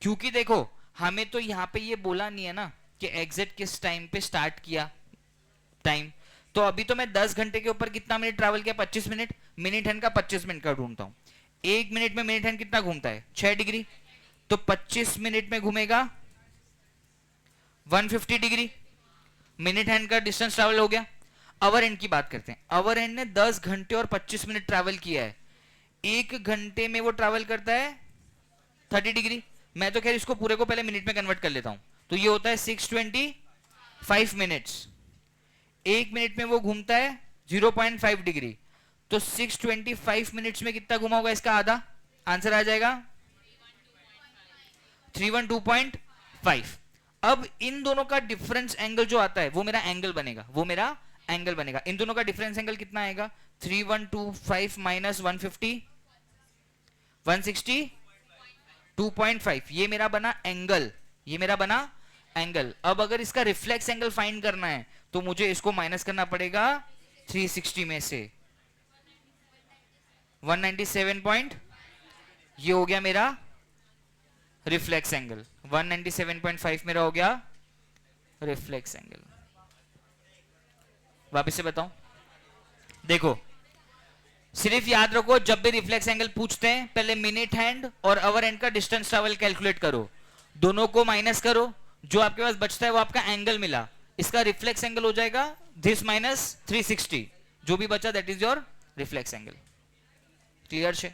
A: क्योंकि देखो, हमें तो यहां पे ये बोला नहीं है ना कि एग्जैक्ट किस टाइम पे स्टार्ट किया टाइम। तो अभी तो मैं 10 घंटे के ऊपर कितना मिनट ट्रैवल किया? 25 मिनट। मिनट हैंड का 25 मिनट का ढूंढता हूं। 1 मिनट में मिनट हैंड कितना घूमता है? 6 डिग्री, तो 25 मिनट में घूमेगा 150 डिग्री। मिनट हैंड का डिस्टेंस ट्रैवल हो गया। आवर हैंड की बात करते हैं। आवर हैंड ने 10 घंटे और 25 मिनट ट्रैवल किया है। 1 घंटे में वो ट्रैवल करता है 30 डिग्री। मैं तो खैर इसको पूरे को पहले मिनट में कन्वर्ट कर लेता हूं, तो ये होता है 625 मिनट्स। 1 मिनट में वो घूमता है 0.5 डिग्री, तो 625 मिनट्स में कितना घुमा होगा? इसका आधा, आंसर आ जाएगा 312.5। अब इन दोनों का डिफरेंस एंगल जो आता है वो मेरा एंगल बनेगा, वो मेरा एंगल बनेगा। इन दोनों का डिफरेंस एंगल कितना आएगा? 3125 माइनस 150, 162.5। ये मेरा बना एंगल, ये मेरा बना एंगल। अब अगर इसका रिफ्लेक्स एंगल फाइंड करना है तो मुझे इसको माइनस करना पड़ेगा 360 में से 197 पॉइंट, ये हो गया मेरा रिफ्लेक्स एंगल। 197.5 मेरा हो गया रिफ्लेक्स एंगल। वापस से बताऊं, देखो सिर्फ याद रखो, जब भी रिफ्लेक्स एंगल पूछते हैं पहले मिनट हैंड और आवर हैंड का डिस्टेंस ट्रैवल कैलकुलेट करो, दोनों को माइनस करो, जो आपके पास बचता है वो आपका एंगल मिला। इसका रिफ्लेक्स एंगल हो जाएगा दिस माइनस 360, जो भी बचा that is your reflex angle. Clear छे?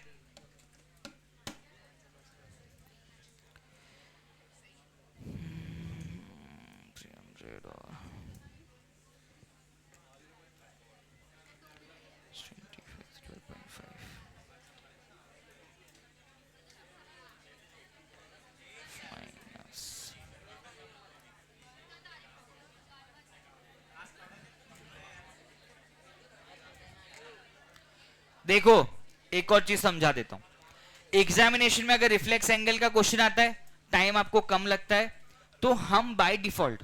A: देखो एक और चीज समझा देता हूं। एग्जामिनेशन में अगर रिफ्लेक्स एंगल का क्वेश्चन आता है, टाइम आपको कम लगता है, तो हम बाय डिफॉल्ट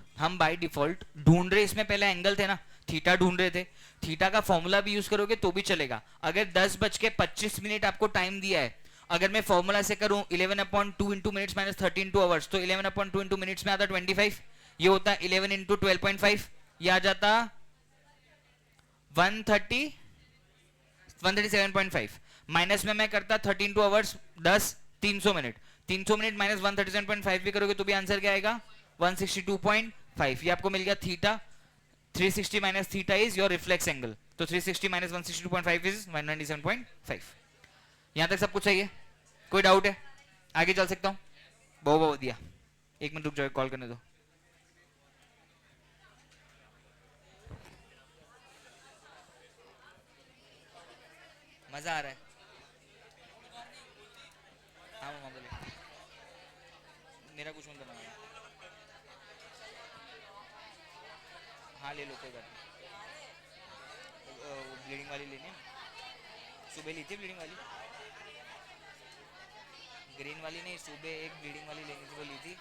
A: ढूंढ रहे, इसमें पहले एंगल थे ना, थीटा ढूंढ रहे थे, थीटा का फॉर्मूला भी यूज करोगे तो भी चलेगा। अगर 10:25 आपको टाइम दिया है, अगर मैं फॉर्मूला से करूं 11/2 into minutes minus 13 into hours, तो 11/2 इंटू मिनट्स में आता 25, ये होता 11 इंटू 12.5, ये आ जाता 137.5। माइनस में मैं करता 13 two hours 10, 300 minute, 300 minute minus 137.5 भी करोगे तो भी आंसर क्या आएगा 162.5। ये आपको मिल गया theta. 360 minus theta is your reflex angle, तो 360 माइनस 162.5 इज 197.5। यहां तक सब कुछ सही है? कोई डाउट है? आगे चल सकता हूं? बहुत बहुत दिया। एक मिनट रुक जाओ, कॉल करने दो। मजा आ रहा है? हाँ मामा बोले, मेरा कुछ उनका बनाना। हाँ ले लो, कोई बात नहीं। वो ब्लीडिंग वाली लेनी है, सुबह ली थी ब्लीडिंग वाली, ग्रीन वाली नहीं, सुबह एक ब्लीडिंग वाली लेनी थी, वो ली थी।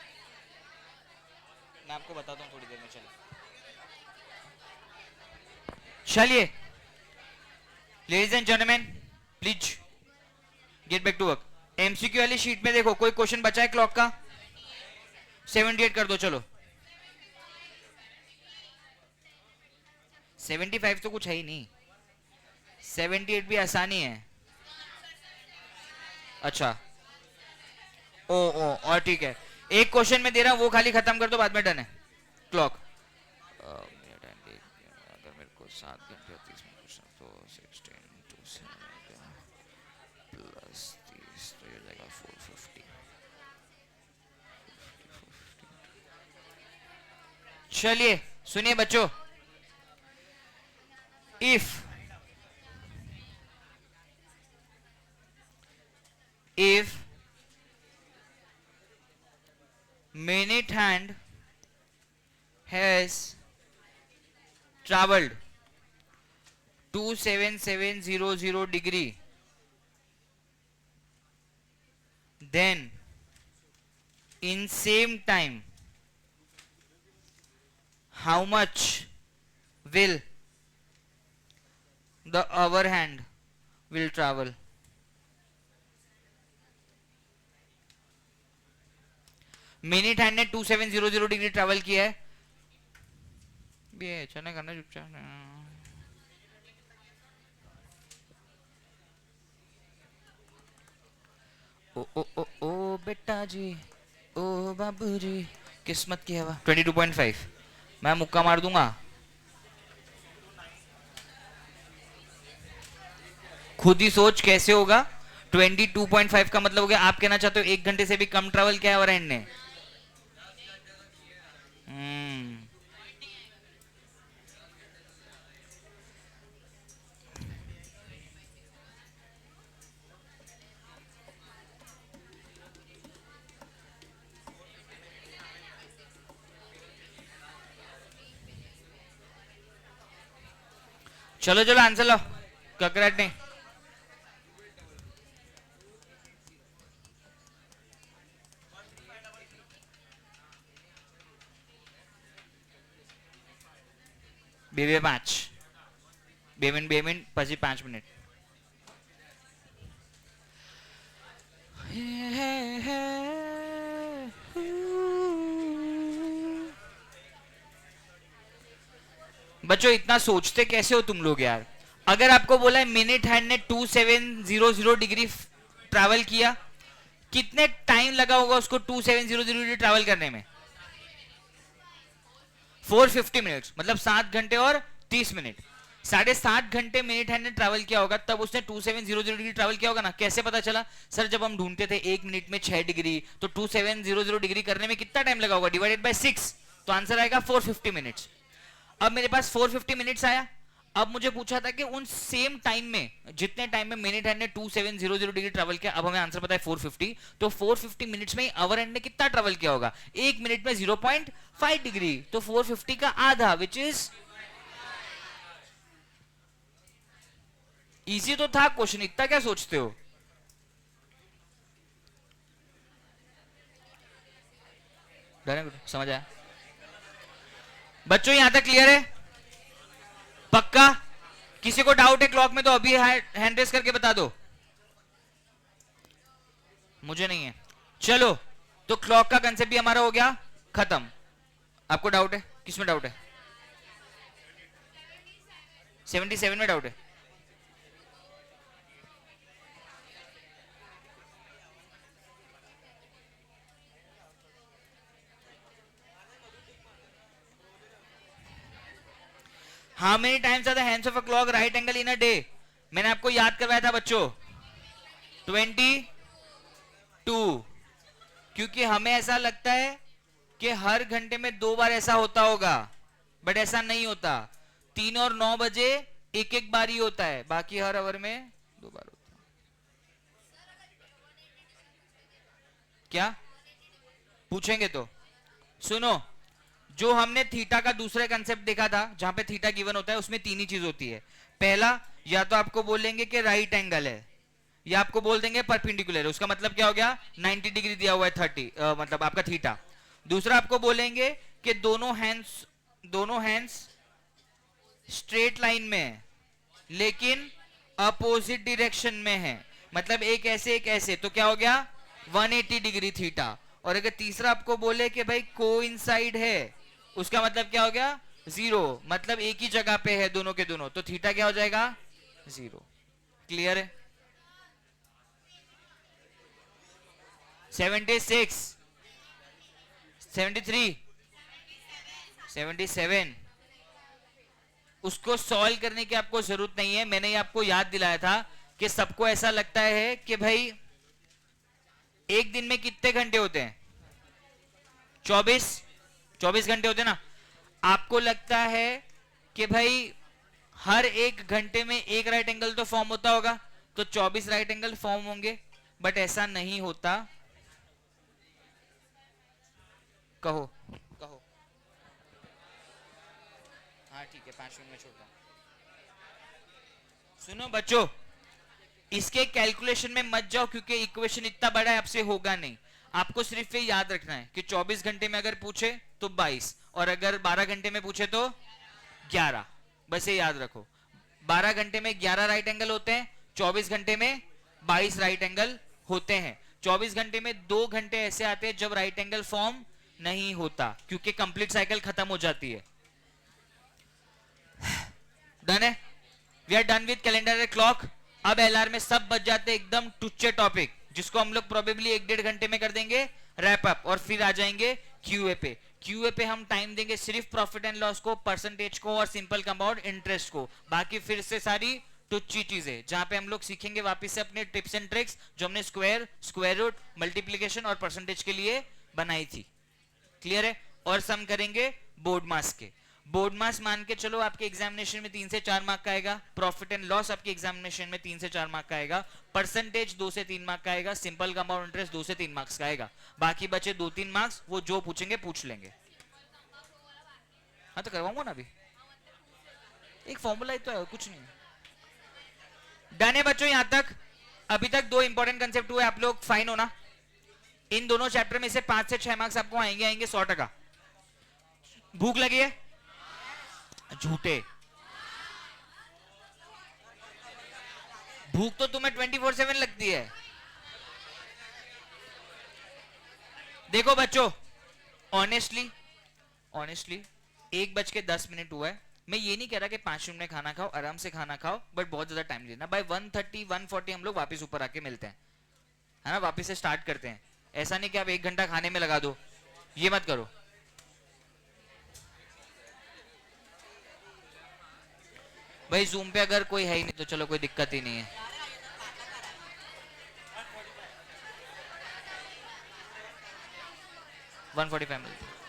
A: मैं आपको बताता हूँ थोड़ी देर में। चलिए ladies and gentleman, please get back to work. MCQ वाली शीट में देखो कोई क्वेश्चन बचा है क्लॉक का? 78 कर दो। चलो 75 तो कुछ है ही नहीं, 78 भी आसानी है। अच्छा ओ और ठीक है, एक क्वेश्चन में दे रहा हूं, वो खाली खत्म कर दो, बाद में डन है क्लॉक। अगर मेरे को 7 घंटे 30 मिनट तो 16 to 7 प्लस 30 तो ये हो जाएगा 450। चलिए सुनिए बच्चों, if minute hand has traveled 27700 degree, then in same time how much will the other hand will travel? Minute hand ने 2700 डिग्री ट्रेवल किया है, चना करना चुपचाप। ओ ओ ओ ओ बेटा जी, ओ बाबू जी, किस्मत की हवा। 22.5 मैं मुक्का मार दूंगा। खुद ही सोच कैसे होगा। 22.5 का मतलब हो गया, आप कहना चाहते हो 1 घंटे से भी कम ट्रेवल किया है और हैंड ने। चलो चलो आंसर लो, ककराट नहीं। બે 5 2 મિનિટ પછી 5 મિનિટ। बच्चों इतना सोचते कैसे हो तुम लोग यार? अगर आपको बोला है मिनिट हैंड ने 2700 डिग्री ट्रैवल किया, कितने टाइम लगा होगा उसको 2700 डिग्री ट्रैवल करने में? 450 मिनट्स मतलब 7 घंटे और 30 मिनट। 7.5 घंटे मिनट हैंड ने ट्रैवल किया होगा, तब उसने 2700 डिग्री ट्रैवल किया होगा ना। कैसे पता चला? सर जब हम ढूंढते थे 1 मिनट में 6 डिग्री, तो 2700 डिग्री करने में कितना टाइम लगा होगा? डिवाइडेड बाय 6, तो आंसर आएगा 450 मिनट्स। अब मेरे पास 450 मिनट्स आया। अब मुझे पूछा था कि उन सेम टाइम में, जितने टाइम में मिनट हैंड ने 2700 डिग्री ट्रैवल किया, अब हमें आंसर पता है 450, तो 450 मिनट्स में आवर हैंड ने कितना ट्रैवल किया होगा? 1 मिनट में 0.5 डिग्री, तो 450 का आधा, विच इज इजी। तो था क्वेश्चन, इतना क्या सोचते हो? समझ आया बच्चों? यहां तक क्लियर है? पक्का? किसी को डाउट है क्लॉक में तो अभी हैंड रेस करके बता दो। मुझे नहीं है। चलो, तो क्लॉक का कंसेप्ट भी हमारा हो गया खत्म। आपको डाउट है? किसमें डाउट है? 77 में डाउट है? How many times are the hands of a clock right angle in a day? मैंने आपको याद करवाया था बच्चों, 22। क्योंकि हमें ऐसा लगता है कि हर घंटे में 2 बार ऐसा होता होगा, बट ऐसा नहीं होता। 3 और 9 बजे एक एक बार ही होता है, बाकी हर आवर में 2 बार होता है। क्या पूछेंगे? तो सुनो, जो हमने थीटा का दूसरा कंसेप्ट देखा था, जहां पे थीटा गिवन होता है, उसमें 3 ही चीज होती है। पहला, या तो आपको बोलेंगे कि राइट एंगल है, या आपको बोल देंगे परपेंडिकुलर है। उसका मतलब क्या हो गया? 90 डिग्री दिया हुआ है, 30 मतलब आपका थीटा। दूसरा आपको बोलेंगे कि दोनों हैंड्स स्ट्रेट लाइन में है, लेकिन अपोजिट डायरेक्शन में है, मतलब एक ऐसे एक ऐसे, तो क्या हो गया? 180 डिग्री थीटा। और अगर तीसरा आपको बोले कि भाई कोइंसाइड है, उसका मतलब क्या हो गया? 0, मतलब एक ही जगह पे है दोनों के दोनों, तो थीटा क्या हो जाएगा? 0। क्लियर है? 76, 73, 77। उसको सॉल्व करने की आपको जरूरत नहीं है। मैंने आपको याद दिलाया था कि सबको ऐसा लगता है कि भाई एक दिन में कितने घंटे होते हैं? 24 घंटे होते हैं ना। आपको लगता है कि भाई हर एक घंटे में एक राइट एंगल तो फॉर्म होता होगा, तो 24 राइट एंगल फॉर्म होंगे, बट ऐसा नहीं होता। कहो कहो। हाँ ठीक है, 5 मिनट में छोड़ता हूं। सुनो बच्चों, इसके कैलकुलेशन में मत जाओ, क्योंकि इक्वेशन इतना बड़ा है, आपसे होगा नहीं। आपको सिर्फ ये याद रखना है कि 24 घंटे में अगर पूछे तो 22, और अगर 12 घंटे में पूछे तो 11। बस ये याद रखो, 12 घंटे में 11 राइट एंगल होते हैं, 24 घंटे में 22 राइट एंगल होते हैं। 24 घंटे में 2 घंटे ऐसे आते हैं जब राइट एंगल फॉर्म नहीं होता, क्योंकि कंप्लीट साइकिल खत्म हो जाती है। डन है? We are done with calendar clock. अब एलआर में सब बच जाते एकदम टुच्चे टॉपिक, जिसको हम लोग प्रोबेबली 1-1.5 घंटे में कर देंगे रैप अप, और फिर आ जाएंगे क्यूए पे। क्यूए पे हम टाइम देंगे सिर्फ प्रॉफिट एंड लॉस को, परसेंटेज को, और सिंपल कंपाउंड इंटरेस्ट को। बाकी फिर से सारी टुच्ची चीजें, जहां पे हम लोग सीखेंगे वापस से अपने टिप्स एंड ट्रिक्स, जो हमने स्क्वायर, स्क्वायर रूट, मल्टीप्लीकेशन और परसेंटेज के लिए बनाई थी। क्लियर है? और सम करेंगे बोर्ड मास के। बोर्ड मास मान के चलो आपके एग्जामिनेशन में 3 से 4 मार्क का आएगा, प्रॉफिट एंड लॉस आपके एग्जामिनेशन में 3 से 4 मार्क का आएगा, परसेंटेज 2 से 3 मार्क का आएगा, सिंपल कंपाउंड इंटरेस्ट 2 से 3 मार्क्स का आएगा। बाकी बचे 2-3 मार्क्स, वो जो पूछेंगे पूछ लेंगे। हाँ तो करवाऊंगा ना, अभी एक फॉर्मूला ही तो है, कुछ नहीं। डन है बच्चों? यहां तक अभी तक 2 इंपॉर्टेंट कंसेप्ट हुए, आप लोग फाइन हो ना? इन दोनों चैप्टर में से 5 से 6 मार्क्स आपको आएंगे 100%। भूख लगी है? झूठे। भूख तो तुम्हें 24/7 लगती है। देखो बच्चों, ऑनेस्टली 1:10 हुआ है। मैं ये नहीं कह रहा कि 5 मिनट में खाना खाओ, आराम से खाना खाओ, बट बहुत ज्यादा टाइम लेना। बाय 1:30 1:40 हम लोग वापस ऊपर आके मिलते हैं, है ना? वापस से स्टार्ट करते हैं। ऐसा नहीं कि आप 1 घंटा खाने में लगा दो, ये मत करो। भाई जूम पे अगर कोई है ही नहीं तो चलो कोई दिक्कत ही नहीं है। 145 मिलता है।